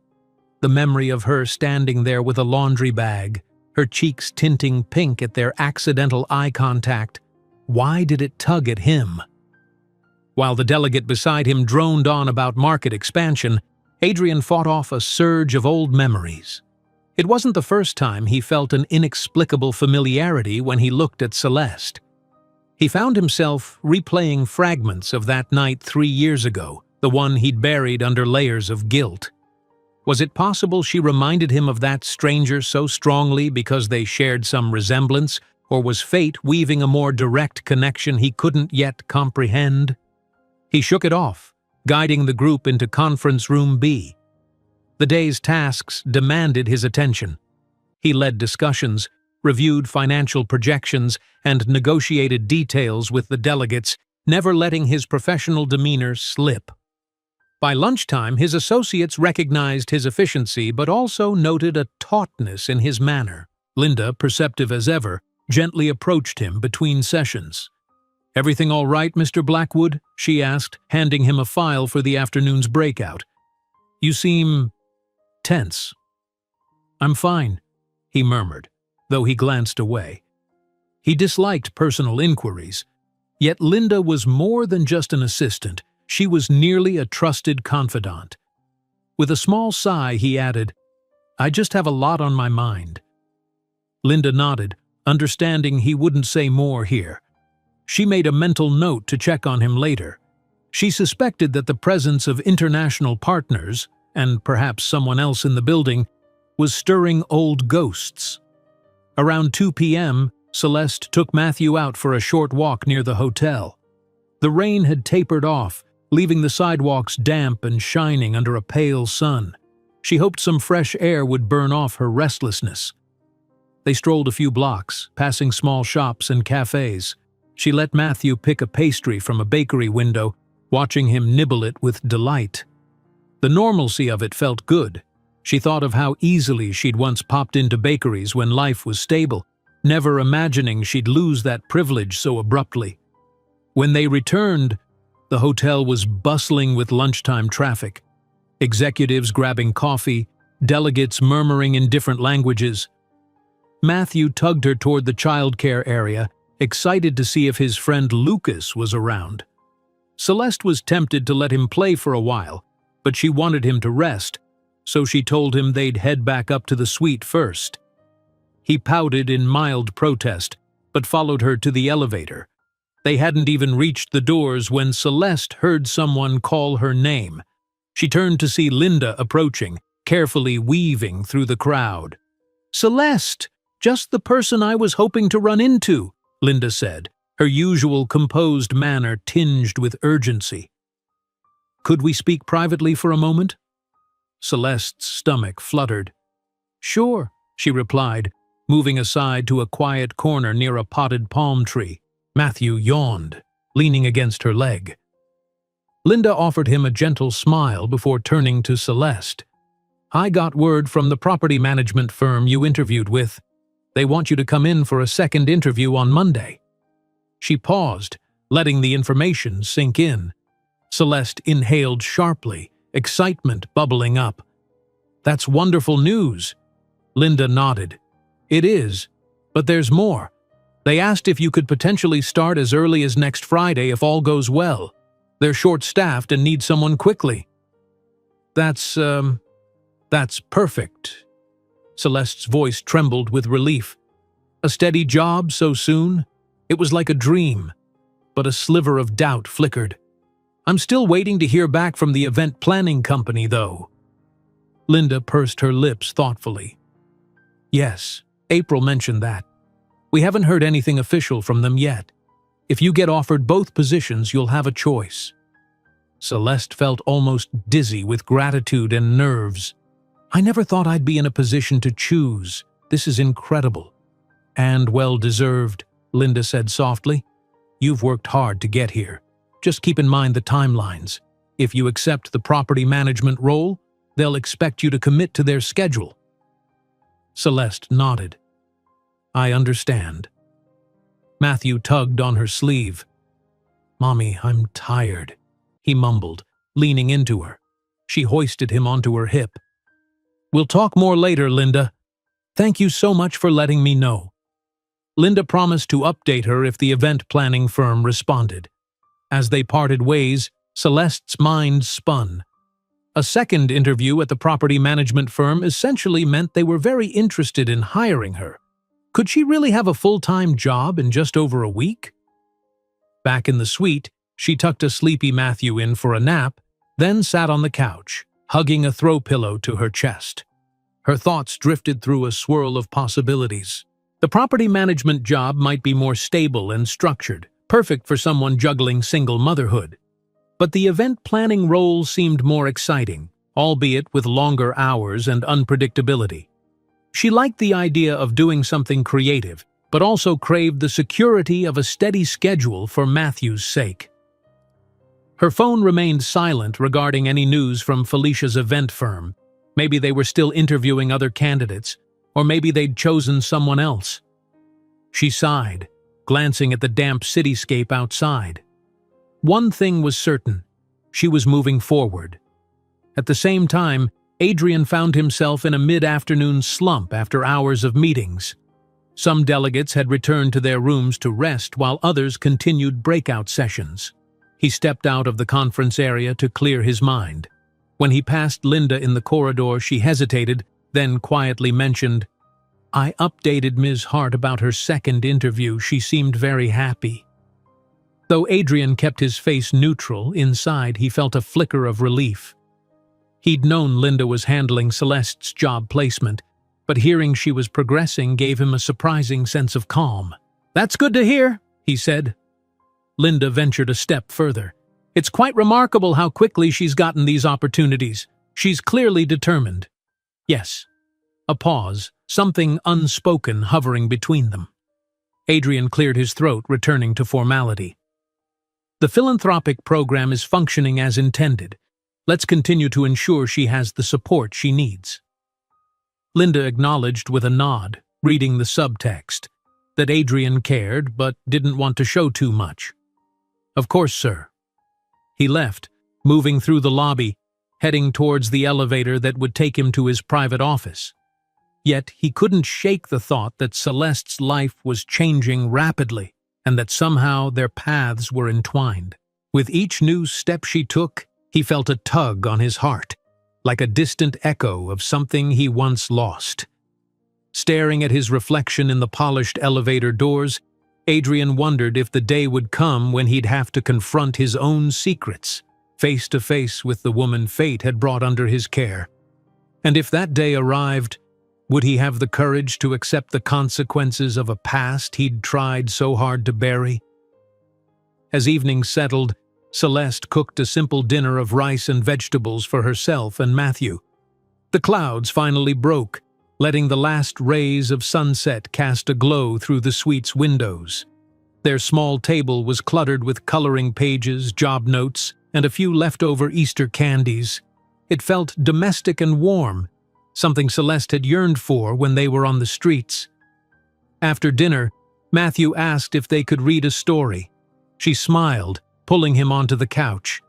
The memory of her standing there with a laundry bag, her cheeks tinting pink at their accidental eye contact. Why did it tug at him? While the delegate beside him droned on about market expansion, Adrian fought off a surge of old memories. It wasn't the first time he felt an inexplicable familiarity when he looked at Celeste. He found himself replaying fragments of that night 3 years ago, the one he'd buried under layers of guilt. Was it possible she reminded him of that stranger so strongly because they shared some resemblance, or was fate weaving a more direct connection he couldn't yet comprehend? He shook it off, guiding the group into Conference Room B. The day's tasks demanded his attention. He led discussions, reviewed financial projections, and negotiated details with the delegates, never letting his professional demeanor slip. By lunchtime, his associates recognized his efficiency but also noted a tautness in his manner. Linda, perceptive as ever, gently approached him between sessions. "Everything all right, Mr. Blackwood?" she asked, handing him a file for the afternoon's breakout. "You seem tense." "I'm fine," he murmured, though he glanced away. He disliked personal inquiries, yet Linda was more than just an assistant. She was nearly a trusted confidant. With a small sigh, he added, "I just have a lot on my mind." Linda nodded, understanding he wouldn't say more here. She made a mental note to check on him later. She suspected that the presence of international partners, and perhaps someone else in the building, was stirring old ghosts. Around 2 p.m., Celeste took Matthew out for a short walk near the hotel. The rain had tapered off, leaving the sidewalks damp and shining under a pale sun. She hoped some fresh air would burn off her restlessness. They strolled a few blocks, passing small shops and cafes. She let Matthew pick a pastry from a bakery window, watching him nibble it with delight. The normalcy of it felt good. She thought of how easily she'd once popped into bakeries when life was stable, never imagining she'd lose that privilege so abruptly. When they returned, the hotel was bustling with lunchtime traffic. Executives grabbing coffee, delegates murmuring in different languages. Matthew tugged her toward the childcare area, excited to see if his friend Lucas was around. Celeste was tempted to let him play for a while, but she wanted him to rest, so she told him they'd head back up to the suite first. He pouted in mild protest, but followed her to the elevator. They hadn't even reached the doors when Celeste heard someone call her name. She turned to see Linda approaching, carefully weaving through the crowd. "Celeste, just the person I was hoping to run into," Linda said, her usual composed manner tinged with urgency. "Could we speak privately for a moment?" Celeste's stomach fluttered. "Sure," she replied, moving aside to a quiet corner near a potted palm tree. Matthew yawned, leaning against her leg. Linda offered him a gentle smile before turning to Celeste. "I got word from the property management firm you interviewed with. They want you to come in for a second interview on Monday." She paused, letting the information sink in. Celeste inhaled sharply, excitement bubbling up. "That's wonderful news." Linda nodded. "It is, but there's more. They asked if you could potentially start as early as next Friday if all goes well. They're short-staffed and need someone quickly." That's perfect." Celeste's voice trembled with relief. "A steady job so soon? It was like a dream." But a sliver of doubt flickered. "I'm still waiting to hear back from the event planning company, though." Linda pursed her lips thoughtfully. "Yes, April mentioned that. We haven't heard anything official from them yet. If you get offered both positions, you'll have a choice." Celeste felt almost dizzy with gratitude and nerves. "I never thought I'd be in a position to choose. This is incredible." "And well-deserved," Linda said softly. "You've worked hard to get here. Just keep in mind the timelines. If you accept the property management role, they'll expect you to commit to their schedule." Celeste nodded. "I understand." Matthew tugged on her sleeve. "Mommy, I'm tired," he mumbled, leaning into her. She hoisted him onto her hip. "We'll talk more later, Linda. Thank you so much for letting me know." Linda promised to update her if the event planning firm responded. As they parted ways, Celeste's mind spun. A second interview at the property management firm essentially meant they were very interested in hiring her. Could she really have a full-time job in just over a week? Back in the suite, she tucked a sleepy Matthew in for a nap, then sat on the couch, hugging a throw pillow to her chest. Her thoughts drifted through a swirl of possibilities. The property management job might be more stable and structured, perfect for someone juggling single motherhood. But the event planning role seemed more exciting, albeit with longer hours and unpredictability. She liked the idea of doing something creative, but also craved the security of a steady schedule for Matthew's sake. Her phone remained silent regarding any news from Felicia's event firm. Maybe they were still interviewing other candidates, or maybe they'd chosen someone else. She sighed, glancing at the damp cityscape outside. One thing was certain: she was moving forward. At the same time, Adrian found himself in a mid-afternoon slump after hours of meetings. Some delegates had returned to their rooms to rest while others continued breakout sessions. He stepped out of the conference area to clear his mind. When he passed Linda in the corridor, she hesitated, then quietly mentioned, "I updated Ms. Hart about her second interview. She seemed very happy." Though Adrian kept his face neutral, inside he felt a flicker of relief. He'd known Linda was handling Celeste's job placement, but hearing she was progressing gave him a surprising sense of calm. "That's good to hear," he said. Linda ventured a step further. "It's quite remarkable how quickly she's gotten these opportunities. She's clearly determined." "Yes." A pause, something unspoken hovering between them. Adrian cleared his throat, returning to formality. "The philanthropic program is functioning as intended. Let's continue to ensure she has the support she needs." Linda acknowledged with a nod, reading the subtext, that Adrian cared but didn't want to show too much. "Of course, sir." He left, moving through the lobby, heading towards the elevator that would take him to his private office. Yet he couldn't shake the thought that Celeste's life was changing rapidly. and that somehow their paths were entwined. With each new step she took, he felt a tug on his heart, like a distant echo of something he once lost. Staring at his reflection in the polished elevator doors, Adrian wondered if the day would come when he'd have to confront his own secrets, face to face with the woman fate had brought under his care. And if that day arrived, would he have the courage to accept the consequences of a past he'd tried so hard to bury? As evening settled, Celeste cooked a simple dinner of rice and vegetables for herself and Matthew. The clouds finally broke, letting the last rays of sunset cast a glow through the suite's windows. Their small table was cluttered with coloring pages, job notes, and a few leftover Easter candies. It felt domestic and warm, something Celeste had yearned for when they were on the streets. After dinner, Matthew asked if they could read a story. She smiled, pulling him onto the couch.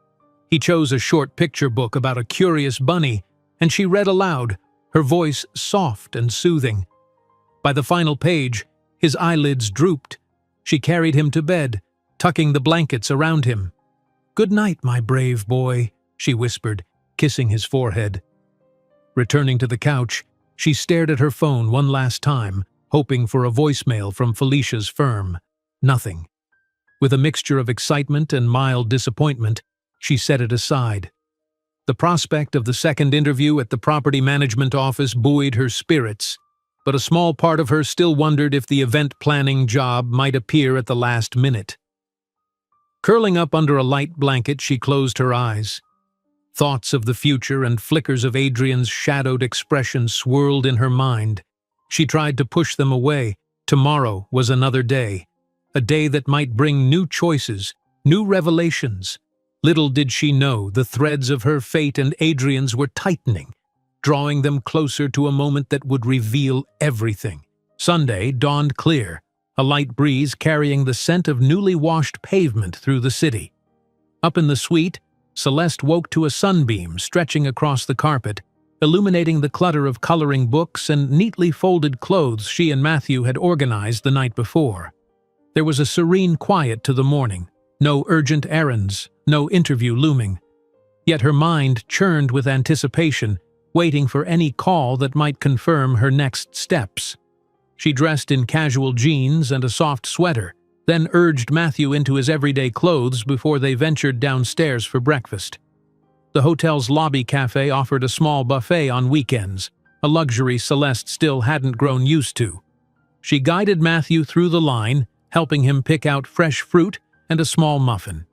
He chose a short picture book about a curious bunny, and she read aloud, her voice soft and soothing. By the final page, his eyelids drooped. She carried him to bed, tucking the blankets around him. "Good night, my brave boy," she whispered, kissing his forehead. Returning to the couch, she stared at her phone one last time, hoping for a voicemail from Felicia's firm. Nothing. With a mixture of excitement and mild disappointment, she set it aside. The prospect of the second interview at the property management office buoyed her spirits, but a small part of her still wondered if the event planning job might appear at the last minute. Curling up under a light blanket, she closed her eyes. Thoughts of the future and flickers of Adrian's shadowed expression swirled in her mind. She tried to push them away. Tomorrow was another day, a day that might bring new choices, new revelations. Little did she know the threads of her fate and Adrian's were tightening, drawing them closer to a moment that would reveal everything. Sunday dawned clear, a light breeze carrying the scent of newly washed pavement through the city. Up in the suite, Celeste woke to a sunbeam stretching across the carpet, illuminating the clutter of coloring books and neatly folded clothes she and Matthew had organized the night before. There was a serene quiet to the morning, no urgent errands, no interview looming. Yet her mind churned with anticipation, waiting for any call that might confirm her next steps. She dressed in casual jeans and a soft sweater, then urged Matthew into his everyday clothes before they ventured downstairs for breakfast. The hotel's lobby cafe offered a small buffet on weekends, a luxury Celeste still hadn't grown used to. She guided Matthew through the line, helping him pick out fresh fruit and a small muffin.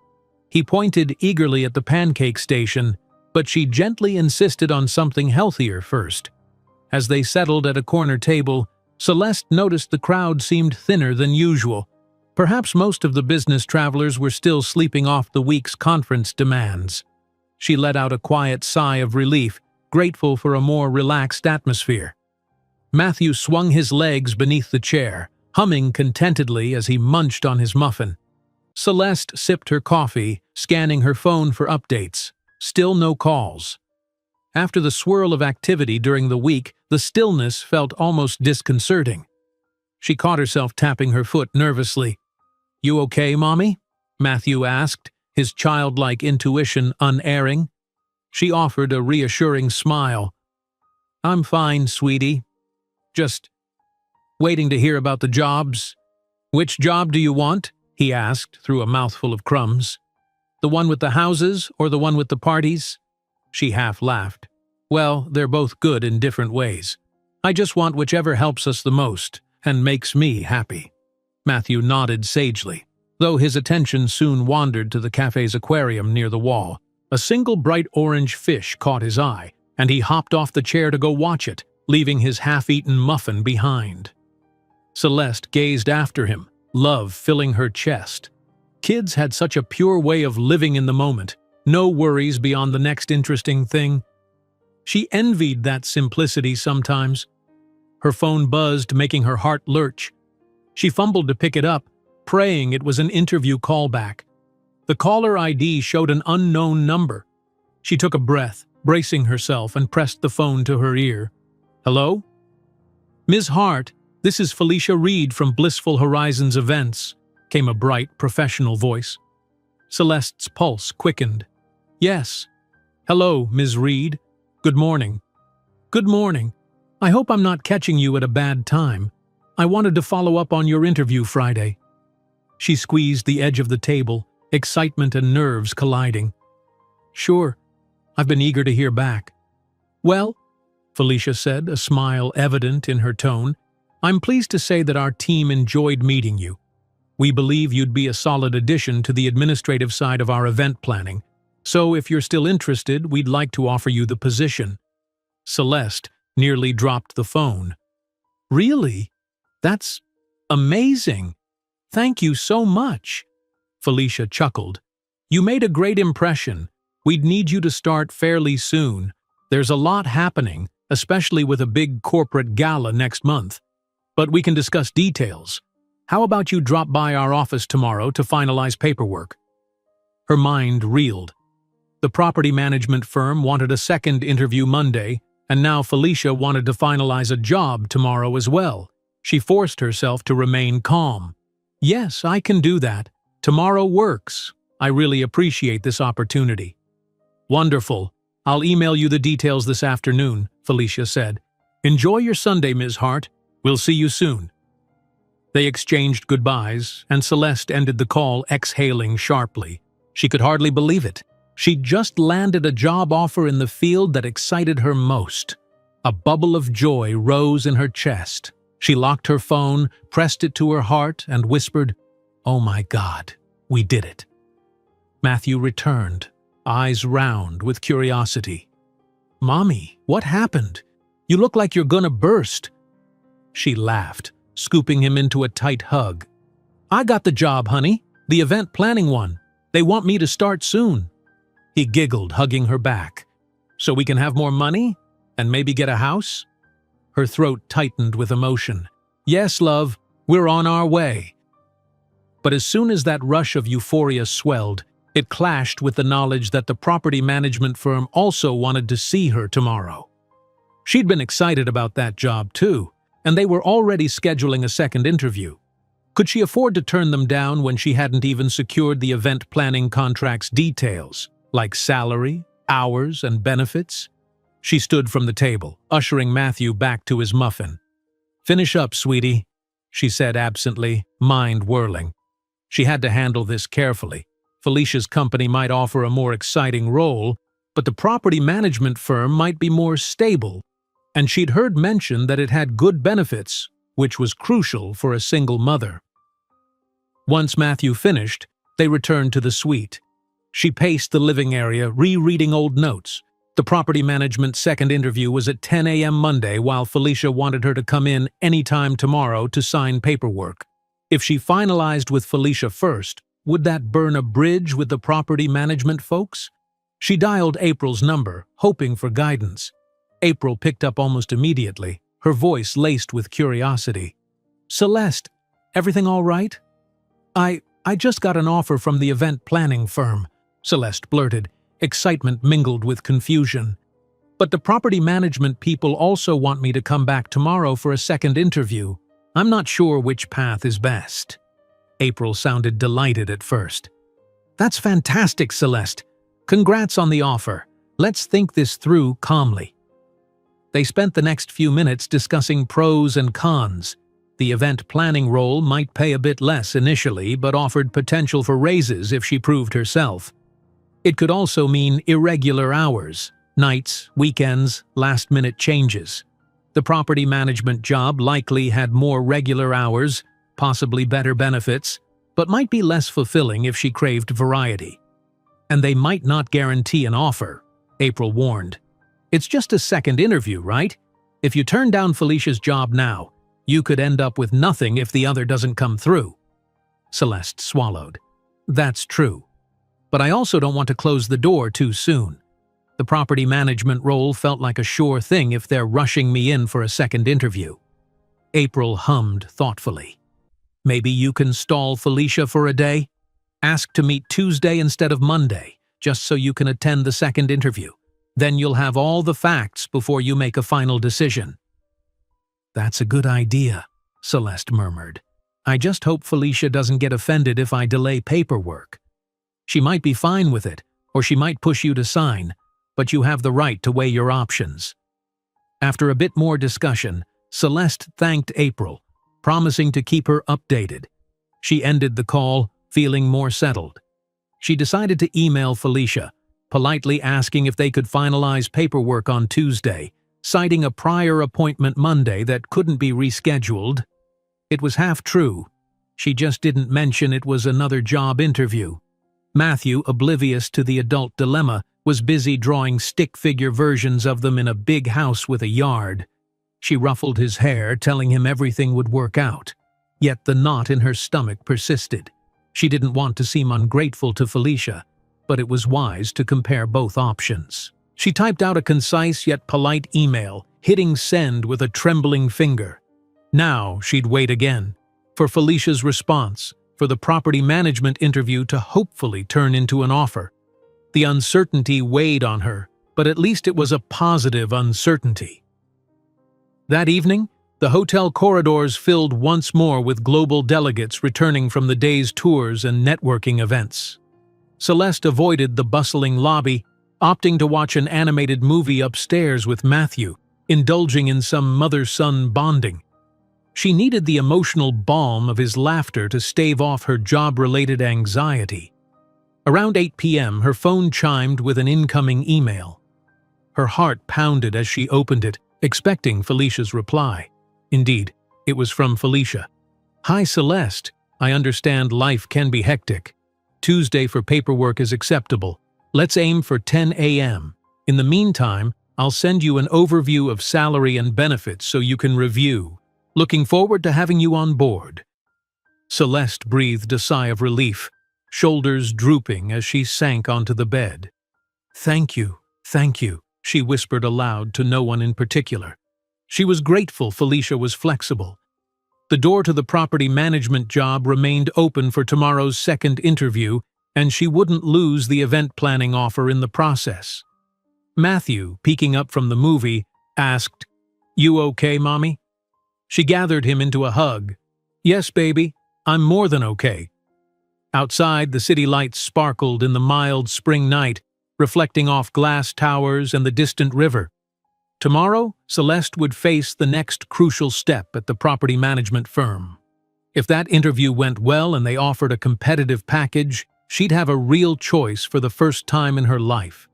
He pointed eagerly at the pancake station, but she gently insisted on something healthier first. As they settled at a corner table, Celeste noticed the crowd seemed thinner than usual. Perhaps most of the business travelers were still sleeping off the week's conference demands. She let out a quiet sigh of relief, grateful for a more relaxed atmosphere. Matthew swung his legs beneath the chair, humming contentedly as he munched on his muffin. Celeste sipped her coffee, scanning her phone for updates. Still no calls. After the swirl of activity during the week, the stillness felt almost disconcerting. She caught herself tapping her foot nervously. "You okay, Mommy?" Matthew asked, his childlike intuition unerring. She offered a reassuring smile. "I'm fine, sweetie. Just waiting to hear about the jobs." "Which job do you want?" he asked through a mouthful of crumbs. "The one with the houses or the one with the parties?" She half laughed. "Well, they're both good in different ways. I just want whichever helps us the most and makes me happy." Matthew nodded sagely, though his attention soon wandered to the cafe's aquarium near the wall. A single bright orange fish caught his eye, and he hopped off the chair to go watch it, leaving his half-eaten muffin behind. Celeste gazed after him, love filling her chest. Kids had such a pure way of living in the moment, no worries beyond the next interesting thing. She envied that simplicity sometimes. Her phone buzzed, making her heart lurch. She fumbled to pick it up, praying it was an interview callback. The caller ID showed an unknown number. She took a breath, bracing herself, and pressed the phone to her ear. "Hello? Ms. Hart, this is Felicia Reed from Blissful Horizons Events. came a bright, professional voice. Celeste's pulse quickened. Yes. Hello, Ms. Reed. Good morning. Good morning. I hope I'm not catching you at a bad time. I wanted to follow up on your interview Friday. She squeezed the edge of the table, excitement and nerves colliding. Sure. I've been eager to hear back. Well, Felicia said, a smile evident in her tone, I'm pleased to say that our team enjoyed meeting you. We believe you'd be a solid addition to the administrative side of our event planning, so if you're still interested, we'd like to offer you the position. Celeste nearly dropped the phone. Really? That's amazing. Thank you so much. Felicia chuckled. You made a great impression. We'd need you to start fairly soon. There's a lot happening, especially with a big corporate gala next month. But we can discuss details. How about you drop by our office tomorrow to finalize paperwork? Her mind reeled. The property management firm wanted a second interview Monday, and now Felicia wanted to finalize a job tomorrow as well. She forced herself to remain calm. Yes, I can do that. Tomorrow works. I really appreciate this opportunity. Wonderful. I'll email you the details this afternoon, Felicia said. Enjoy your Sunday, Ms. Hart. We'll see you soon. They exchanged goodbyes, and Celeste ended the call exhaling sharply. She could hardly believe it. She'd just landed a job offer in the field that excited her most. A bubble of joy rose in her chest. She locked her phone, pressed it to her heart, and whispered, "Oh my God, we did it." Matthew returned, eyes round with curiosity. "Mommy, what happened? You look like you're gonna burst." She laughed, scooping him into a tight hug. "I got the job, honey. The event planning one. They want me to start soon." He giggled, hugging her back. "So we can have more money? And maybe get a house?" Her throat tightened with emotion. "Yes, love, we're on our way." But as soon as that rush of euphoria swelled, it clashed with the knowledge that the property management firm also wanted to see her tomorrow. She'd been excited about that job too, and they were already scheduling a second interview. Could she afford to turn them down when she hadn't even secured the event planning contract's details, like salary, hours, and benefits? She stood from the table, ushering Matthew back to his muffin. "Finish up, sweetie," she said absently, mind whirling. She had to handle this carefully. Felicia's company might offer a more exciting role, but the property management firm might be more stable, and she'd heard mention that it had good benefits, which was crucial for a single mother. Once Matthew finished, they returned to the suite. She paced the living area, rereading old notes. The property management second interview was at 10 a.m. Monday, while Felicia wanted her to come in any time tomorrow to sign paperwork. If she finalized with Felicia first, would that burn a bridge with the property management folks? She dialed April's number, hoping for guidance. April picked up almost immediately, her voice laced with curiosity. "Celeste, everything all right?" I just got an offer from the event planning firm," Celeste blurted, excitement mingled with confusion. "But the property management people also want me to come back tomorrow for a second interview. I'm not sure which path is best." April sounded delighted at first. "That's fantastic, Celeste. Congrats on the offer. Let's think this through calmly." They spent the next few minutes discussing pros and cons. The event planning role might pay a bit less initially, but offered potential for raises if she proved herself. It could also mean irregular hours, nights, weekends, last-minute changes. The property management job likely had more regular hours, possibly better benefits, but might be less fulfilling if she craved variety. And they might not guarantee an offer, April warned. "It's just a second interview, right? If you turn down Felicia's job now, you could end up with nothing if the other doesn't come through." Celeste swallowed. "That's true. But I also don't want to close the door too soon. The property management role felt like a sure thing if they're rushing me in for a second interview." April hummed thoughtfully. "Maybe you can stall Felicia for a day? Ask to meet Tuesday instead of Monday, just so you can attend the second interview. Then you'll have all the facts before you make a final decision." "That's a good idea," Celeste murmured. I just hope Felicia doesn't get offended if I delay paperwork. She might be fine with it, or she might push you to sign, but you have the right to weigh your options." After a bit more discussion, Celeste thanked April, promising to keep her updated. She ended the call, feeling more settled. She decided to email Felicia, politely asking if they could finalize paperwork on Tuesday, citing a prior appointment Monday that couldn't be rescheduled. It was half true. She just didn't mention it was another job interview. Matthew, oblivious to the adult dilemma, was busy drawing stick figure versions of them in a big house with a yard. She ruffled his hair, telling him everything would work out. Yet the knot in her stomach persisted. She didn't want to seem ungrateful to Felicia, but it was wise to compare both options. She typed out a concise yet polite email, hitting send with a trembling finger. Now she'd wait again, for Felicia's response, for the property management interview to hopefully turn into an offer. The uncertainty weighed on her, but at least it was a positive uncertainty. That evening, the hotel corridors filled once more with global delegates returning from the day's tours and networking events. Celeste avoided the bustling lobby, opting to watch an animated movie upstairs with Matthew, indulging in some mother-son bonding. She needed the emotional balm of his laughter to stave off her job-related anxiety. Around 8 p.m., her phone chimed with an incoming email. Her heart pounded as she opened it, expecting Felicia's reply. Indeed, it was from Felicia. "Hi Celeste, I understand life can be hectic. Tuesday for paperwork is acceptable. Let's aim for 10 a.m. In the meantime, I'll send you an overview of salary and benefits so you can review. Looking forward to having you on board." Celeste breathed a sigh of relief, shoulders drooping as she sank onto the bed. Thank you," she whispered aloud to no one in particular. She was grateful Felicia was flexible. The door to the property management job remained open for tomorrow's second interview, and she wouldn't lose the event planning offer in the process. Matthew, peeking up from the movie, asked, "You okay, Mommy?" She gathered him into a hug. "Yes, baby, I'm more than okay." Outside, the city lights sparkled in the mild spring night, reflecting off glass towers and the distant river. Tomorrow, Celeste would face the next crucial step at the property management firm. If that interview went well and they offered a competitive package, she'd have a real choice for the first time in her life.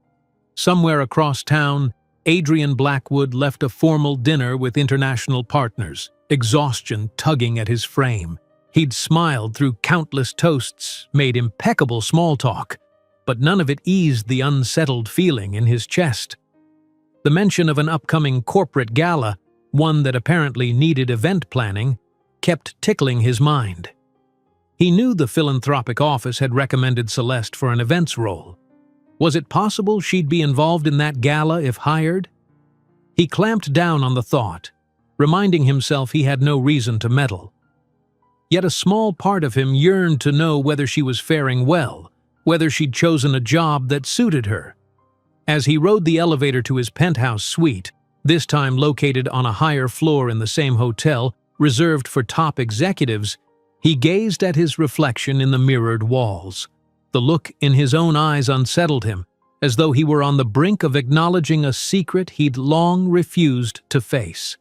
Somewhere across town, Adrian Blackwood left a formal dinner with international partners, exhaustion tugging at his frame. He'd smiled through countless toasts, made impeccable small talk, but none of it eased the unsettled feeling in his chest. The mention of an upcoming corporate gala, one that apparently needed event planning, kept tickling his mind. He knew the philanthropic office had recommended Celeste for an events role. Was it possible she'd be involved in that gala if hired? He clamped down on the thought, reminding himself he had no reason to meddle. Yet a small part of him yearned to know whether she was faring well, whether she'd chosen a job that suited her. As he rode the elevator to his penthouse suite, this time located on a higher floor in the same hotel, reserved for top executives, he gazed at his reflection in the mirrored walls. The look in his own eyes unsettled him, as though he were on the brink of acknowledging a secret he'd long refused to face.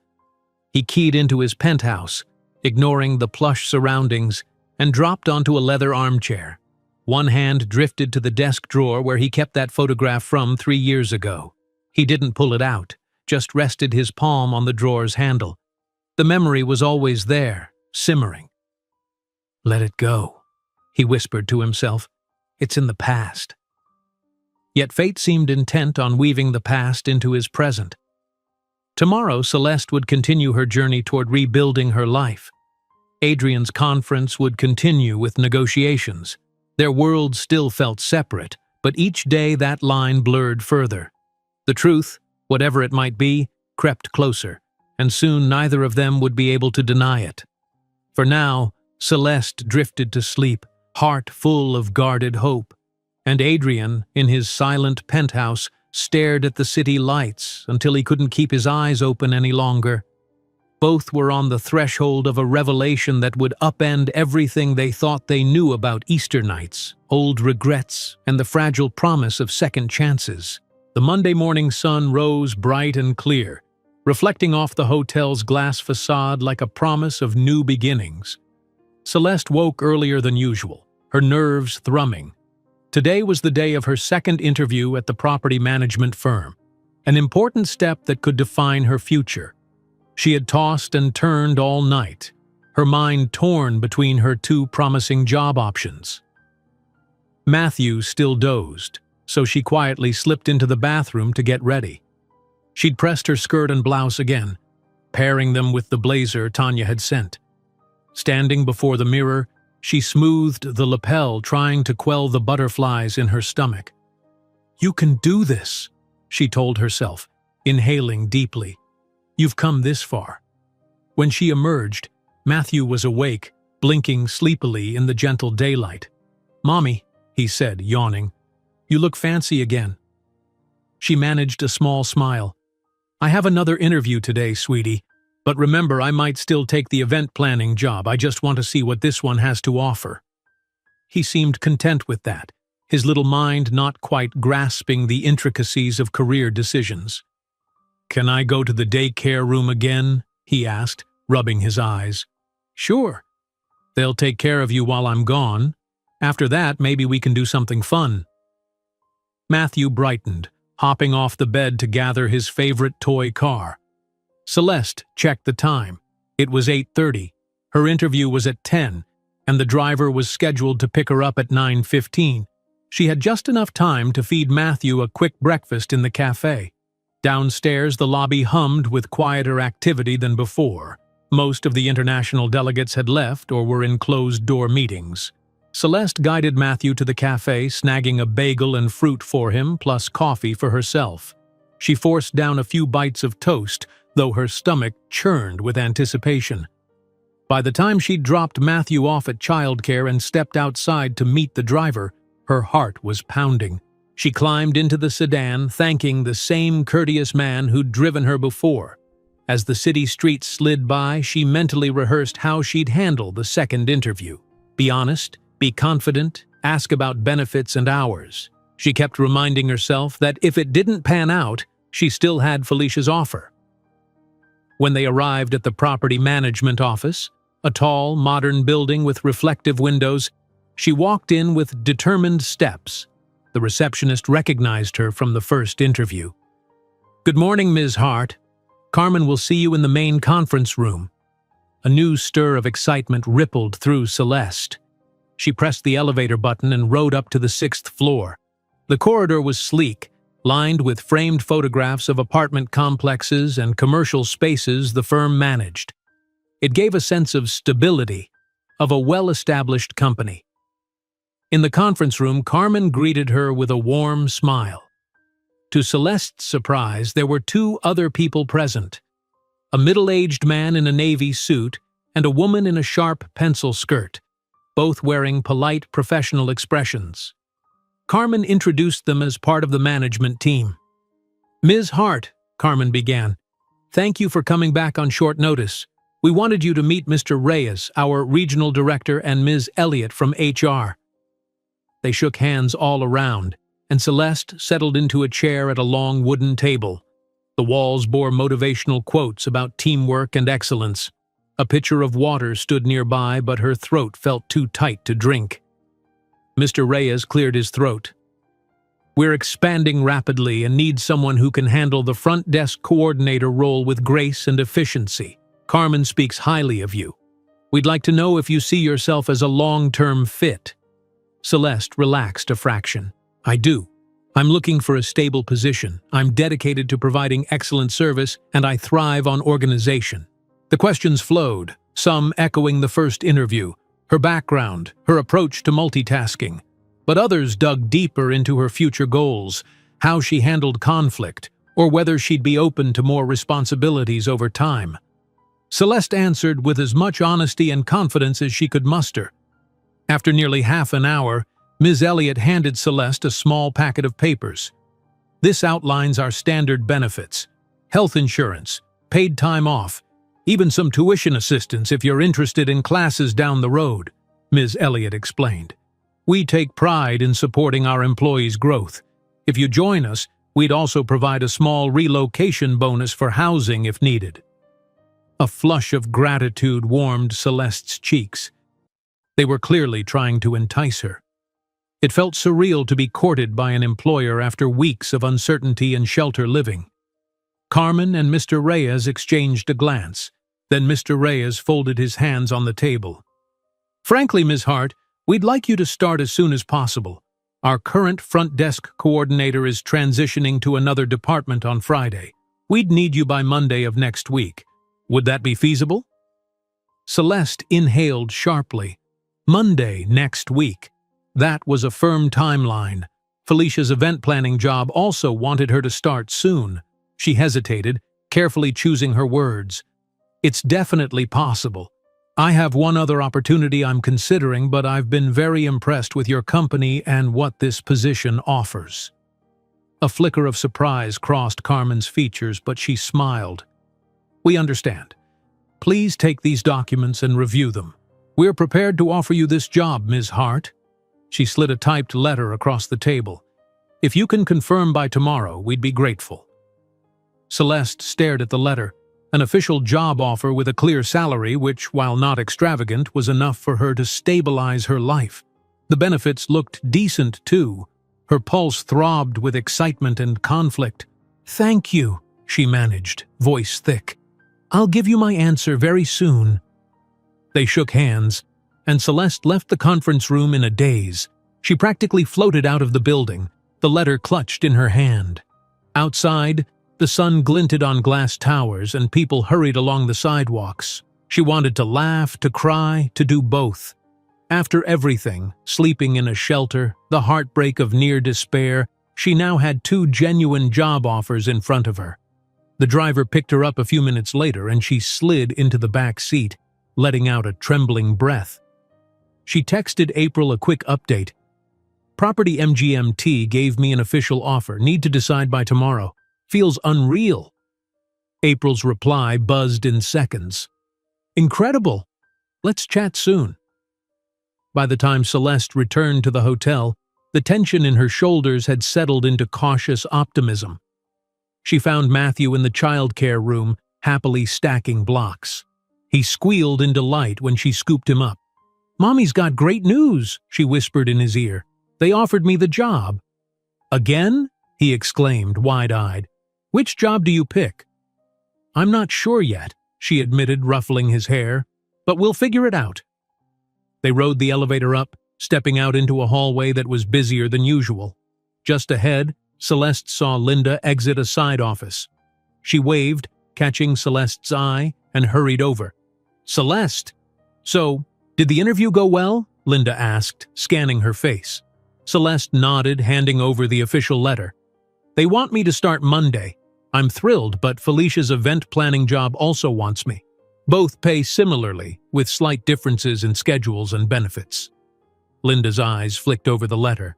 He keyed into his penthouse, ignoring the plush surroundings, and dropped onto a leather armchair. One hand drifted to the desk drawer where he kept that photograph from 3 years ago. He didn't pull it out, just rested his palm on the drawer's handle. The memory was always there, simmering. "Let it go," he whispered to himself. "It's in the past." Yet fate seemed intent on weaving the past into his present. Tomorrow, Celeste would continue her journey toward rebuilding her life. Adrian's conference would continue with negotiations. Their worlds still felt separate, but each day that line blurred further. The truth, whatever it might be, crept closer, and soon neither of them would be able to deny it. For now, Celeste drifted to sleep, heart full of guarded hope, and Adrian, in his silent penthouse, stared at the city lights until he couldn't keep his eyes open any longer. Both were on the threshold of a revelation that would upend everything they thought they knew about Easter nights, old regrets, and the fragile promise of second chances. The Monday morning sun rose bright and clear, reflecting off the hotel's glass facade like a promise of new beginnings. Celeste woke earlier than usual, her nerves thrumming. Today was the day of her second interview at the property management firm, an important step that could define her future. She had tossed and turned all night, her mind torn between her two promising job options. Matthew still dozed, so she quietly slipped into the bathroom to get ready. She'd pressed her skirt and blouse again, pairing them with the blazer Tanya had sent. Standing before the mirror, she smoothed the lapel, trying to quell the butterflies in her stomach. "You can do this," she told herself, inhaling deeply. "You've come this far." When she emerged, Matthew was awake, blinking sleepily in the gentle daylight. "Mommy," he said, yawning, "you look fancy again." She managed a small smile. "I have another interview today, sweetie, but remember, I might still take the event planning job. I just want to see what this one has to offer." He seemed content with that, his little mind not quite grasping the intricacies of career decisions. "Can I go to the daycare room again?" he asked, rubbing his eyes. "Sure. They'll take care of you while I'm gone. After that, maybe we can do something fun." Matthew brightened, hopping off the bed to gather his favorite toy car. Celeste checked the time. It was 8:30. Her interview was at 10, and the driver was scheduled to pick her up at 9:15. She had just enough time to feed Matthew a quick breakfast in the cafe. Downstairs, the lobby hummed with quieter activity than before. Most of the international delegates had left or were in closed-door meetings. Celeste guided Matthew to the cafe, snagging a bagel and fruit for him, plus coffee for herself. She forced down a few bites of toast, though her stomach churned with anticipation. By the time she'd dropped Matthew off at childcare and stepped outside to meet the driver, her heart was pounding. She climbed into the sedan, thanking the same courteous man who'd driven her before. As the city streets slid by, she mentally rehearsed how she'd handle the second interview. Be honest, be confident, ask about benefits and hours. She kept reminding herself that if it didn't pan out, she still had Felicia's offer. When they arrived at the property management office, a tall, modern building with reflective windows, she walked in with determined steps. The receptionist recognized her from the first interview. "Good morning, Ms. Hart. Carmen will see you in the main conference room." A new stir of excitement rippled through Celeste. She pressed the elevator button and rode up to the 6th floor. The corridor was sleek, lined with framed photographs of apartment complexes and commercial spaces the firm managed. It gave a sense of stability, of a well-established company. In the conference room, Carmen greeted her with a warm smile. To Celeste's surprise, there were two other people present: a middle-aged man in a navy suit and a woman in a sharp pencil skirt, both wearing polite professional expressions. Carmen introduced them as part of the management team. "Ms. Hart," Carmen began, "thank you for coming back on short notice. We wanted you to meet Mr. Reyes, our regional director, and Ms. Elliott from HR." They shook hands all around, and Celeste settled into a chair at a long wooden table. The walls bore motivational quotes about teamwork and excellence. A pitcher of water stood nearby, but her throat felt too tight to drink. Mr. Reyes cleared his throat. "We're expanding rapidly and need someone who can handle the front desk coordinator role with grace and efficiency. Carmen speaks highly of you. We'd like to know if you see yourself as a long-term fit." Celeste relaxed a fraction. "I do. I'm looking for a stable position. I'm dedicated to providing excellent service, and I thrive on organization." The questions flowed, some echoing the first interview, her background, her approach to multitasking. But others dug deeper into her future goals, how she handled conflict, or whether she'd be open to more responsibilities over time. Celeste answered with as much honesty and confidence as she could muster. After nearly half an hour, Ms. Elliott handed Celeste a small packet of papers. "This outlines our standard benefits: health insurance, paid time off, Even some tuition assistance if you're interested in classes down the road," Ms. Elliott explained. "We take pride in supporting our employees' growth. If you join us, we'd also provide a small relocation bonus for housing if needed." A flush of gratitude warmed Celeste's cheeks. They were clearly trying to entice her. It felt surreal to be courted by an employer after weeks of uncertainty and shelter living. Carmen and Mr. Reyes exchanged a glance. Then Mr. Reyes folded his hands on the table. "Frankly, Ms. Hart, we'd like you to start as soon as possible. Our current front desk coordinator is transitioning to another department on Friday. We'd need you by Monday of next week. Would that be feasible?" Celeste inhaled sharply. Monday next week. That was a firm timeline. Felicia's event planning job also wanted her to start soon. She hesitated, carefully choosing her words. "It's definitely possible. I have one other opportunity I'm considering, but I've been very impressed with your company and what this position offers." A flicker of surprise crossed Carmen's features, but she smiled. "We understand. Please take these documents and review them. We're prepared to offer you this job, Ms. Hart." She slid a typed letter across the table. "If you can confirm by tomorrow, we'd be grateful." Celeste stared at the letter, an official job offer with a clear salary which, while not extravagant, was enough for her to stabilize her life. The benefits looked decent, too. Her pulse throbbed with excitement and conflict. "Thank you," she managed, voice thick. "I'll give you my answer very soon." They shook hands, and Celeste left the conference room in a daze. She practically floated out of the building, the letter clutched in her hand. Outside, the sun glinted on glass towers and people hurried along the sidewalks. She wanted to laugh, to cry, to do both. After everything, sleeping in a shelter, the heartbreak of near despair, she now had 2 genuine job offers in front of her. The driver picked her up a few minutes later and she slid into the back seat, letting out a trembling breath. She texted April a quick update. "Property MGMT gave me an official offer. Need to decide by tomorrow. Feels unreal." April's reply buzzed in seconds. "Incredible. Let's chat soon." By the time Celeste returned to the hotel, the tension in her shoulders had settled into cautious optimism. She found Matthew in the childcare room, happily stacking blocks. He squealed in delight when she scooped him up. "Mommy's got great news," she whispered in his ear. "They offered me the job." "Again?" he exclaimed, wide-eyed. "Which job do you pick?" "I'm not sure yet," she admitted, ruffling his hair, "but we'll figure it out." They rode the elevator up, stepping out into a hallway that was busier than usual. Just ahead, Celeste saw Linda exit a side office. She waved, catching Celeste's eye, and hurried over. "Celeste! So, did the interview go well?" Linda asked, scanning her face. Celeste nodded, handing over the official letter. "They want me to start Monday. I'm thrilled, but Felicia's event planning job also wants me. Both pay similarly, with slight differences in schedules and benefits." Linda's eyes flicked over the letter.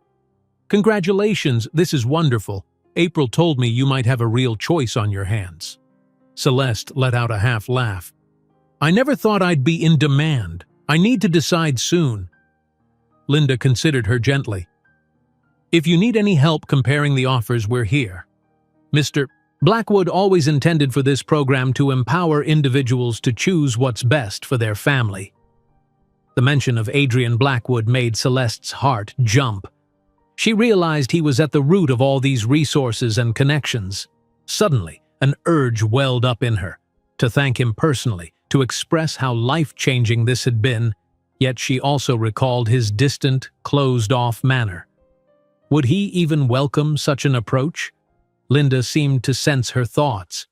"Congratulations, this is wonderful. April told me you might have a real choice on your hands." Celeste let out a half laugh. "I never thought I'd be in demand. I need to decide soon." Linda considered her gently. "If you need any help comparing the offers, we're here. Mr. Blackwood always intended for this program to empower individuals to choose what's best for their family." The mention of Adrian Blackwood made Celeste's heart jump. She realized he was at the root of all these resources and connections. Suddenly, an urge welled up in her, to thank him personally, to express how life-changing this had been, yet she also recalled his distant, closed-off manner. Would he even welcome such an approach? Linda seemed to sense her thoughts.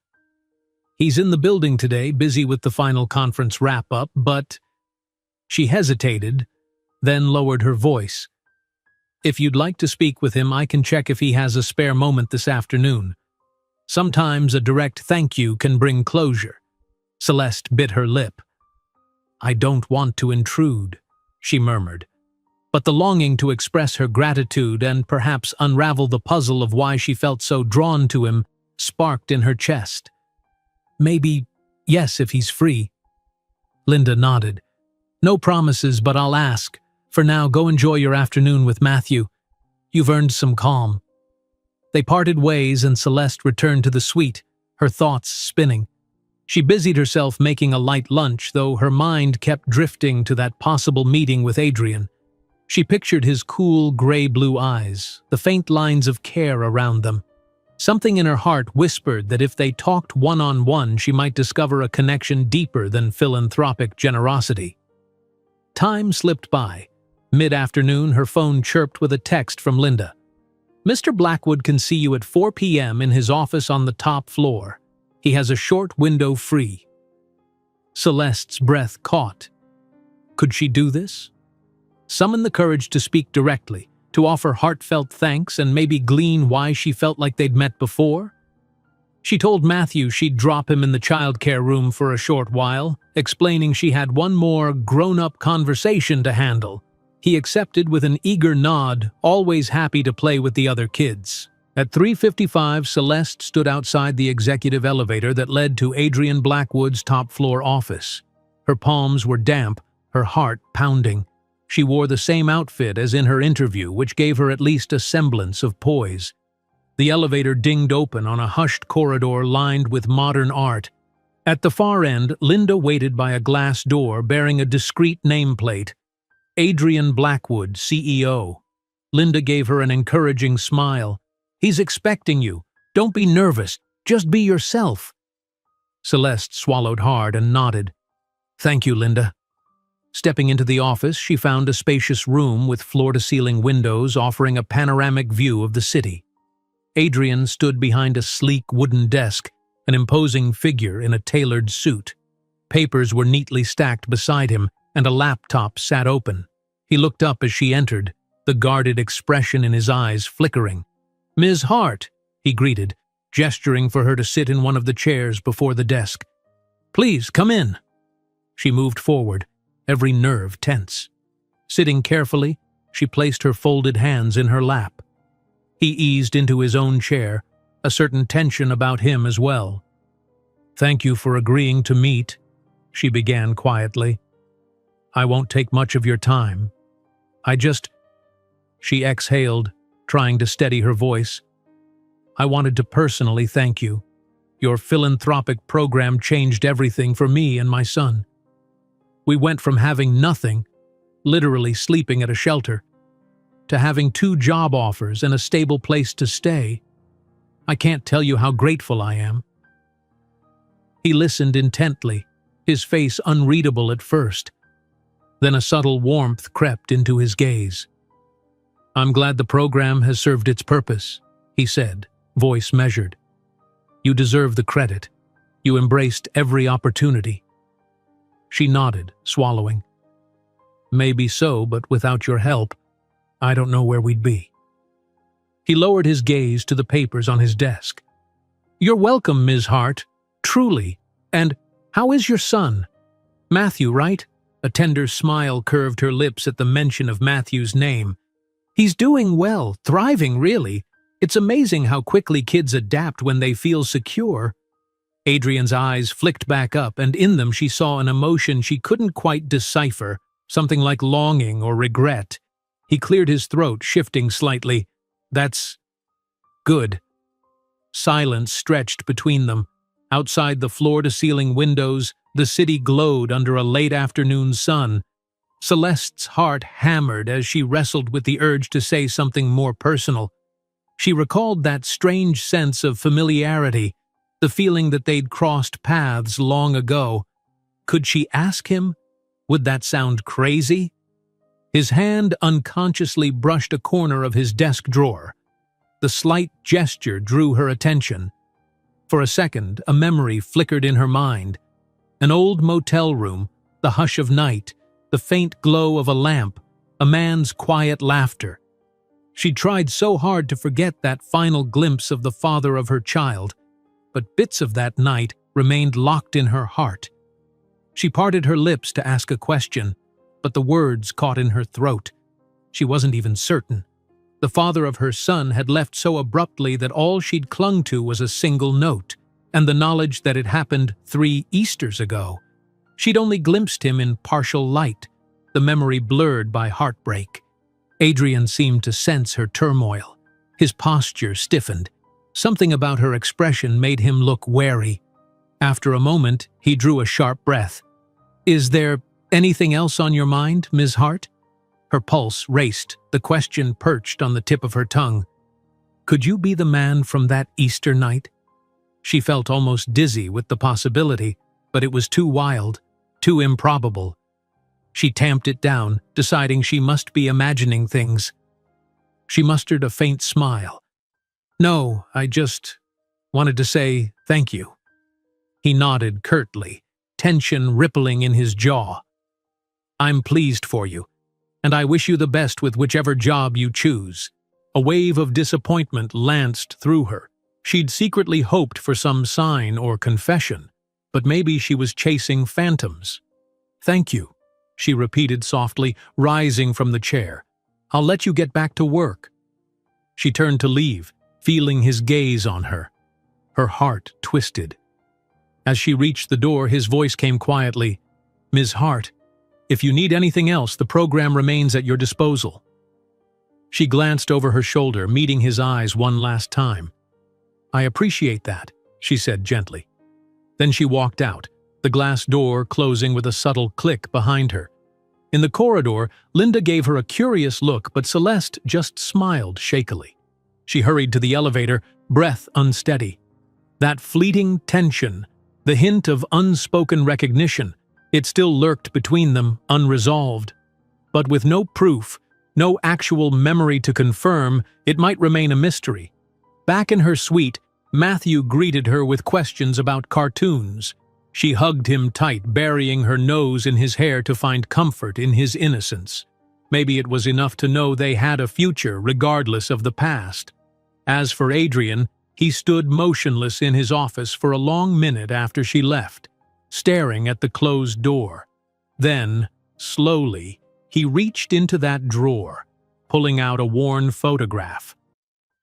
"He's in the building today, busy with the final conference wrap-up, but—" She hesitated, then lowered her voice. "If you'd like to speak with him, I can check if he has a spare moment this afternoon. Sometimes a direct thank you can bring closure." Celeste bit her lip. "I don't want to intrude," she murmured. But the longing to express her gratitude and perhaps unravel the puzzle of why she felt so drawn to him sparked in her chest. "Maybe Yes, if he's free. Linda nodded. No promises, but I'll ask. For now, go enjoy your afternoon with Matthew. You've earned some calm. They parted ways and Celeste returned to the suite, her thoughts spinning. She busied herself making a light lunch, though her mind kept drifting to that possible meeting with Adrian. She pictured his cool, gray-blue eyes, the faint lines of care around them. Something in her heart whispered that if they talked one-on-one, she might discover a connection deeper than philanthropic generosity. Time slipped by. Mid-afternoon, her phone chirped with a text from Linda. Mr. Blackwood can see you at 4 p.m. in his office on the top floor. He has a short window free. Celeste's breath caught. Could she do this? Summon the courage to speak directly, to offer heartfelt thanks and maybe glean why she felt like they'd met before? She told Matthew she'd drop him in the childcare room for a short while, explaining she had one more grown-up conversation to handle. He accepted with an eager nod, always happy to play with the other kids. At 3:55, Celeste stood outside the executive elevator that led to Adrian Blackwood's top-floor office. Her palms were damp, her heart pounding. She wore the same outfit as in her interview, which gave her at least a semblance of poise. The elevator dinged open on a hushed corridor lined with modern art. At the far end, Linda waited by a glass door bearing a discreet nameplate. Adrian Blackwood, CEO. Linda gave her an encouraging smile. He's expecting you. Don't be nervous. Just be yourself. Celeste swallowed hard and nodded. Thank you, Linda. Stepping into the office, she found a spacious room with floor-to-ceiling windows offering a panoramic view of the city. Adrian stood behind a sleek wooden desk, an imposing figure in a tailored suit. Papers were neatly stacked beside him, and a laptop sat open. He looked up as she entered, the guarded expression in his eyes flickering. "Ms. Hart," he greeted, gesturing for her to sit in one of the chairs before the desk. "Please, come in." She moved forward, every nerve tense. Sitting carefully, she placed her folded hands in her lap. He eased into his own chair, a certain tension about him as well. "Thank you for agreeing to meet," she began quietly. "I won't take much of your time. She exhaled, trying to steady her voice. "I wanted to personally thank you. Your philanthropic program changed everything for me and my son. We went from having nothing, literally sleeping at a shelter, to having 2 job offers and a stable place to stay. I can't tell you how grateful I am." He listened intently, his face unreadable at first. Then a subtle warmth crept into his gaze. "I'm glad the program has served its purpose," he said, voice measured. "You deserve the credit. You embraced every opportunity." She nodded, swallowing. "Maybe so, but without your help, I don't know where we'd be." He lowered his gaze to the papers on his desk. "You're welcome, Ms. Hart. Truly. And how is your son? Matthew, right?" A tender smile curved her lips at the mention of Matthew's name. "He's doing well, thriving, really. It's amazing how quickly kids adapt when they feel secure." Adrian's eyes flicked back up, and in them she saw an emotion she couldn't quite decipher, something like longing or regret. He cleared his throat, shifting slightly. "That's good." Silence stretched between them. Outside the floor-to-ceiling windows, the city glowed under a late-afternoon sun. Celeste's heart hammered as she wrestled with the urge to say something more personal. She recalled that strange sense of familiarity, the feeling that they'd crossed paths long ago. Could she ask him? Would that sound crazy? His hand unconsciously brushed a corner of his desk drawer. The slight gesture drew her attention. For a second, a memory flickered in her mind. An old motel room, the hush of night, the faint glow of a lamp, a man's quiet laughter. She tried so hard to forget that final glimpse of the father of her child, but bits of that night remained locked in her heart. She parted her lips to ask a question, but the words caught in her throat. She wasn't even certain. The father of her son had left so abruptly that all she'd clung to was a single note. and the knowledge that it happened 3 Easters ago. She'd only glimpsed him in partial light, the memory blurred by heartbreak. Adrian seemed to sense her turmoil. His posture stiffened. Something about her expression made him look wary. After a moment, he drew a sharp breath. "Is there anything else on your mind, Ms. Hart?" Her pulse raced, the question perched on the tip of her tongue. Could you be the man from that Easter night? She felt almost dizzy with the possibility, but it was too wild, too improbable. She tamped it down, deciding she must be imagining things. She mustered a faint smile. "No, I just wanted to say thank you." He nodded curtly, tension rippling in his jaw. "I'm pleased for you, and I wish you the best with whichever job you choose." A wave of disappointment lanced through her. She'd secretly hoped for some sign or confession, but maybe she was chasing phantoms. "Thank you," she repeated softly, rising from the chair. "I'll let you get back to work." She turned to leave, feeling his gaze on her. Her heart twisted. As she reached the door, his voice came quietly. "Ms. Hart, if you need anything else, the program remains at your disposal." She glanced over her shoulder, meeting his eyes one last time. "I appreciate that," she said gently. Then she walked out, the glass door closing with a subtle click behind her. In the corridor, Linda gave her a curious look, but Celeste just smiled shakily. She hurried to the elevator, breath unsteady. That fleeting tension, the hint of unspoken recognition, it still lurked between them, unresolved. But with no proof, no actual memory to confirm, it might remain a mystery. Back in her suite, Matthew greeted her with questions about cartoons. She hugged him tight, burying her nose in his hair to find comfort in his innocence. Maybe it was enough to know they had a future, regardless of the past. As for Adrian, he stood motionless in his office for a long minute after she left, staring at the closed door. Then, slowly, he reached into that drawer, pulling out a worn photograph.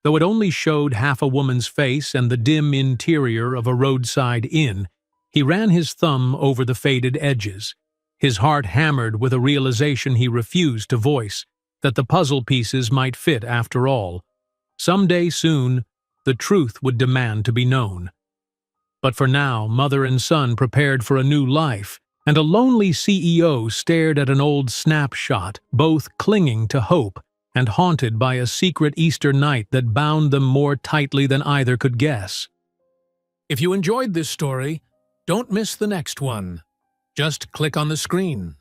Though it only showed half a woman's face and the dim interior of a roadside inn, he ran his thumb over the faded edges. His heart hammered with a realization he refused to voice, that the puzzle pieces might fit after all. Someday soon, the truth would demand to be known. But for now, mother and son prepared for a new life, and a lonely CEO stared at an old snapshot, both clinging to hope and haunted by a secret Easter night that bound them more tightly than either could guess. If you enjoyed this story, don't miss the next one. Just click on the screen.